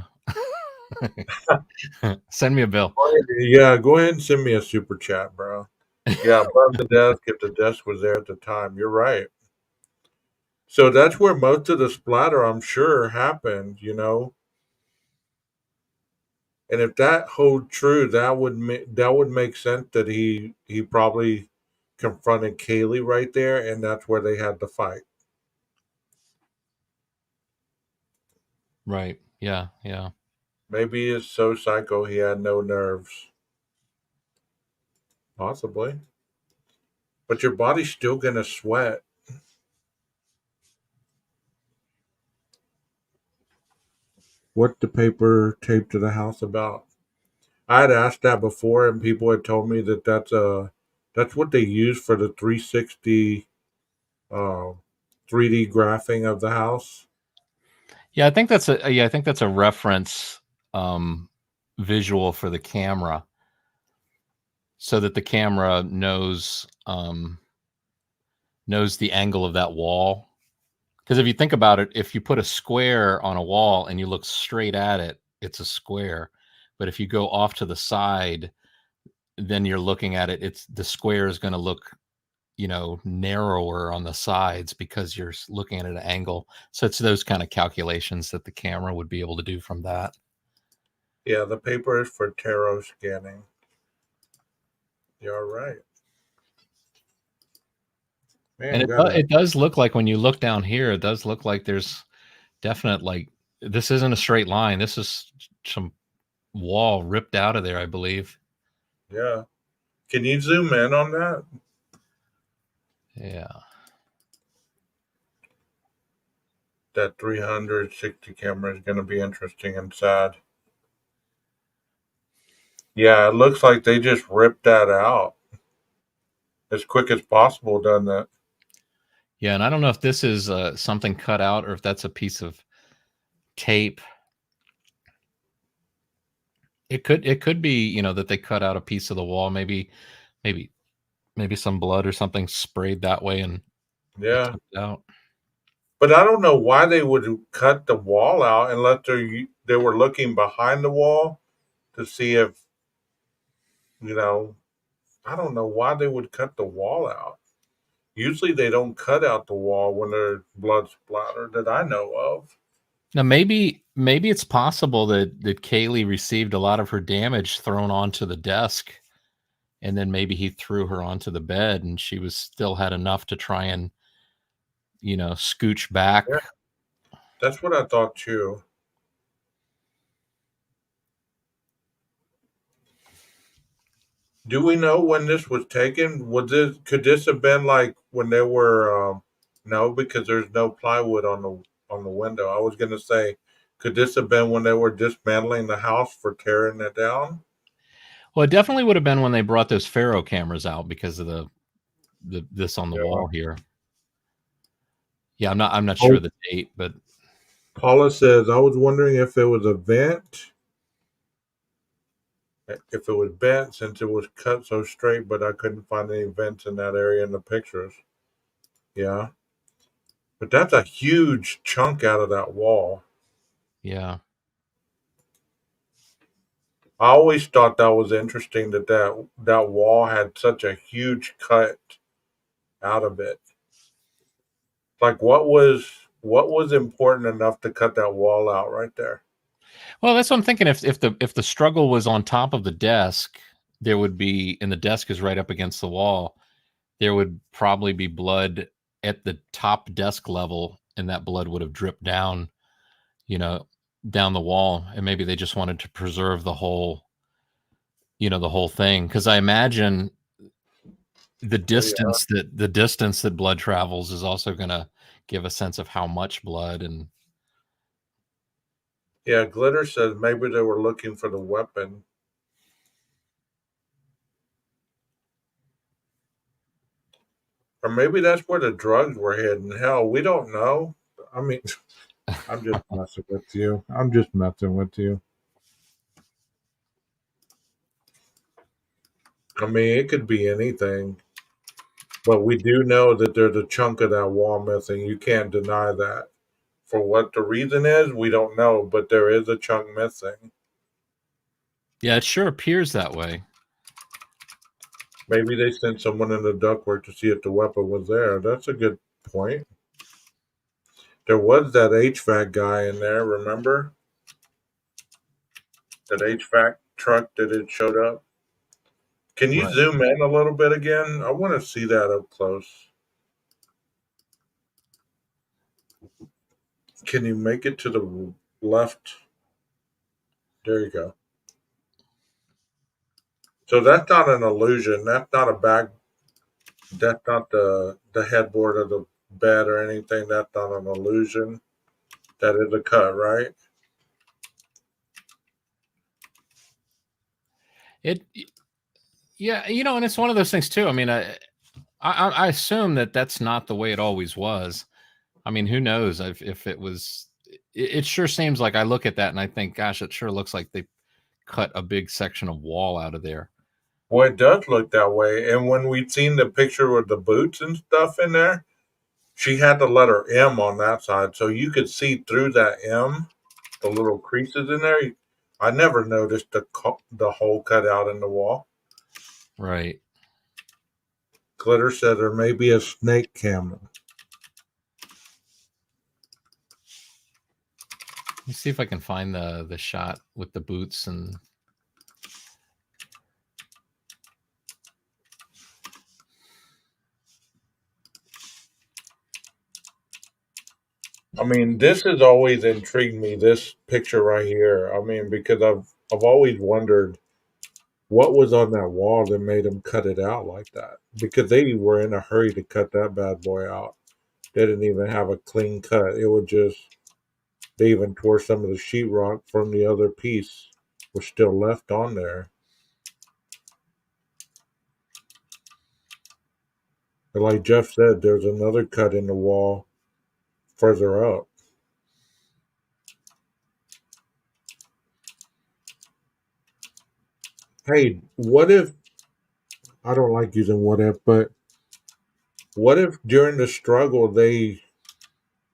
Send me a bill. Yeah, go ahead and send me a super chat, bro. Yeah, above the desk if the desk was there at the time. You're right. So that's where most of the splatter, I'm sure, happened, And if that hold true, that would make sense that he probably confronted Kaylee right there, and that's where they had the fight. Right. Yeah. Yeah. Maybe he's so psycho he had no nerves. Possibly. But your body's still gonna sweat. What the paper taped to the house about? I had asked that before, and people had told me that that's what they use for the 360 uh, 3D graphing of the house. Yeah. I think that's a reference visual for the camera, so that the camera knows the angle of that wall. Because if you think about it, if you put a square on a wall and you look straight at it, it's a square. But if you go off to the side, then you're looking at it. The square is going to look, narrower on the sides because you're looking at an angle. So it's those kind of calculations that the camera would be able to do from that. Yeah, the paper is for tarot scanning. You're right. Man, And it does look like, when you look down here, it does look like there's definite, this isn't a straight line. This is some wall ripped out of there, I believe. Yeah. Can you zoom in on that? Yeah. That 360 camera is going to be interesting inside. Yeah, it looks like they just ripped that out as quick as possible, doesn't it? Yeah, and I don't know if this is something cut out or if that's a piece of tape. It could be, that they cut out a piece of the wall, maybe some blood or something sprayed that way and it Yeah. took it out. But I don't know why they would cut the wall out unless they were looking behind the wall to see if, I don't know why they would cut the wall out. Usually they don't cut out the wall when there's blood splatter that I know of. Now maybe it's possible that Kaylee received a lot of her damage thrown onto the desk, and then maybe he threw her onto the bed and she still had enough to try and, scooch back. Yeah, that's what I thought too. Do we know when this was taken? Could this have been like when they were no, because there's no plywood on the window. I was gonna say, could this have been when they were dismantling the house for tearing it down? Well, it definitely would have been when they brought those Faro cameras out because of this on the wall here. Yeah, I'm not sure of the date, but Paula says, I was wondering if it was a vent, if it was bent since it was cut so straight, but I couldn't find any vents in that area in the pictures. Yeah. But that's a huge chunk out of that wall. yeah. I always thought that was interesting that wall had such a huge cut out of it. Like what was important enough to cut that wall out right there? Well, that's what I'm thinking. If the struggle was on top of the desk, there would be, and the desk is right up against the wall, there would probably be blood at the top desk level, and that blood would have dripped down, down the wall, and maybe they just wanted to preserve the whole thing. Because I imagine the distance that blood travels is also going to give a sense of how much blood. And Yeah, Glitter says maybe they were looking for the weapon. Or maybe that's where the drugs were hidden. Hell, we don't know. I mean, I'm just messing with you. I'm just messing with you. I mean, it could be anything. But we do know that there's a chunk of that wall missing. You can't deny that. For what the reason is, we don't know, but there is a chunk missing. Yeah, it sure appears that way. Maybe they sent someone in the ductwork to see if the weapon was there. That's a good point. There was that HVAC guy in there, remember? That HVAC truck that had showed up. Can you Right. zoom in a little bit again? I want to see that up close. Can you make it to the left? There you go. So that's not an illusion. That's not a bag. That's not the headboard of the bed or anything. That's not an illusion. That is a cut, right? It, yeah, and it's one of those things too. I mean, I assume that that's not the way it always was. I mean, who knows if it was? It sure seems like I look at that and I think, gosh, it sure looks like they cut a big section of wall out of there. Well, it does look that way. And when we'd seen the picture with the boots and stuff in there, she had the letter M on that side, so you could see through that M, the little creases in there. I never noticed the hole cut out in the wall. Right. Glitter said there may be a snake camera. Let's see if I can find the shot with the boots and. I mean, this has always intrigued me, this picture right here. I mean, because I've always wondered what was on that wall that made them cut it out like that. Because they were in a hurry to cut that bad boy out. They didn't even have a clean cut. It would just, they even tore some of the sheetrock from the other piece, was still left on there. And like Jeff said, there's another cut in the wall further up. Hey, what if, I don't like using what if, but what if during the struggle they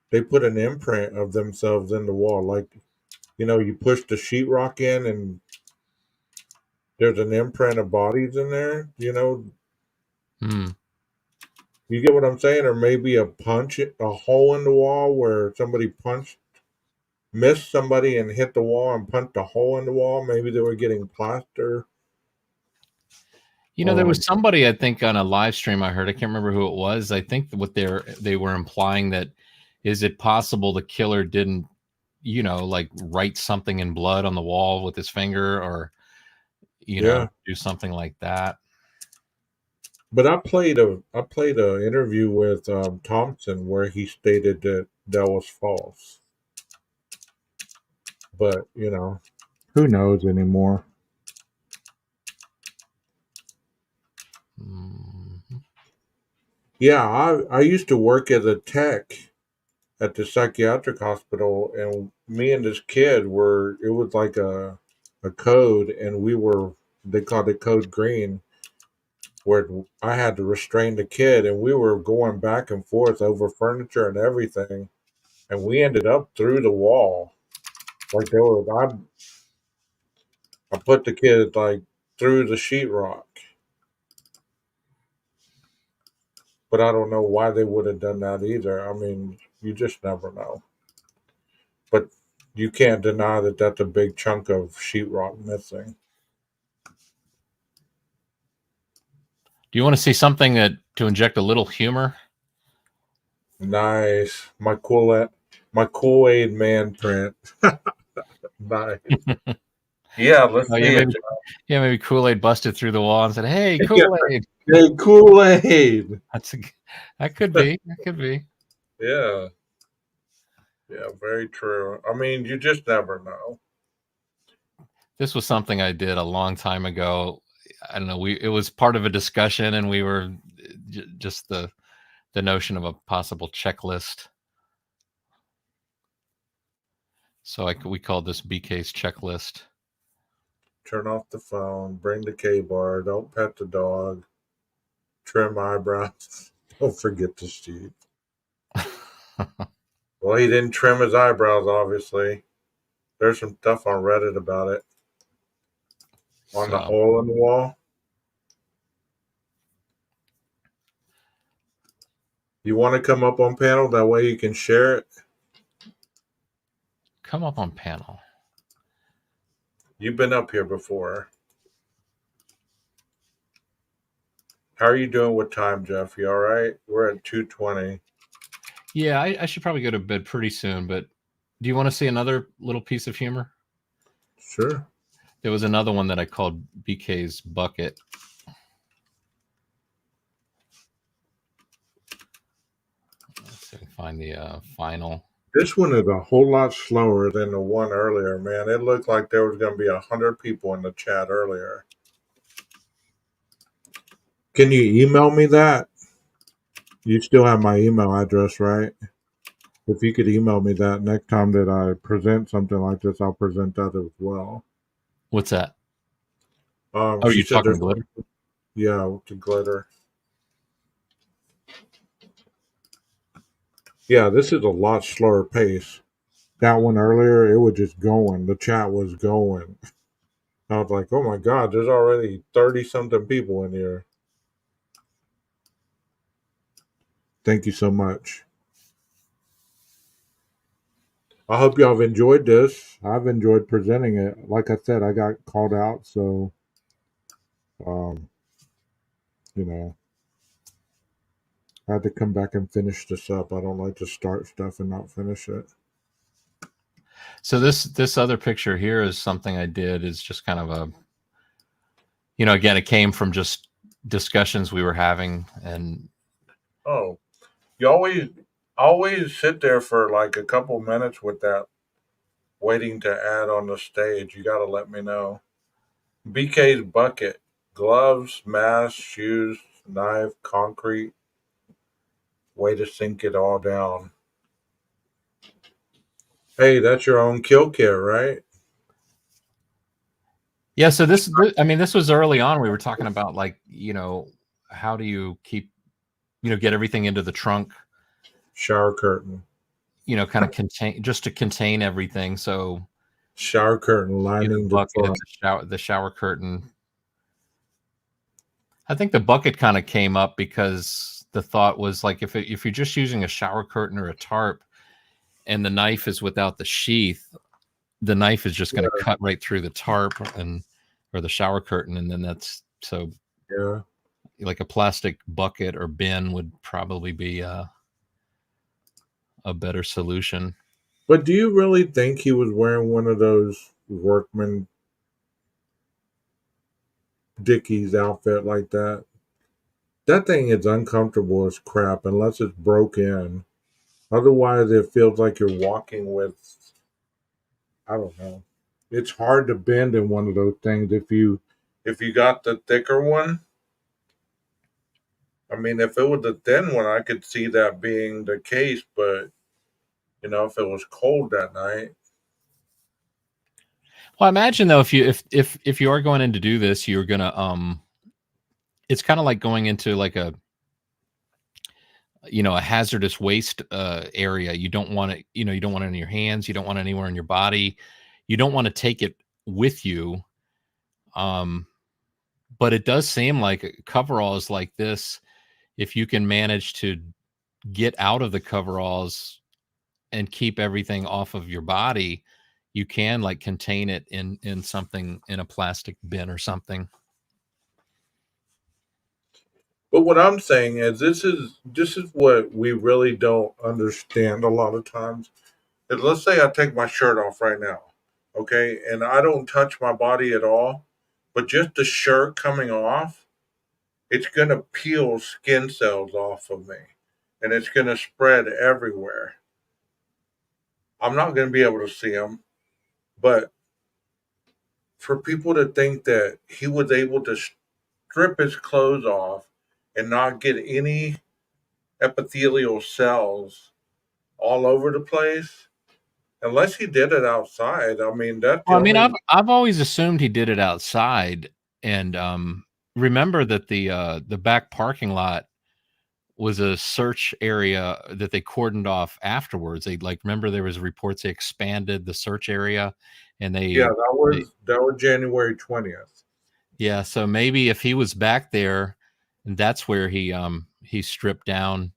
put an imprint of themselves in the wall? Like, you push the sheetrock in and there's an imprint of bodies in there, Hmm. You get what I'm saying? Or maybe a hole in the wall where somebody missed somebody and hit the wall and punched a hole in the wall. Maybe they were getting plaster. There was somebody, I think, on a live stream I heard. I can't remember who it was. I think what they were implying that, is it possible the killer didn't, like write something in blood on the wall with his finger, or do something like that. But I played a interview with Thompson where he stated that was false. But who knows anymore? Mm-hmm. Yeah, I used to work as a tech at the psychiatric hospital, and me and this kid it was like a code, and they called it code green, where I had to restrain the kid, and we were going back and forth over furniture and everything, and we ended up through the wall. Like I put the kid like through the sheetrock. But I don't know why they would have done that either. I mean, you just never know. But you can't deny that that's a big chunk of sheetrock missing. Do you want to see something to inject a little humor? Nice. My Kool-Aid man print. Nice. Yeah, let's see it. Maybe Kool-Aid busted through the wall and said, "Hey, Kool-Aid." Hey, Kool-Aid. That could be. That could be. Yeah. Yeah, very true. I mean, you just never know. This was something I did a long time ago. I don't know. It was part of a discussion, and we were just the the notion of a possible checklist. So we call this BK's checklist. Turn off the phone, bring the K-bar, don't pet the dog, trim eyebrows, don't forget the sheath. Well, he didn't trim his eyebrows, obviously. There's some stuff on Reddit about it. On the hole in the wall. You want to come up on panel? That way you can share it. Come up on panel. You've been up here before. How are you doing with time, Jeff? You all right? We're at 2:20. Yeah, I should probably go to bed pretty soon, but do you want to see another little piece of humor? Sure. There was another one that I called BK's bucket. Let's see if I can find the final. This one is a whole lot slower than the one earlier, man. It looked like there was going to be 100 people in the chat earlier. Can you email me that? You still have my email address, right? If you could email me that next time that I present something like this, I'll present that as well. What's that? Oh, you're talking glitter? Yeah, with the glitter. Yeah, this is a lot slower pace. That one earlier, it was just going. The chat was going. I was like, oh my God, there's already 30-something people in here. Thank you so much. I hope y'all have enjoyed this. I've enjoyed presenting it. Like I said, I got called out, so, I had to come back and finish this up. I don't like to start stuff and not finish it. So this other picture here is something I did. Is just kind of a, again, it came from just discussions we were having. And you always sit there for like a couple minutes with that, waiting to add on the stage. You got to let me know. BK's bucket: gloves, mask, shoes, knife, concrete. Way to sink it all down. Hey, that's your own kill kit, right? Yeah. So this was early on. We were talking about, like, how do you keep, get everything into the trunk? Shower curtain. Kind of contain everything. So shower curtain lining the bucket, the shower curtain. I think the bucket kind of came up because the thought was, like, if you're just using a shower curtain or a tarp and the knife is without the sheath, the knife is just going to cut right through the tarp or the shower curtain. And then like a plastic bucket or bin would probably be a better solution. But do you really think he was wearing one of those workman Dickies outfit like that? That thing is uncomfortable as crap unless it's broke in. Otherwise, it feels like you're walking with, I don't know. It's hard to bend in one of those things if you got the thicker one. I mean, if it was the thin one, I could see that being the case, but if it was cold that night. Well, I imagine though, if you are going in to do this, you're gonna it's kind of like going into like a hazardous waste area. You don't want it, you don't want it in your hands. You don't want it anywhere in your body. You don't want to take it with you. But it does seem like coveralls like this, if you can manage to get out of the coveralls and keep everything off of your body, you can like contain it in something, in a plastic bin or something. But what I'm saying is this is what we really don't understand a lot of times. Is, let's say I take my shirt off right now, okay, and I don't touch my body at all, but just the shirt coming off, it's going to peel skin cells off of me, and it's going to spread everywhere. I'm not going to be able to see them, but for people to think that he was able to strip his clothes off and not get any epithelial cells all over the place. Unless he did it outside. I mean, that's the Well, I mean, only. I've always assumed he did it outside, and remember that the back parking lot was a search area that they cordoned off afterwards. They remember there was reports they expanded the search area, and Yeah, they that was January 20th. yeah. So maybe if he was back there, and that's where he stripped down.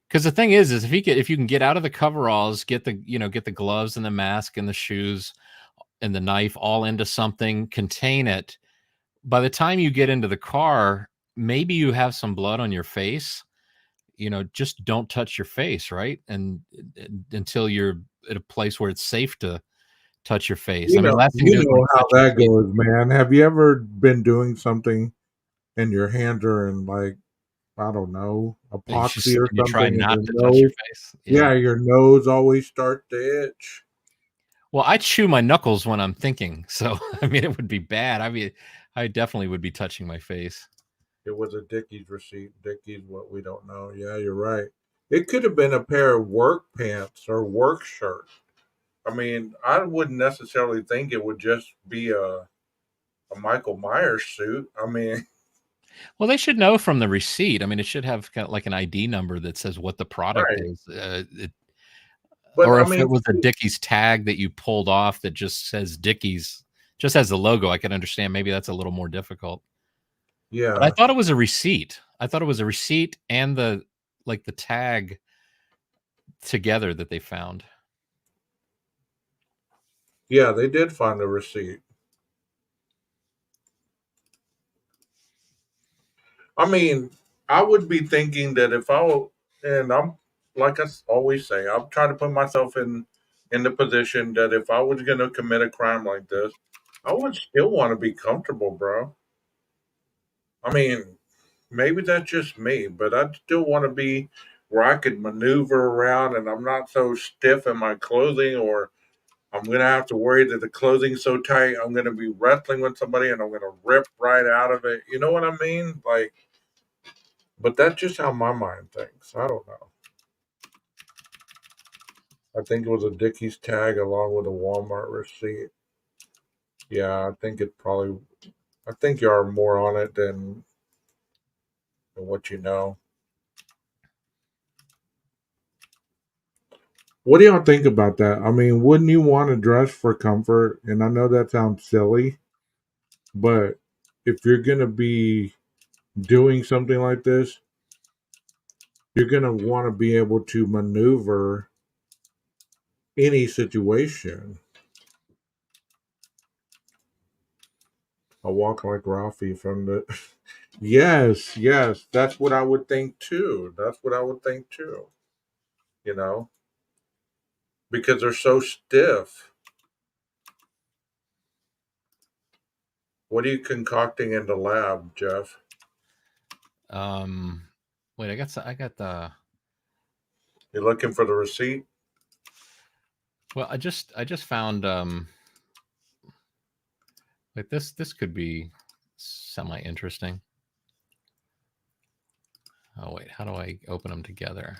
Because the thing is if you can get out of the coveralls, get the gloves and the mask and the shoes and the knife all into something, contain it. By the time you get into the car, maybe you have some blood on your face. Just don't touch your face, right? And until you're at a place where it's safe to touch your face. I mean, last thing you do is when you How touch your that face. goes, man. Have you ever been doing something and your hands are in, like, I don't know, epoxy or You try something, and not your to touch your nose? face. Yeah, your nose always starts to itch. Well, I chew my knuckles when I'm thinking, so I mean, it would be bad. I mean, I definitely would be touching my face. It was a Dickies receipt. Dickies, what we don't know. Yeah, you're right. It could have been a pair of work pants or work shirts. I mean, I wouldn't necessarily think it would just be a Michael Myers suit. I mean, Well, they should know from the receipt. I mean, it should have kind of like an ID number that says what the product right. is. But Or I if mean, it was a Dickies tag that you pulled off that just says Dickies, just has the logo, I can understand. Maybe that's a little more difficult. But I yeah. thought it was a receipt. I thought it was a receipt and the tag together that they found. Yeah, they did find the receipt. I mean, I would be thinking that if I were, and I'm like always say, I'm trying to put myself in the position that if I was going to commit a crime like this, I would still want to be comfortable, bro. I mean, maybe that's just me, but I'd still want to be where I could maneuver around and I'm not so stiff in my clothing, or I'm going to have to worry that the clothing's so tight I'm going to be wrestling with somebody and I'm going to rip right out of it. You know what I mean? Like, but that's just how my mind thinks. I don't know. I think it was a Dickies tag along with a Walmart receipt. Yeah, I think it probably. I think you are more on it than what you know. What do y'all think about that? I mean, wouldn't you want to dress for comfort? And I know that sounds silly, but if you're gonna be doing something like this, you're gonna want to be able to maneuver any situation. I walk like Ralphie from the. Yes, yes, that's what I would think too. That's what I would think too. You know, because they're so stiff. What are you concocting in the lab, Jeff? Wait, I got the. You're looking for the receipt? Well, I just found like this could be semi interesting. Oh wait, how do I open them together?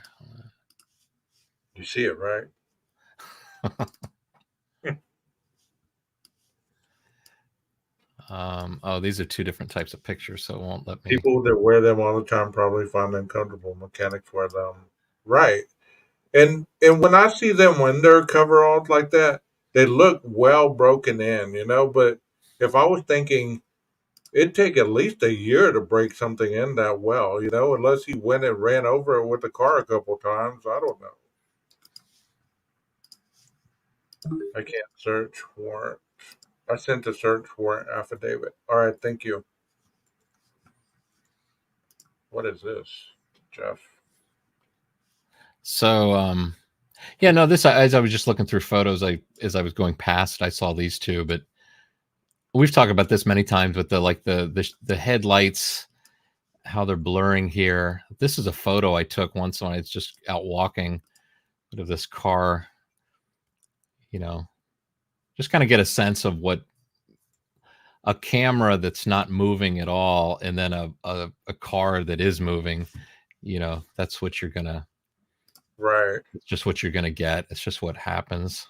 You see it, right? Oh, these are two different types of pictures, so it won't let me. People that wear them all the time probably find them comfortable. Mechanics wear them, right? And when I see them when they're coveralls like that, they look well broken in, you know. But if I was thinking, it'd take at least a year to break something in that well, you know, unless he went and ran over it with the car a couple times. I don't know. I can't search warrant. I sent a search warrant affidavit. All right, thank you. What is this, Jeff? So yeah, no, this as I was just looking through photos, as I was going past, I saw these two, but we've talked about this many times with the headlights, how they're blurring here. This is a photo I took once when I was just out walking of this car, just kind of get a sense of what a camera that's not moving at all and then a car that is moving, that's what you're gonna. Right. It's just what you're gonna get. It's just what happens.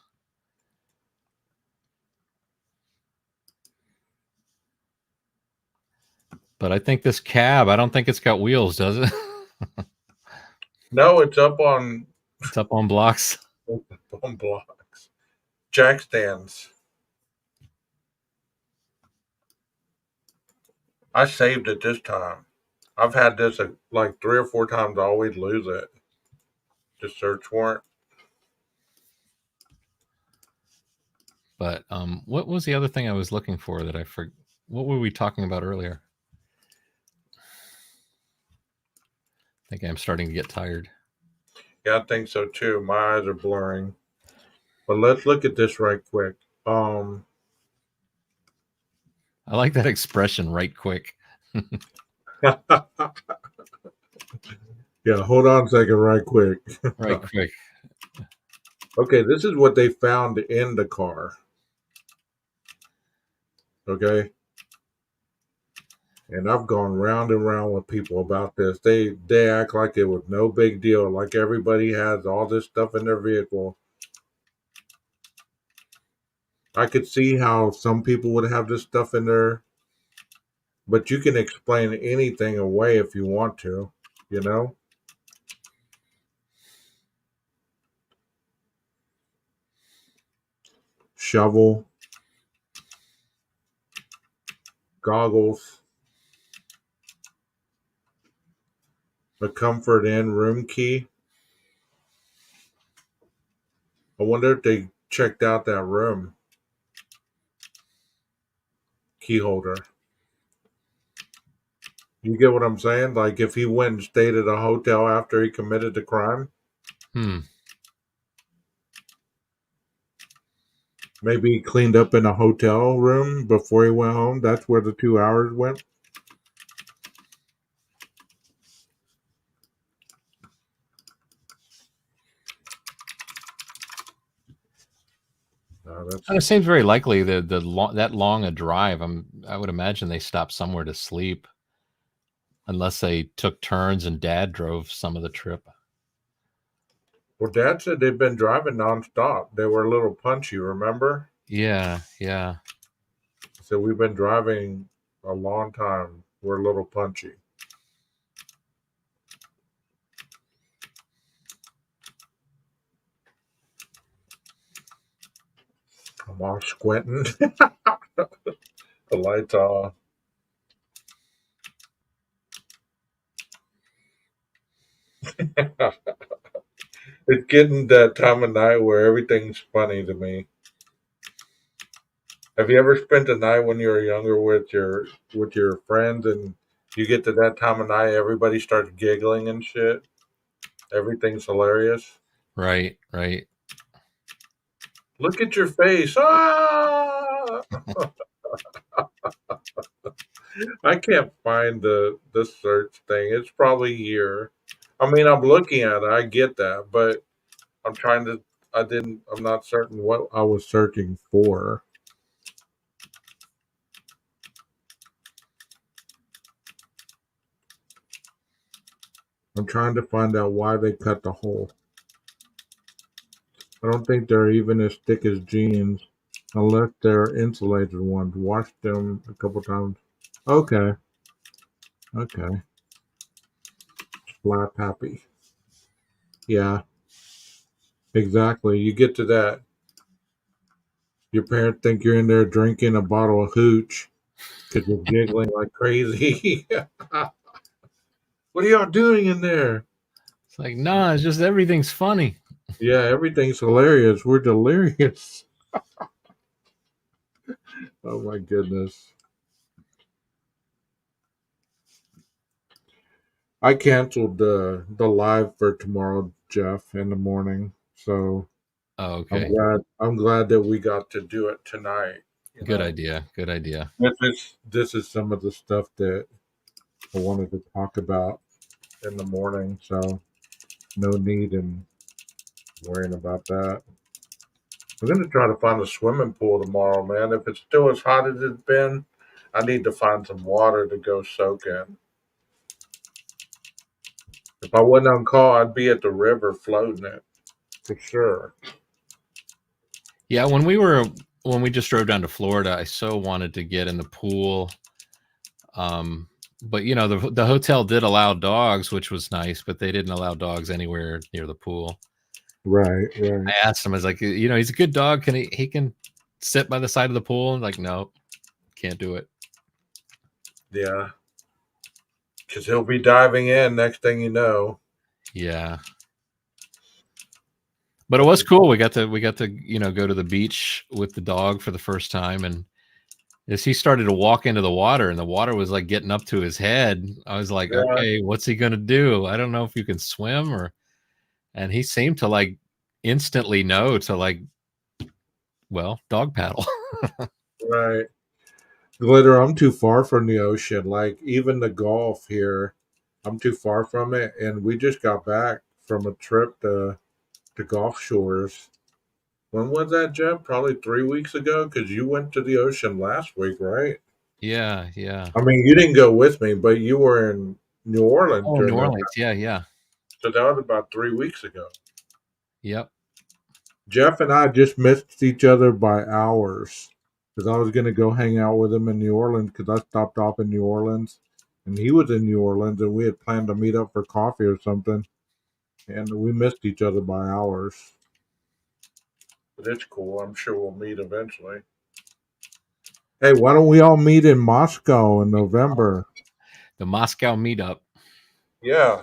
But I think this cab, I don't think it's got wheels, does it? No, it's up on It's up on blocks. blocks. Jack stands. I saved it this time. I've had this like 3 or 4 times. I always lose it. The search warrant. But what was the other thing I was looking for that I forgot? What were we talking about earlier? I think I'm starting to get tired. Yeah, I think so too. My eyes are blurring. But let's look at this right quick. I like that expression, right quick. Yeah, hold on a second, right quick. Right quick. Okay, this is what they found in the car. Okay. And I've gone round and round with people about this. They act like it was no big deal, like everybody has all this stuff in their vehicle. I could see how some people would have this stuff in there, but you can explain anything away if you want to, you know? Shovel, goggles, a comfort inn room key. I wonder if they checked out that room. Key holder. You get what I'm saying? Like if he went and stayed at a hotel after he committed the crime. Maybe he cleaned up in a hotel room before he went home. That's where the 2 hours went. And it seems very likely that long a drive. I would imagine they stopped somewhere to sleep, unless they took turns and Dad drove some of the trip. Well, Dad said they've been driving nonstop. They were a little punchy, remember? Yeah. So we've been driving a long time. We're a little punchy. I'm all squinting. The lights off. It's getting that time of night where everything's funny to me. Have you ever spent a night when you were younger with your friends and you get to that time of night, everybody starts giggling and shit? Everything's hilarious. Right. Look at your face. Ah! I can't find the search thing. It's probably here. I mean, I'm looking at it. I get that, but I'm trying to. I'm not certain what I was searching for. I'm trying to find out why they cut the hole. I don't think they're even as thick as jeans, unless they're insulated ones. Washed them a couple times. Okay. Slap happy. Yeah. Exactly. You get to that. Your parents think you're in there drinking a bottle of hooch because you're giggling like crazy. What are y'all doing in there? It's like, nah, it's just everything's funny. Yeah, everything's hilarious. We're delirious. Oh my goodness. I canceled the live for tomorrow, Jeff, in the morning. So okay. I'm glad that we got to do it tonight. Good idea. This is some of the stuff that I wanted to talk about in the morning, so no need in worrying about that. I'm going to try to find a swimming pool tomorrow, man. If it's still as hot as it's been, I need to find some water to go soak in. If I wasn't on call, I'd be at the river floating it for sure. Yeah, when we just drove down to Florida, I so wanted to get in the pool. But the hotel did allow dogs, which was nice, but they didn't allow dogs anywhere near the pool. Right. I asked him, I was like, he's a good dog. Can he can sit by the side of the pool? And like, no, can't do it. Yeah. Because he'll be diving in next thing you know. Yeah. But it was cool. We got to go to the beach with the dog for the first time, and as he started to walk into the water and the water was like getting up to his head, I was like, okay, what's he gonna do? I don't know if you can swim and he seemed to like instantly know to like, well, dog paddle. Right. Glitter, I'm too far from the ocean. Like even the Gulf here, I'm too far from it. And we just got back from a trip to Gulf Shores. When was that, Jeff? Probably 3 weeks ago, because you went to the ocean last week, right? Yeah. I mean, you didn't go with me, but you were in New Orleans Oh, during New that Orleans. time. Yeah. So that was about 3 weeks ago. Yep. Jeff and I just missed each other by hours because I was going to go hang out with him in New Orleans because I stopped off in New Orleans and he was in New Orleans and we had planned to meet up for coffee or something. And we missed each other by hours. But it's cool. I'm sure we'll meet eventually. Hey, why don't we all meet in Moscow in November? The Moscow meetup. Yeah.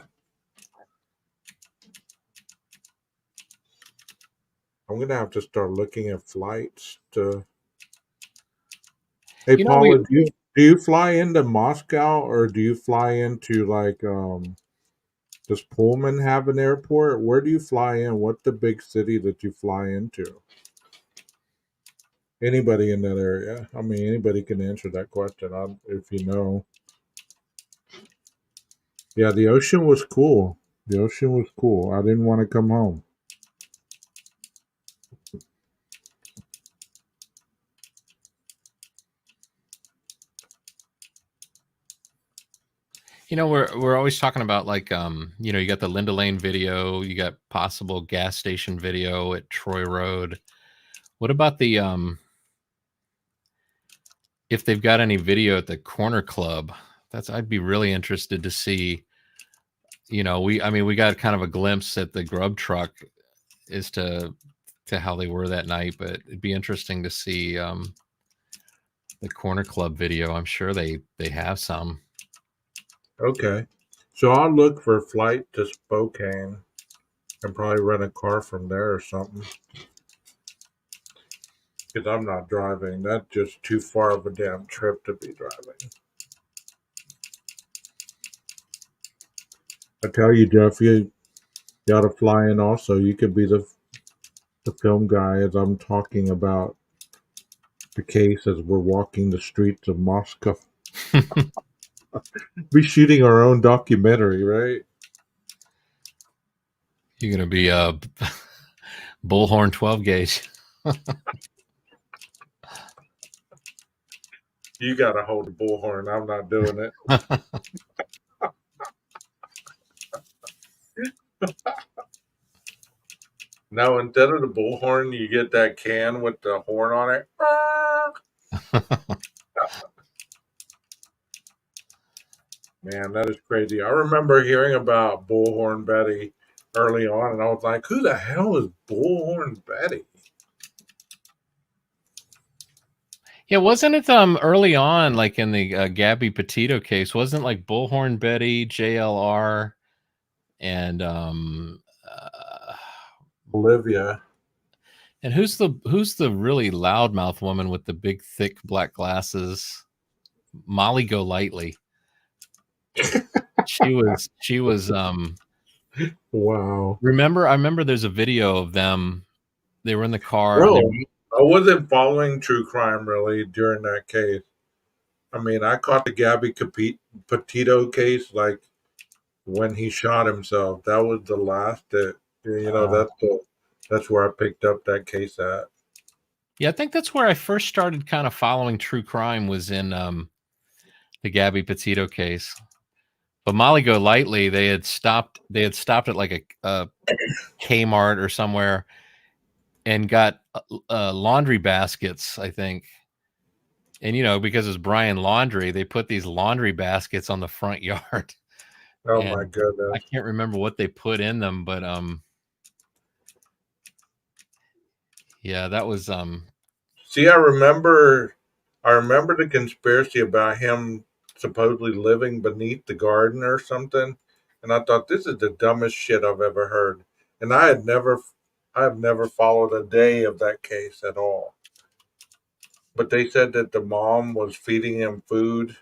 I'm going to have to start looking at flights to... Hey, Paula, do you fly into Moscow or do you fly into like does Pullman have an airport? Where do you fly in? What's the big city that you fly into? Anybody in that area? I mean, anybody can answer that question if you know. Yeah, the ocean was cool. The ocean was cool. I didn't want to come home. We're always talking about like you got the Linda Lane video, you got possible gas station video at Troy Road. What about the if they've got any video at the Corner Club? I'd be really interested to see. We got kind of a glimpse at the grub truck as to how they were that night, but it'd be interesting to see the Corner Club video. I'm sure they have some. Okay. So I'll look for a flight to Spokane and probably rent a car from there or something. Because I'm not driving. That's just too far of a damn trip to be driving. I tell you, Jeff, you got to fly in also. You could be the film guy as I'm talking about the case as we're walking the streets of Moscow. Be shooting our own documentary, right? You're going to be a bullhorn 12 gauge. You got to hold the bullhorn. I'm not doing it. No, instead of the bullhorn, you get that can with the horn on it. Man, that is crazy. I remember hearing about Bullhorn Betty early on, and I was like, who the hell is Bullhorn Betty? Yeah, wasn't it early on, like in the Gabby Petito case, wasn't like Bullhorn Betty, JLR, and Olivia. And who's the really loudmouth woman with the big thick black glasses? Molly Golightly. She was Wow. I remember there's a video of them. They were in the car. Bro, I wasn't following true crime really during that case. I mean, I caught the Gabby Petito case like when he shot himself. That was the last that that's where I picked up that case at. Yeah, I think that's where I first started kind of following true crime was in the Gabby Petito case. But Molly Go Lightly, they had stopped at like a Kmart or somewhere and got laundry baskets, I think. And because it's Brian Laundry, they put these laundry baskets on the front yard. Oh And my goodness. I can't remember what they put in them, but yeah, that was See, I remember the conspiracy about him supposedly living beneath the garden or something, and I thought this is the dumbest shit I've ever heard. And I have never followed a day of that case at all. But they said that the mom was feeding him food.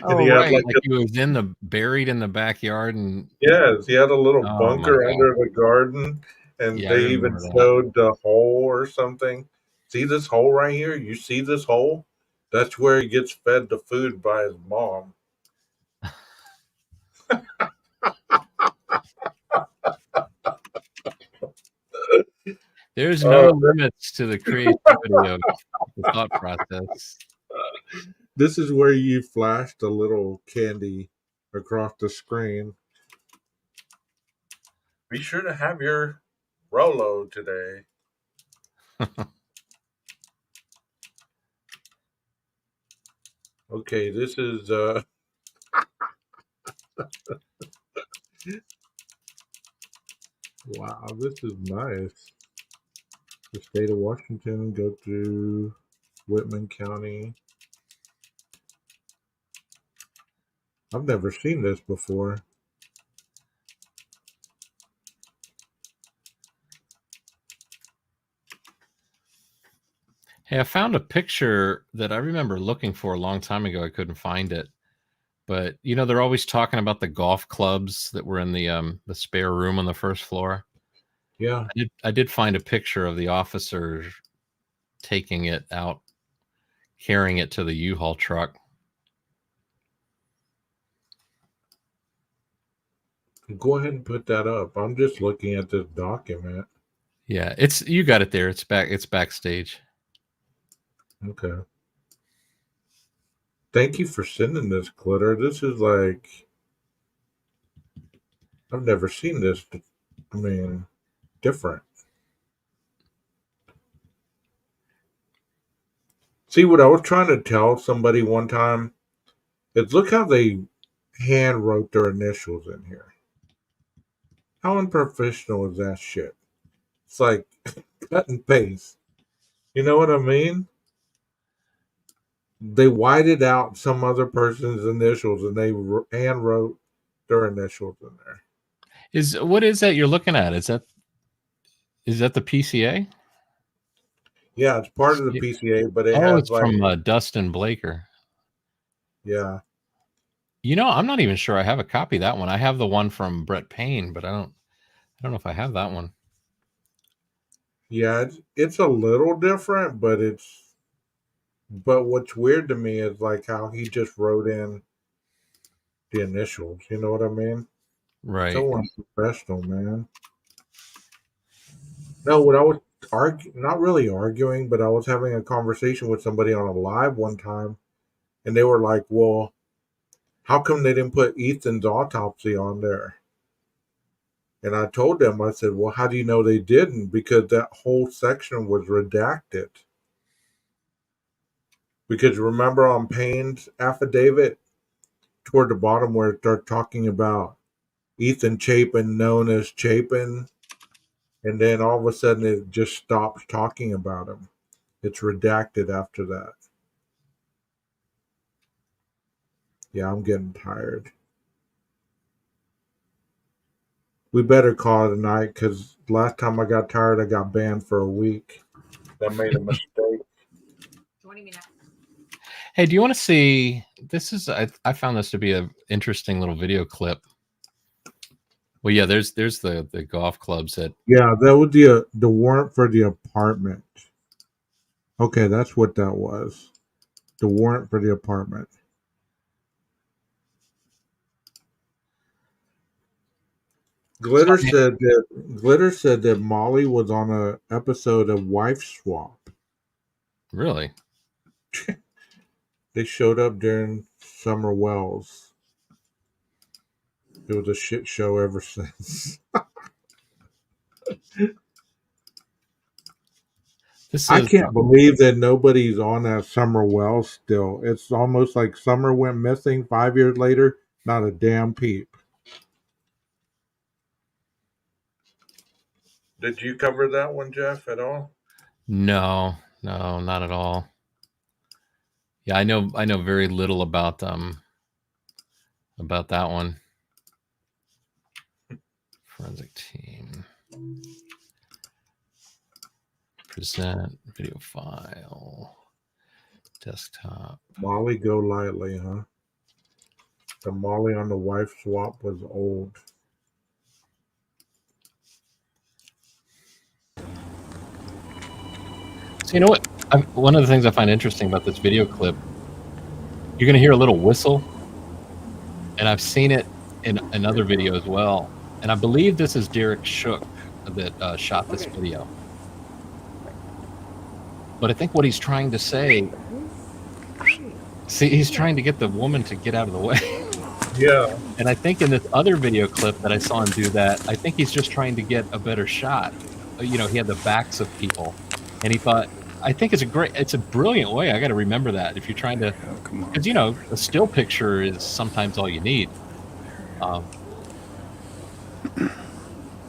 And he had right, like like he was buried in the backyard, and yes, he had a little oh my bunker God. under the garden, and Yeah, I they even remember that. showed the hole or something. See this hole right here? You see this hole? That's where he gets fed the food by his mom. There's no limits to the creativity of the thought process. This is where you flashed a little candy across the screen. Be sure to have your Rolo today. Okay, this is wow, this is nice. The state of Washington, go to Whitman County. I've never seen this before. Hey, I found a picture that I remember looking for a long time ago. I couldn't find it. But they're always talking about the golf clubs that were in the spare room on the first floor. Yeah. I did find a picture of the officer taking it out, carrying it to the U-Haul truck. Go ahead and put that up. I'm just looking at this document. Yeah, you got it there. It's backstage. Okay. Thank you for sending this, Glitter. This is like I've never seen this. I mean, different. See, what I was trying to tell somebody one time is look how they hand wrote their initials in here. How unprofessional is that shit? It's like cut and paste. You know what I mean? They whited out some other person's initials and they hand wrote their initials in there. What is that you're looking at? Is that the PCA? Yeah, it's part of the PCA, but it has it's like from Dustin Blaker. Yeah. I'm not even sure I have a copy of that one. I have the one from Brett Payne, but I don't know if I have that one. Yeah, it's a little different, but what's weird to me is like how he just wrote in the initials. You know what I mean? Right. So unprofessional, man. No, what I was not really arguing, but I was having a conversation with somebody on a live one time, and they were like, "Well, how come they didn't put Ethan's autopsy on there?" And I told them, I said, "Well, how do you know they didn't? Because that whole section was redacted. Because remember on Payne's affidavit, toward the bottom where it starts talking about Ethan Chapin, known as Chapin, and then all of a sudden it just stops talking about him. It's redacted after that." Yeah, I'm getting tired. We better call it a night because last time I got tired, I got banned for a week. That made a mistake. Joining me now. Hey, do you want to see? This is I found this to be an interesting little video clip. Well, yeah, there's the golf clubs that. Yeah, that was the warrant for the apartment. Okay, that's what that was. The warrant for the apartment. Glitter said that Molly was on an episode of Wife Swap. Really? They showed up during Summer Wells. It was a shit show ever since. I can't believe that nobody's on that Summer Wells still. It's almost like Summer went missing 5 years later. Not a damn peep. Did you cover that one, Jeff, at all? No, not at all. Yeah, I know very little about that one. Forensic team. Present video file. Desktop. Molly go lightly, huh? The Molly on the wife swap was old. So you know what? One of the things I find interesting about this video clip, you're going to hear a little whistle, and I've seen it in another video as well. And I believe this is Derek Shook that shot this video. But I think what he's trying to say, he's trying to get the woman to get out of the way. Yeah. And I think in this other video clip that I saw him do that, I think he's just trying to get a better shot. You know, he had the backs of people, and he thought, I think it's a brilliant way. I got to remember that if you're trying to, because you know, a still picture is sometimes all you need.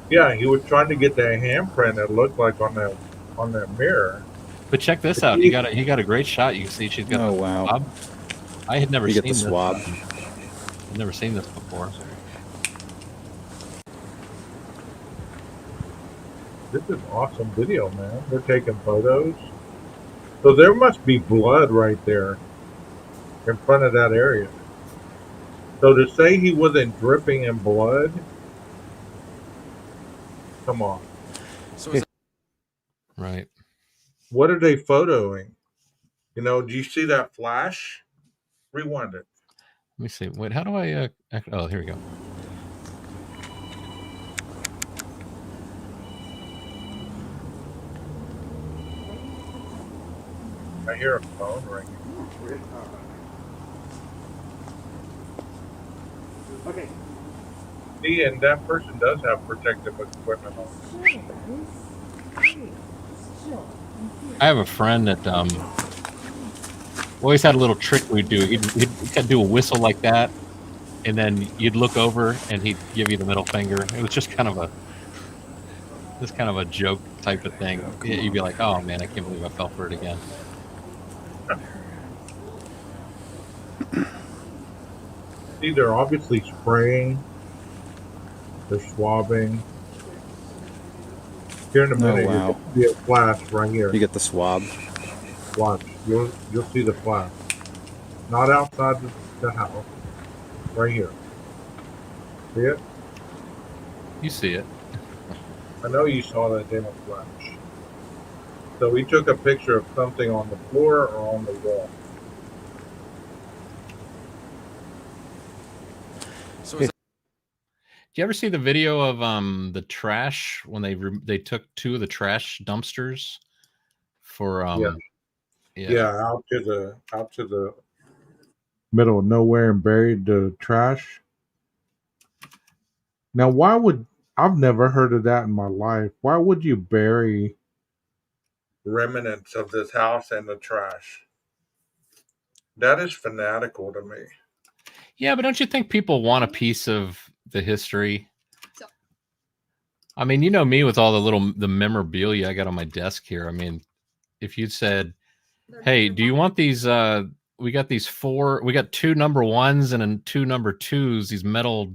Yeah, he was trying to get that handprint that looked like on that mirror. But check this out. He got a great shot. You can see she's got the wow. swab. I had never seen the swab. I've never seen this before. This is awesome video, man. They're taking photos. So there must be blood right there in front of that area. So to say he wasn't dripping in blood, come on. Right. What are they photoing? You know, do you see that flash? Rewind it. Let me see. Wait, how do I? Oh, here we go. I hear a phone ringing. Okay. See, and that person does have protective equipment on. I have a friend that always had a little trick we'd do. He'd do a whistle like that, and then you'd look over and he'd give you the middle finger. It was just kind of a joke type of thing. You'd be like, "Oh man, I can't believe I fell for it again." See, they're obviously spraying. They're swabbing. Here in a minute, you'll see a flash right here. You get the swab. Watch. You'll see the flash. Not outside the house. Right here. See it? You see it. I know you saw that damn flash. So we took a picture of something on the floor or on the wall. Did you ever see the video of the trash when they took two of the trash dumpsters for out to the middle of nowhere and buried the trash? Now, I've never heard of that in my life. Why would you bury remnants of this house in the trash? That is fanatical to me. Yeah, but don't you think people want a piece of the history? I mean, you know me with all the memorabilia I got on my desk here. I mean, if you'd said, "Hey, do you want these? We got two number ones and two number twos. These metal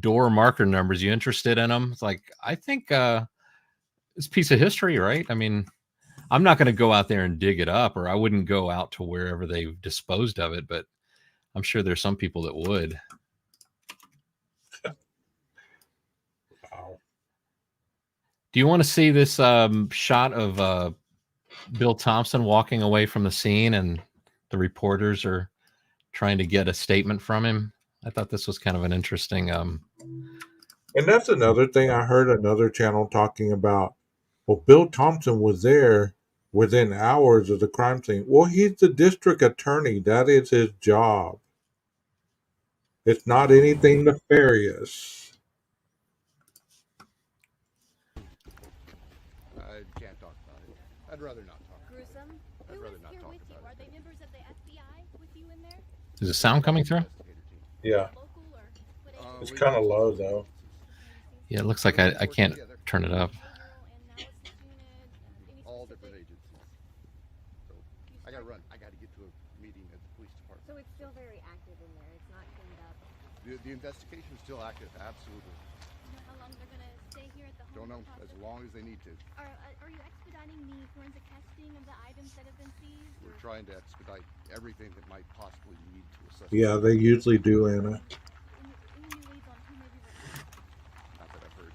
door marker numbers. You interested in them?" It's like, I think it's a piece of history, right? I mean, I'm not going to go out there and dig it up, or I wouldn't go out to wherever they've disposed of it, but I'm sure there's some people that would. Wow. Do you want to see this shot of Bill Thompson walking away from the scene and the reporters are trying to get a statement from him? I thought this was kind of an interesting... And that's another thing I heard another channel talking about. Well, Bill Thompson was there within hours of the crime scene. Well, he's the district attorney. That is his job. It's not anything nefarious. I can't talk about it. I'd rather not talk. Gruesome? I'd Who rather is not here talk with you? about Are it. they members of the FBI with you in there? Is the sound coming through? Yeah. Local or what age? It's kind of low, though. Yeah, it looks like I can't turn it up. Behavioral analysis unit, any All specific- different agencies. So I gotta run. I gotta get to a meeting at the police department. So it's still very active in there. It's not cleaned up. The investigation is still active. Absolutely. You know how long they're gonna stay here at the home? Don't know. to As process long it? as they need to. Are you expediting the forensic testing of the items that have been seized? We're trying to expedite everything that might possibly lead to a suspect. Yeah, they usually do, Anna. Any new leads on who may be responsible? Not that I've heard.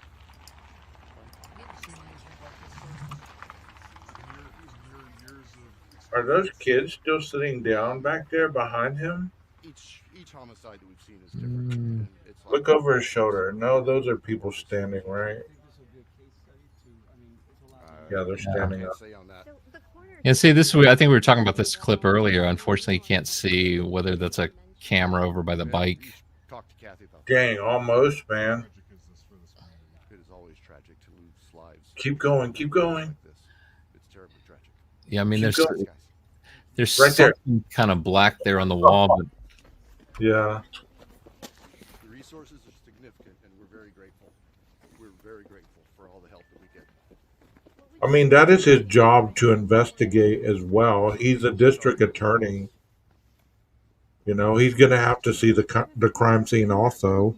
Are those kids still sitting down back there behind him? Each homicide that we've seen is different. And it's like, Look over his shoulder. No, those are people standing, right? Yeah, they're standing can't up. say on that. So the coroner And see, this I think we were talking about this clip earlier. Unfortunately, you can't see whether that's a camera over by the You bike. should talk to Kathy about that. Dang, almost, man. It is always tragic to lose lives. Keep going, keep going. Like this. It's terribly tragic. Yeah, I mean, Keep there's going. there's Right there. something kind of black there on the wall, but Yeah. The resources are significant, and we're very grateful. We're very grateful for all the help that we get. I mean, that is his job to investigate as well. He's a district attorney. You know, he's going to have to see the crime scene also.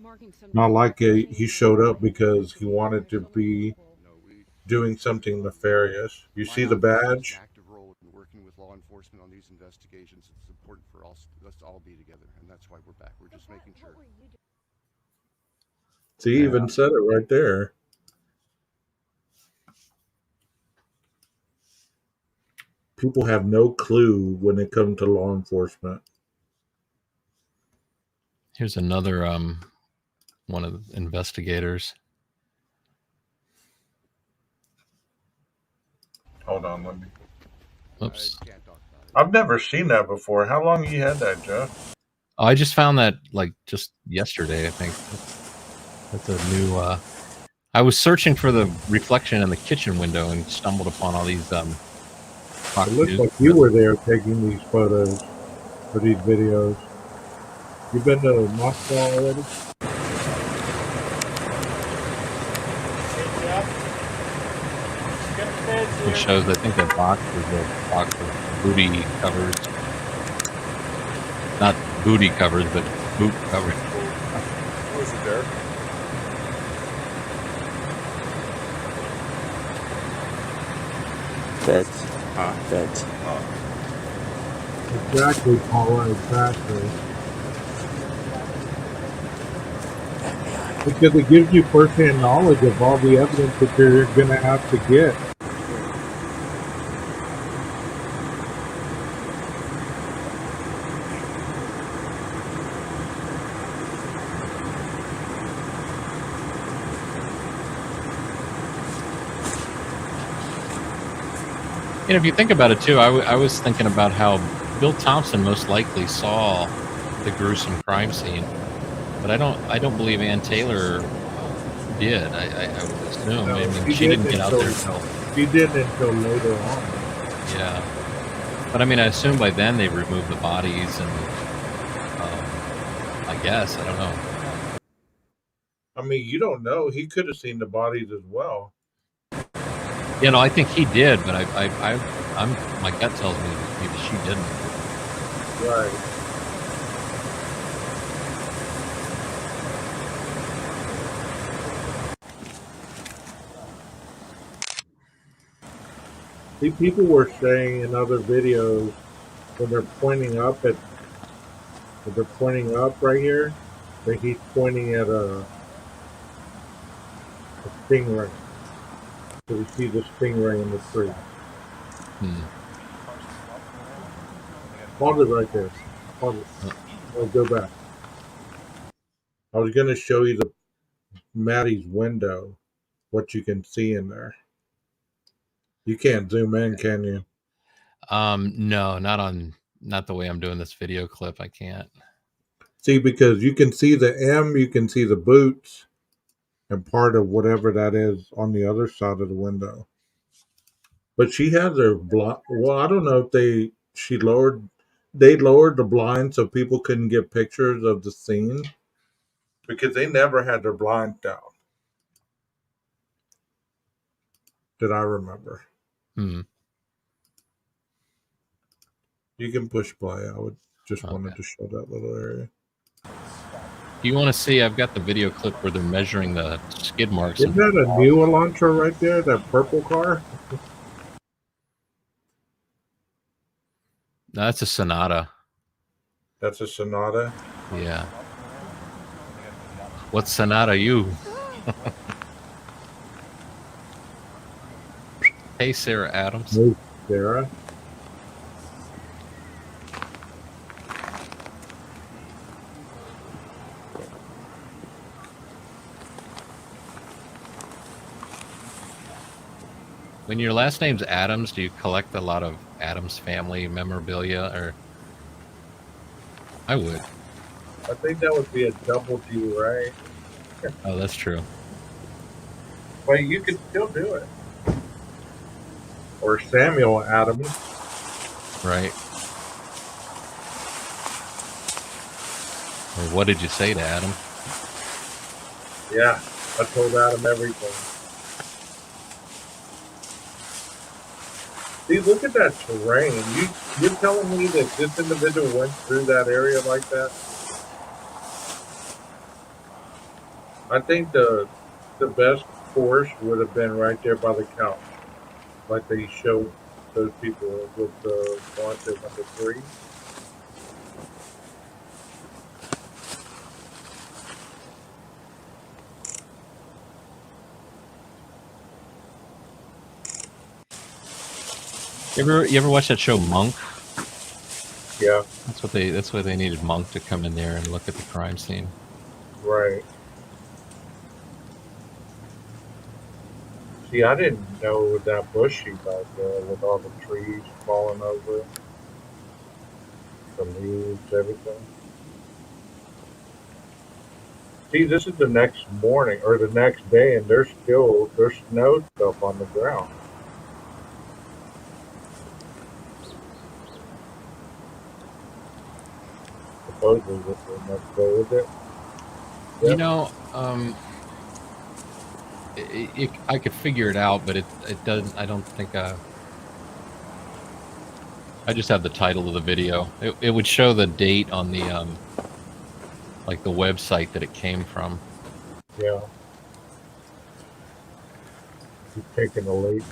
Not like he showed up because he wanted to be No, we doing something nefarious. You my see the office plays badge? an active role in working with law enforcement on these investigations. It's important for us to all be together, and that's why we're back. We're just making sure. What were you doing? See, he even said it right there. People have no clue when it comes to law enforcement. here's another one of the investigators. Hold on, let me. Oops. I can't talk about it. I've never seen that before. How long you had that, Joe? Oh, I just found that like just yesterday, I think. That's a new I was searching for the reflection in the kitchen window and stumbled upon all these Fox It looks News like you were there taking these photos for these videos. You been to Moscow already? It shows, I think, that box is a box of booty covers. Not booty covers, but boot covers. Was it there? Feds. Huh? Feds. Exactly, Paula, exactly. Because it gives you first-hand knowledge of all the evidence that you're going to have to get. You know, if you think about it too, I was thinking about how Bill Thompson most likely saw the gruesome crime scene, but I don't believe Ann Taylor did. I would assume. No, I mean, she she didn't didn't get out until- there until He didn't until later on. yeah. But I mean, I assume by then they removed the bodies, and I guess I don't know. I mean, you don't know. He could have seen the bodies as well. You know, I think he did, but I'm my gut tells me maybe she didn't. Right. See, people were saying in other videos when they're pointing up right here, that he's pointing at a stingray. So we see the stingray in the tree. Pause it right there. Pause it. Oh, go back. I was going to show you the Maddie's window, what you can see in there. You can't zoom in, can you? No, not the way I'm doing this video clip. I can't. See, because you can see the M, you can see the boots, and part of whatever that is on the other side of the window. But she has her blind. Well, I don't know if they lowered the blind so people couldn't get pictures of the scene because they never had their blinds down. That I remember. Hmm. You can push play. I would just wanted to show that little area. You want to see? I've got the video clip where they're measuring the skid marks. Isn't that a new Elantra right there? That purple car? No, that's a Sonata. That's a Sonata? Yeah. What Sonata you? Hey, Sarah Adams. Hey, Sarah. When your last name's Adams, do you collect a lot of Adams family memorabilia? Or I would. I think that would be a double G, right? Oh, that's true. But you could still do it. Or Samuel Adams. Right. Or what did you say to Adam? Yeah, I told Adam everything. See, look at that terrain. You're telling me that this individual went through that area like that? I think the best course would have been right there by the couch, like they showed those people with the wanted number 3. You ever watch that show Monk? Yeah. That's why they needed Monk to come in there and look at the crime scene. Right. See, I didn't know it was that bushy back there with all the trees falling over, the leaves, everything. See, this is the next morning or the next day, and there's snow stuff on the ground. Supposedly this is the next day, is it? You Yep. know, I could figure it out, but it doesn't. I don't think. I just have the title of the video. It would show the date on the like the website that it came from. Yeah. He's taking a leap.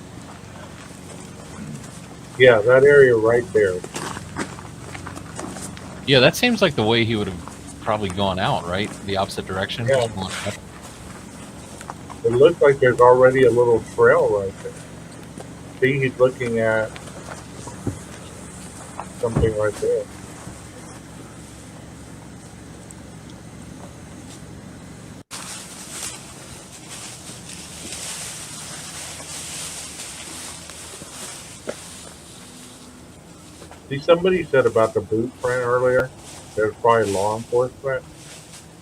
Yeah, that area right there. Yeah, that seems like the way he would have probably gone out, right? The opposite direction. Yeah. Just going up. It looks like there's already a little trail right there. See, he's looking at something right there. See, somebody said about the boot print earlier, there's probably law enforcement.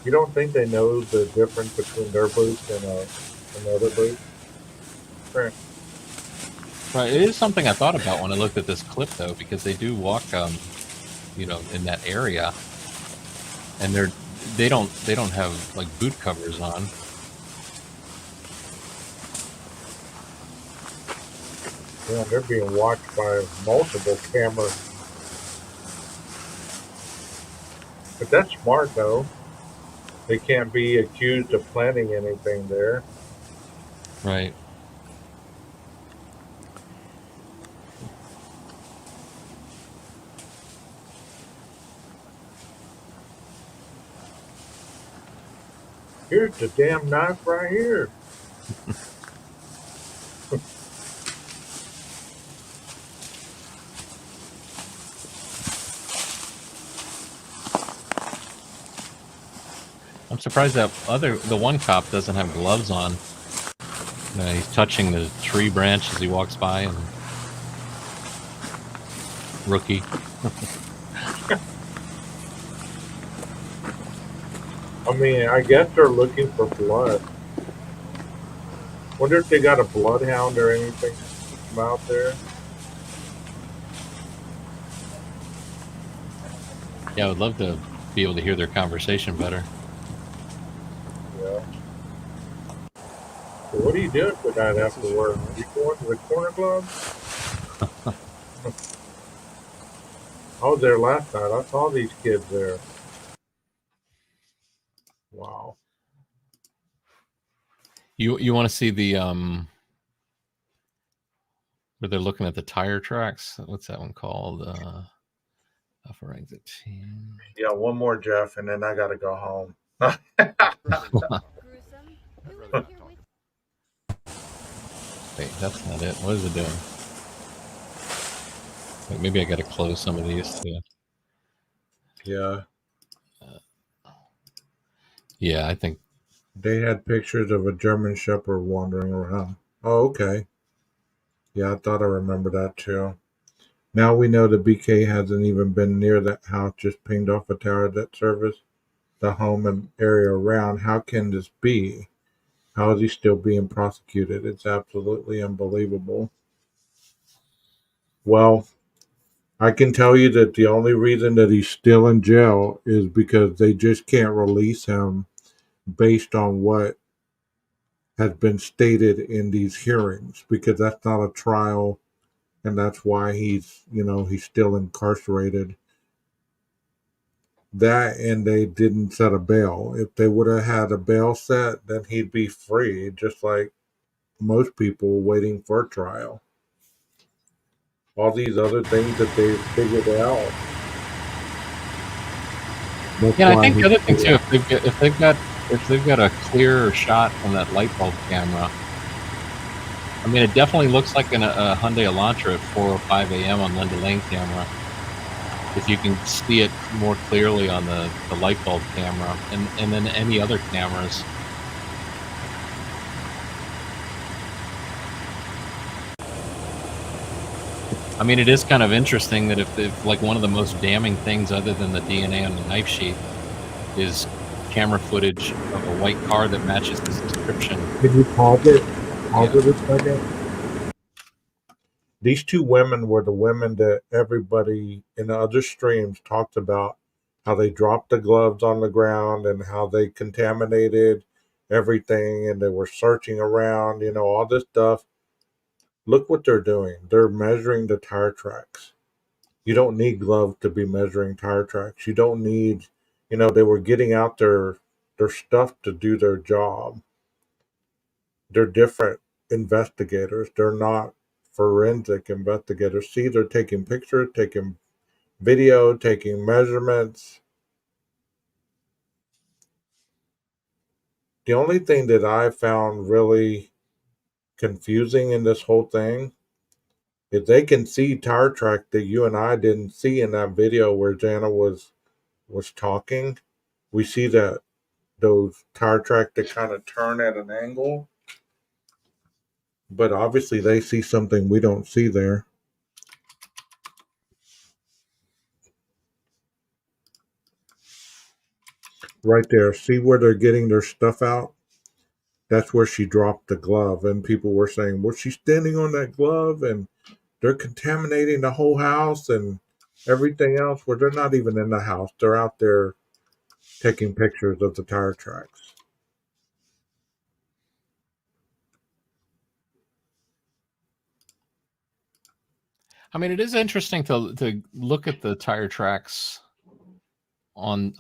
You don't think they know the difference between their boots and another boot print? Right. It is something I thought about when I looked at this clip, though, because they do walk, you know, in that area, and they don't have like boot covers on. Yeah, they're being watched by multiple cameras. But that's smart, though. They can't be accused of planning anything there. Right. Here's the damn knife right here. I'm surprised that the one cop doesn't have gloves on. He's touching the tree branch as he walks by, and rookie. I mean, I guess they're looking for blood. Wonder if they got a bloodhound or anything out there. Yeah, I would love to be able to hear their conversation better. Yeah. So what are you doing tonight after work? You going to the corner club? I was there last night. I saw these kids there. Wow. You want to see the where they're looking at the tire tracks? What's that one called? Upper exit team. Yeah, one more, Jeff, and then I got to go home. Gruesome. Who was here with Wait, that's not it. What is it doing? Wait, maybe I got to close some of these too. Yeah. Yeah, I think They had pictures of a German Shepherd wandering around. Oh, okay. Yeah, I thought I remember that too. Now we know the BK hasn't even been near that house, just pinged off a tower that serviced the home and area around. How can this be? How is he still being prosecuted? It's absolutely unbelievable. Well, I can tell you that the only reason that he's still in jail is because they just can't release him based on what has been stated in these hearings, because that's not a trial, and that's why he's still incarcerated. That, and they didn't set a bail. If they would have had a bail set, then he'd be free, just like most people waiting for a trial. All these other things that they figured out. Yeah, I think the other thing too, if they've got a clearer shot from that light bulb camera, I mean, it definitely looks like a Hyundai Elantra at 4 or 5 a.m. on Linda Lane camera. If you can see it more clearly on the light bulb camera, and then any other cameras. I mean, it is kind of interesting that if like one of the most damning things other than the DNA on the knife sheath is camera footage of a white car that matches this description. Can you pause it? Pause it a second. These two women were the women that everybody in the other streams talked about, how they dropped the gloves on the ground and how they contaminated everything, and they were searching around, all this stuff. Look what they're doing. They're measuring the tire tracks. You don't need gloves to be measuring tire tracks. You don't need, they were getting out their stuff to do their job. They're different investigators. They're not forensic investigators. See, they're taking pictures, taking video, taking measurements. The only thing that I found really confusing in this whole thing is they can see tire track that you and I didn't see in that video where Jana was talking. We see that those tire track that kind of turn at an angle, but obviously they see something we don't see there. Right there. See where they're getting their stuff out? That's where she dropped the glove. And people were saying, was she standing on that glove? And they're contaminating the whole house and everything else, where they're not even in the house. They're out there taking pictures of the tire tracks. I mean, it is interesting to look at the tire tracks on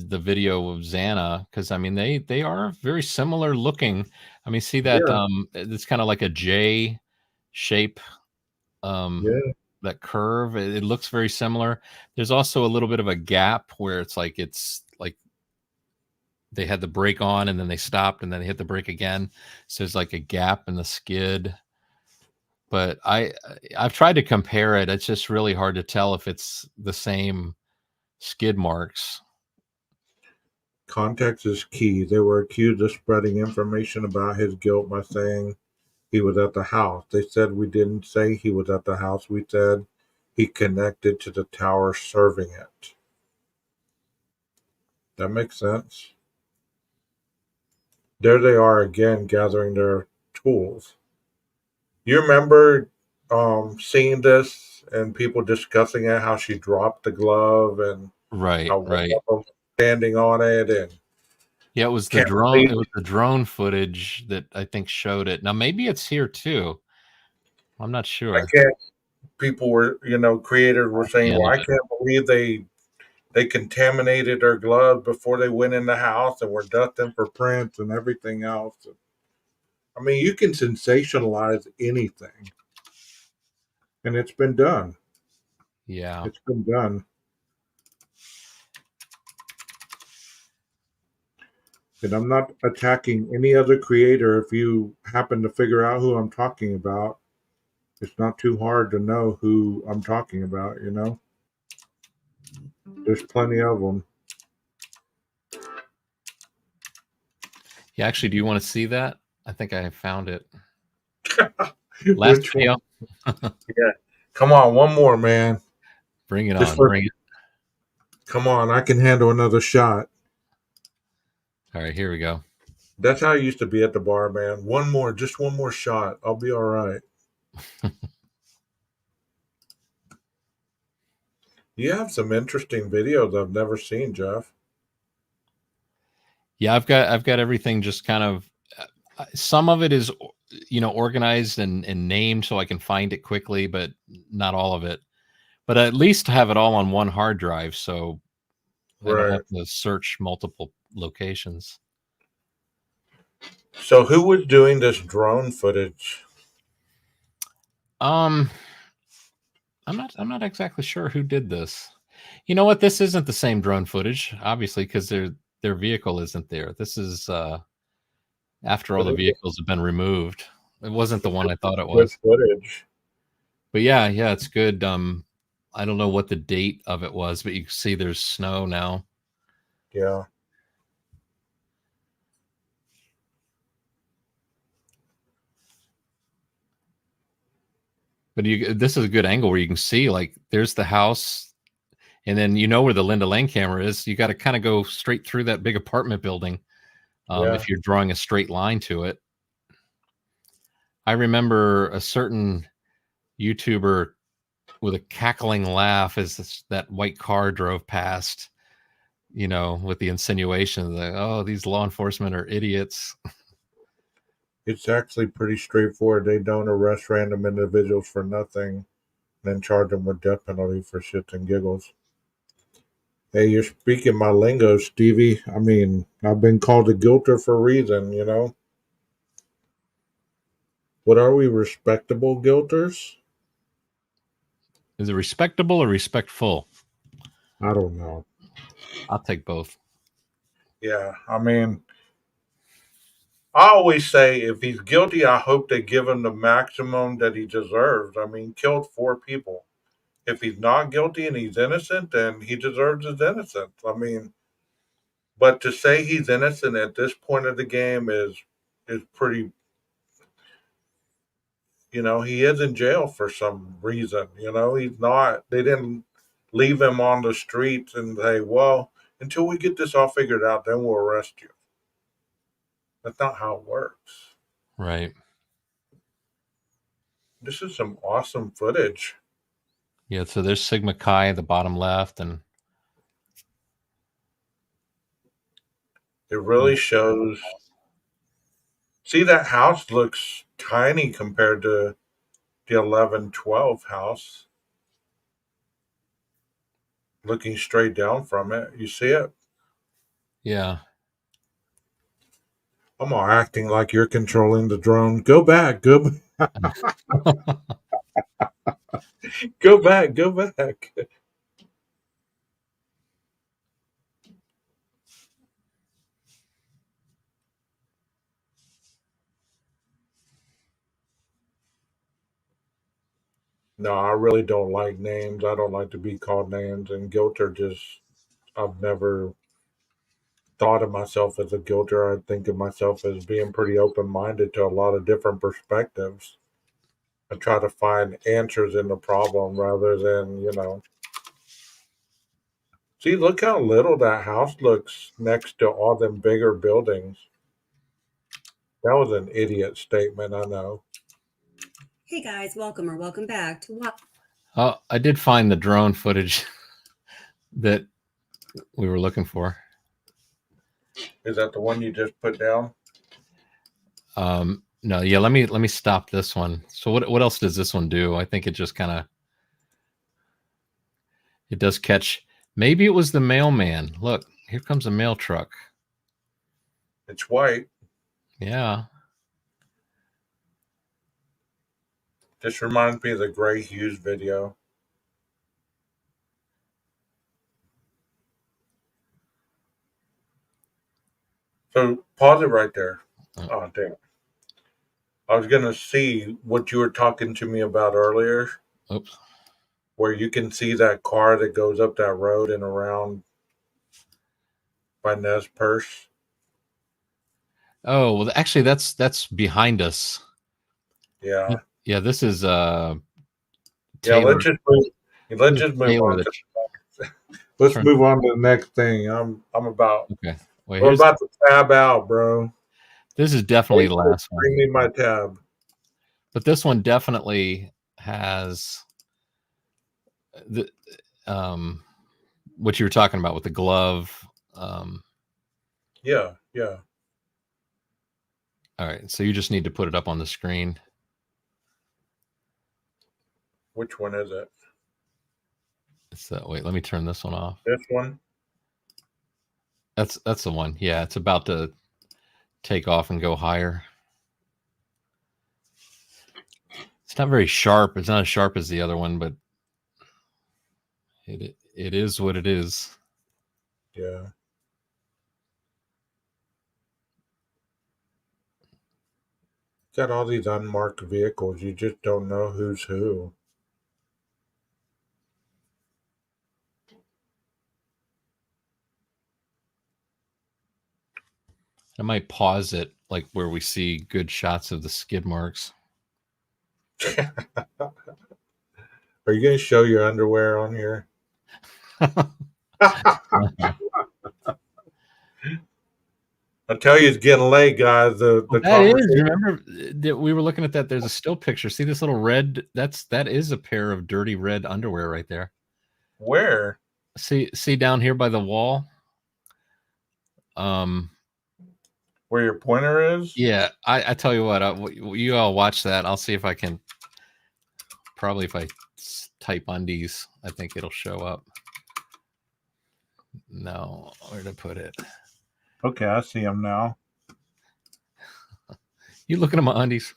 the video of Xana, because I mean they are very similar looking. I mean, see that it's kind of like a J shape, that curve. It looks very similar. There's also a little bit of a gap where it's like they had the brake on and then they stopped and then they hit the brake again. So there's like a gap in the skid. But I've tried to compare it. It's just really hard to tell if it's the same skid marks. Context is key. They were accused of spreading information about his guilt by saying he was at the house. They said we didn't say he was at the house. We said he connected to the tower serving it. That makes sense. There they are again gathering their tools. You remember seeing this and people discussing it, how she dropped the glove and Right, how one right. of them was standing on it and Yeah, it was the can't drone. believe It was the drone footage that I think showed it. Now maybe it's here too. I'm not I sure. can't. People were, creators were The saying, end "Well, of I it. can't believe they contaminated their gloves before they went in the house and were dusting for prints and everything else." I mean, you can sensationalize anything, and it's been done. Yeah. It's been done. And I'm not attacking any other creator. If you happen to figure out who I'm talking about, it's not too hard to know who I'm talking about. There's plenty of them. Yeah, actually, do you want to see that? I think I found it. Last Which one? video. Yeah. Come on, one more, man. Bring it Just on. for, Bring it. come on, I can handle another shot. All right, here we go. That's how I used to be at the bar, man. One more, just one more shot. I'll be all right. You have some interesting videos I've never seen, Jeff. Yeah, I've got everything just kind of some of it is organized and named so I can find it quickly, but not all of it. But at least have it all on one hard drive so I don't Right. have to search multiple locations. So who was doing this drone footage? Um I'm not exactly sure who did this. You know what? This isn't the same drone footage, obviously, because their vehicle isn't there. This is after all But the it was vehicles have been removed. It wasn't the one I thought it good was. footage. But yeah, it's good. I don't know what the date of it was, but you can see there's snow now. Yeah. But this is a good angle where you can see like there's the house, and then where the Linda Lang camera is. You got to kind of go straight through that big apartment building Yeah. if you're drawing a straight line to it. I remember a certain YouTuber with a cackling laugh as that white car drove past, with the insinuation that, oh, these law enforcement are idiots. It's actually pretty straightforward. They don't arrest random individuals for nothing, then charge them with death penalty for shits and giggles. Hey, you're speaking my lingo, Stevie. I mean, I've been called a guilter for a reason. What are we, respectable guilters? Is it respectable or respectful? I don't know. I'll take both. Yeah, I mean, I always say if he's guilty, I hope they give him the maximum that he deserves. I mean, killed 4 people. If he's not guilty and he's innocent, then he deserves his innocence. I mean, but to say he's innocent at this point of the game is pretty. He is in jail for some reason. He's not. They didn't leave him on the streets and say, "Well, until we get this all figured out, then we'll arrest you." That's not how it works. Right. This is some awesome footage. Yeah, so there's Sigma Chi at the bottom left, and It really shows. See, that house looks tiny compared to the 1112 house. Looking straight down from it, you see it? yeah. I'm all acting like you're controlling the drone. Go back, go, go back, go back. No, I really don't like names. I don't like to be called names. And guilter just, I've never thought of myself as a guilter. I think of myself as being pretty open minded to a lot of different perspectives. I try to find answers in the problem rather than, See, look how little that house looks next to all them bigger buildings. That was an idiot statement, I know. Hey guys, welcome or welcome back to what? Oh, I did find the drone footage that we were looking for. Is that the one you just put down? No, yeah. Let me stop this one. So what else does this one do? I think it just kind of it does catch. Maybe it was the mailman. Look, here comes a mail truck. It's white. Yeah. This reminds me of the Gray Hughes video. So pause it right there. Oh, damn. I was going to see what you were talking to me about earlier. Oops. Where you can see that car that goes up that road and around by Nez Perce. Oh, well, actually, that's behind us. Yeah. Yeah, this is Yeah, Taylor. let's just move Taylor on. that- Let's Sure. move on to the next thing. I'm about. Okay. Wait, We're about to tab out, bro. This is definitely the last one. Bring me my tab. But this one definitely has the what you were talking about with the glove. Yeah. All right, so you just need to put it up on the screen. Which one is it? It's that. Wait, let me turn this one off. This one? That's the one. Yeah, it's about to take off and go higher. It's not very sharp. It's not as sharp as the other one, but it is what it is. Yeah. Got all these unmarked vehicles. You just don't know who's who. I might pause it like where we see good shots of the skid marks. Are you going to show your underwear on here? I tell you, it's getting late, guys. The That is. Remember that we were looking at that. There's a still picture. See this little red? That is a pair of dirty red underwear right there. Where? See down here by the wall. Where your pointer is? Yeah, I tell you what, you all watch that. I'll see if I can. Probably if I type undies, I think it'll show up. No, where to put it? Okay, I see them now. You looking at my undies?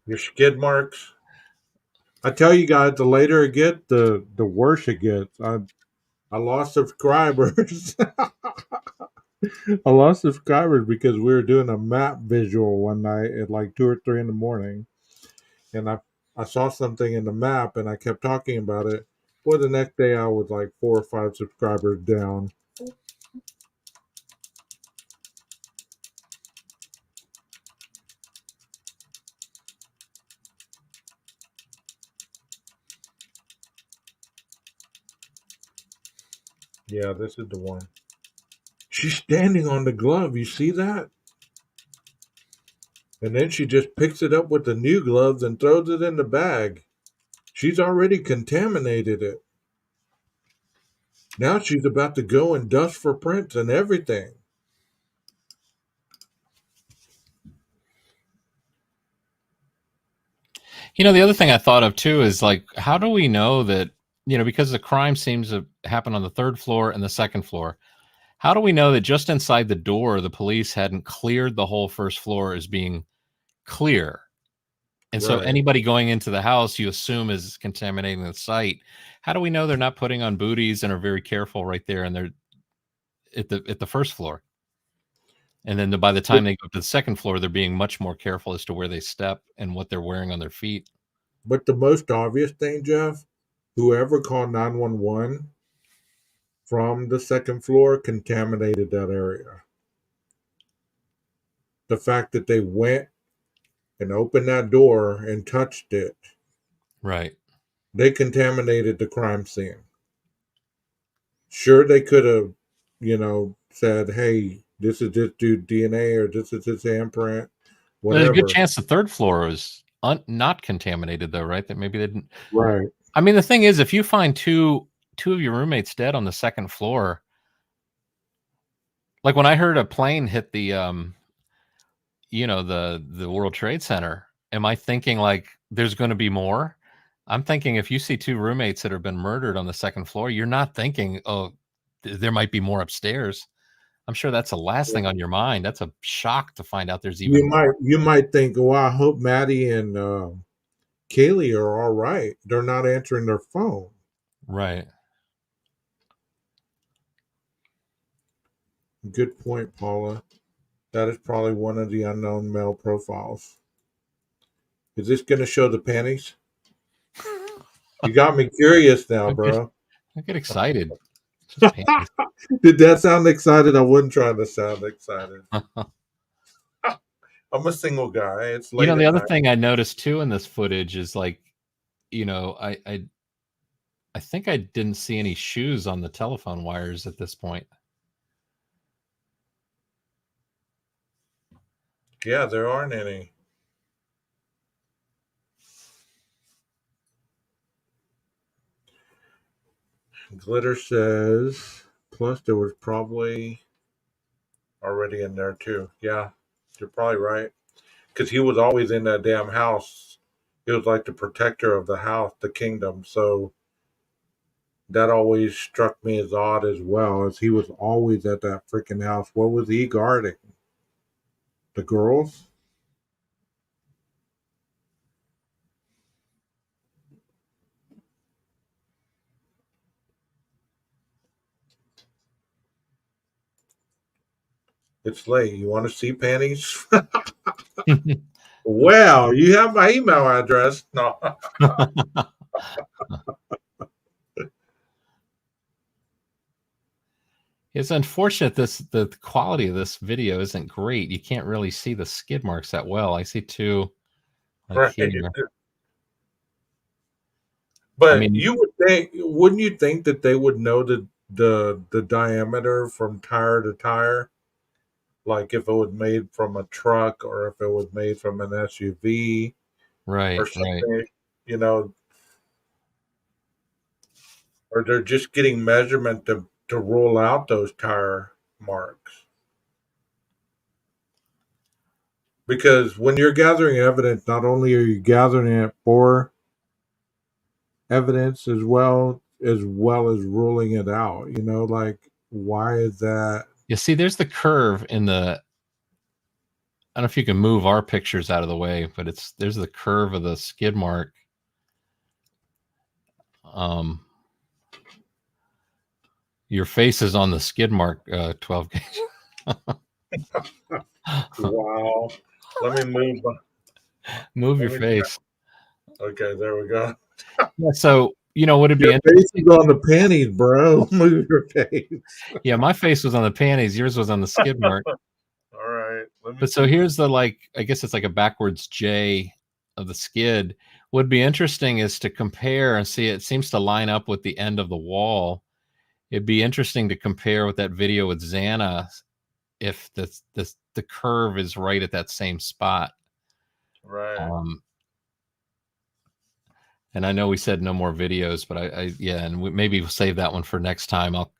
Your skid marks. I tell you guys, the later it gets, the worse it gets. I lost subscribers. I lost subscribers because we were doing a map visual one night at like 2 or 3 in the morning, and I saw something in the map and I kept talking about it. Well, the next day I was like 4 or 5 subscribers down. Yeah, this is the one. She's standing on the glove. You see that? And then she just picks it up with the new gloves and throws it in the bag. She's already contaminated it. Now she's about to go and dust for prints and everything. The other thing I thought of too is like, how do we know that, because the crime seems to happen on the 3rd floor and the 2nd floor, how do we know that just inside the door, the police hadn't cleared the whole 1st floor as being clear? And so Right. anybody going into the house, you assume is contaminating the site. How do we know they're not putting on booties and are very careful right there and they're at the 1st floor? And then by the time they go up to the 2nd floor, they're being much more careful as to where they step and what they're wearing on their feet. But the most obvious thing, Jeff, whoever called 911 from the 2nd floor contaminated that area. The fact that they went and opened that door and touched it, Right. they contaminated the crime scene. Sure, they could have, said, hey, this is this dude's DNA or this is his handprint, There's a good whatever. chance the third floor was not contaminated, though, right? That maybe they didn't. Right. I mean, the thing is, if you find two of your roommates dead on the second floor, like when I heard a plane hit the the World Trade Center, am I thinking like there's going to be more? I'm thinking if you see two roommates that have been murdered on the second floor, you're not thinking, oh, there might be more upstairs. I'm sure that's the last thing on your mind. That's a shock to find out there's even more. You might think, well, I hope Maddie and Kaylee are all right. They're not answering their phone. Right. Good point, Paula. That is probably one of the unknown male profiles. Is this going to show the panties? You got me curious now, bro. I get excited. Just panties. Did that sound excited? I wasn't trying to sound excited. I'm a single guy. It's late. The other thing I noticed too in this footage is like, I think I didn't see any shoes on the telephone wires at this point. Yeah, there aren't any. Glitter says, plus there was probably already in there too. Yeah, you're probably right. Because he was always in that damn house. He was like the protector of the house, the kingdom. So that always struck me as odd as well, as he was always at that freaking house. What was he guarding? The girls? It's late. You want to see panties? Well, you have my email address. No. It's unfortunate the quality of this video isn't great. You can't really see the skid marks that well. I see two like Right. here. But I mean, wouldn't you think that they would know the diameter from tire to tire? Like if it was made from a truck or if it was made from an SUV right, or something, right. Or they're just getting measurement to rule out those tire marks. Because when you're gathering evidence, not only are you gathering it for evidence as well as ruling it out. Like why is that? You see, there's the curve in the. I don't know if you can move our pictures out of the way, but there's the curve of the skid mark. Your face is on the skid mark, 12 gauge. Wow. Let me move your face. Okay, there we go. Yeah, so would it be your face is on the panties, bro? Move your face. Yeah, my face was on the panties. Yours was on the skid mark. All right. But so here's the I guess it's like a backwards J of the skid. Would be interesting is to compare and see. It seems to line up with the end of the wall. It'd be interesting to compare with that video with Xana, if the curve is right at that same spot. Right. And I know we said no more videos, but and maybe we'll save that one for next time. I'll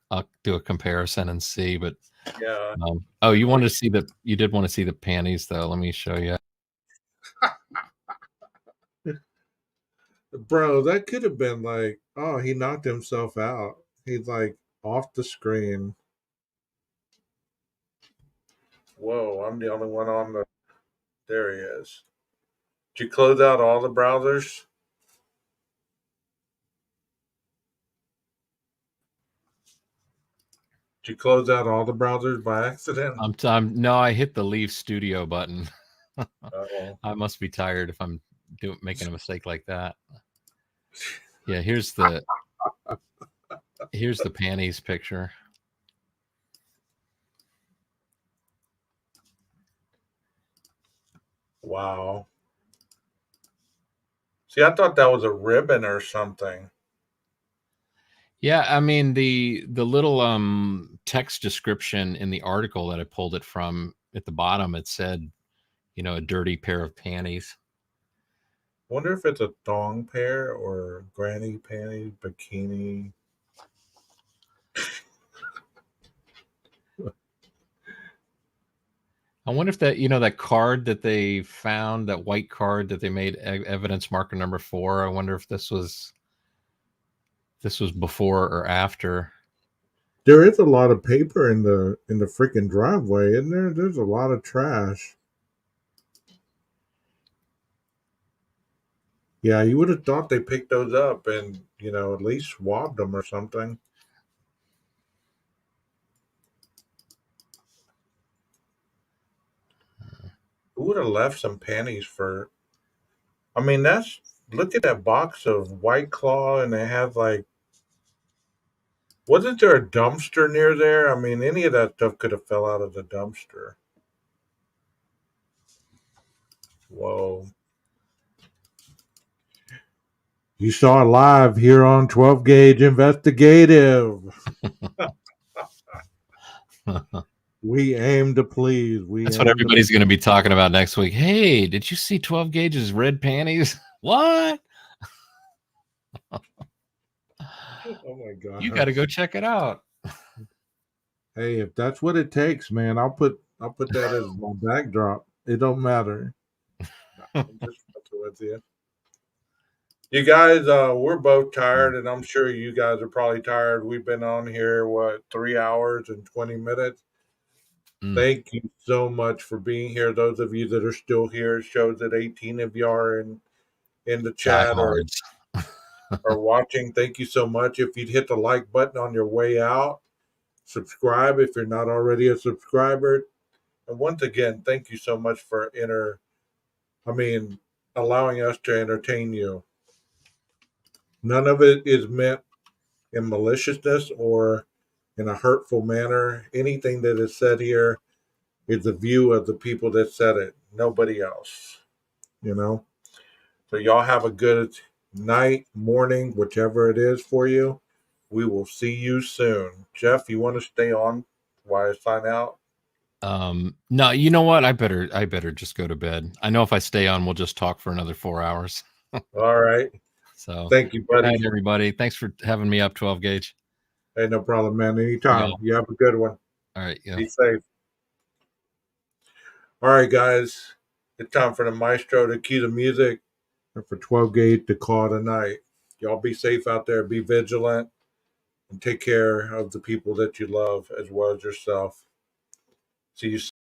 do a comparison and see. But yeah. You wanted to see you did want to see the panties though. Let me show you. Bro, that could have been like, oh, he knocked himself out. He's like off the screen. Whoa, I'm the only one on the. There he is. Did you close out all the browsers? Did you close out all the browsers by accident? No, I hit the leave studio button. Uh-oh. I must be tired if I'm making a mistake like that. Yeah, here's the panties picture. Wow. See, I thought that was a ribbon or something. Yeah, I mean the little text description in the article that I pulled it from at the bottom, it said, a dirty pair of panties. Wonder if it's a thong pair or granny panties, bikini. I wonder if that, that card that they found, that white card that they made evidence marker number 4. I wonder if this was before or after. There is a lot of paper in the freaking driveway, isn't there? There's a lot of trash. Yeah, you would have thought they picked those up and, at least swabbed them or something. Who would have left some panties for? I mean, look at that box of White Claw, and they have wasn't there a dumpster near there? I mean, any of that stuff could have fell out of the dumpster. Whoa. You saw it live here on 12 Gauge Investigative. We aim to please. That's what everybody's going to be talking about next week. Hey, did you see 12 Gauge's red panties? What? Oh my God. You got to go check it out. Hey, if that's what it takes, man, I'll put that as my backdrop. It don't matter. I'm just messing with you. You guys, we're both tired, and I'm sure you guys are probably tired. We've been on here, 3 hours and 20 minutes. Thank you so much for being here. Those of you that are still here, it shows that 18 of you are in the chat or watching. Thank you so much. If you'd hit the like button on your way out, subscribe if you're not already a subscriber. And once again, thank you so much for allowing us to entertain you. None of it is meant in maliciousness or in a hurtful manner. Anything that is said here is the view of the people that said it, nobody else. So y'all have a good night, morning, whichever it is for you. We will see you soon. Jeff, you want to stay on while I sign out? No, you know what? I better just go to bed. I know if I stay on, we'll just talk for another 4 hours. All right. So thank you, buddy. Good night, everybody. Thanks for having me up, 12 Gauge. Hey, no problem, man. Anytime. You have a good one. All right. Yeah. Be safe. All right, guys. It's time for the maestro to cue the music and for 12 Gauge to call it a night. Y'all be safe out there. Be vigilant and take care of the people that you love as well as yourself. See you soon.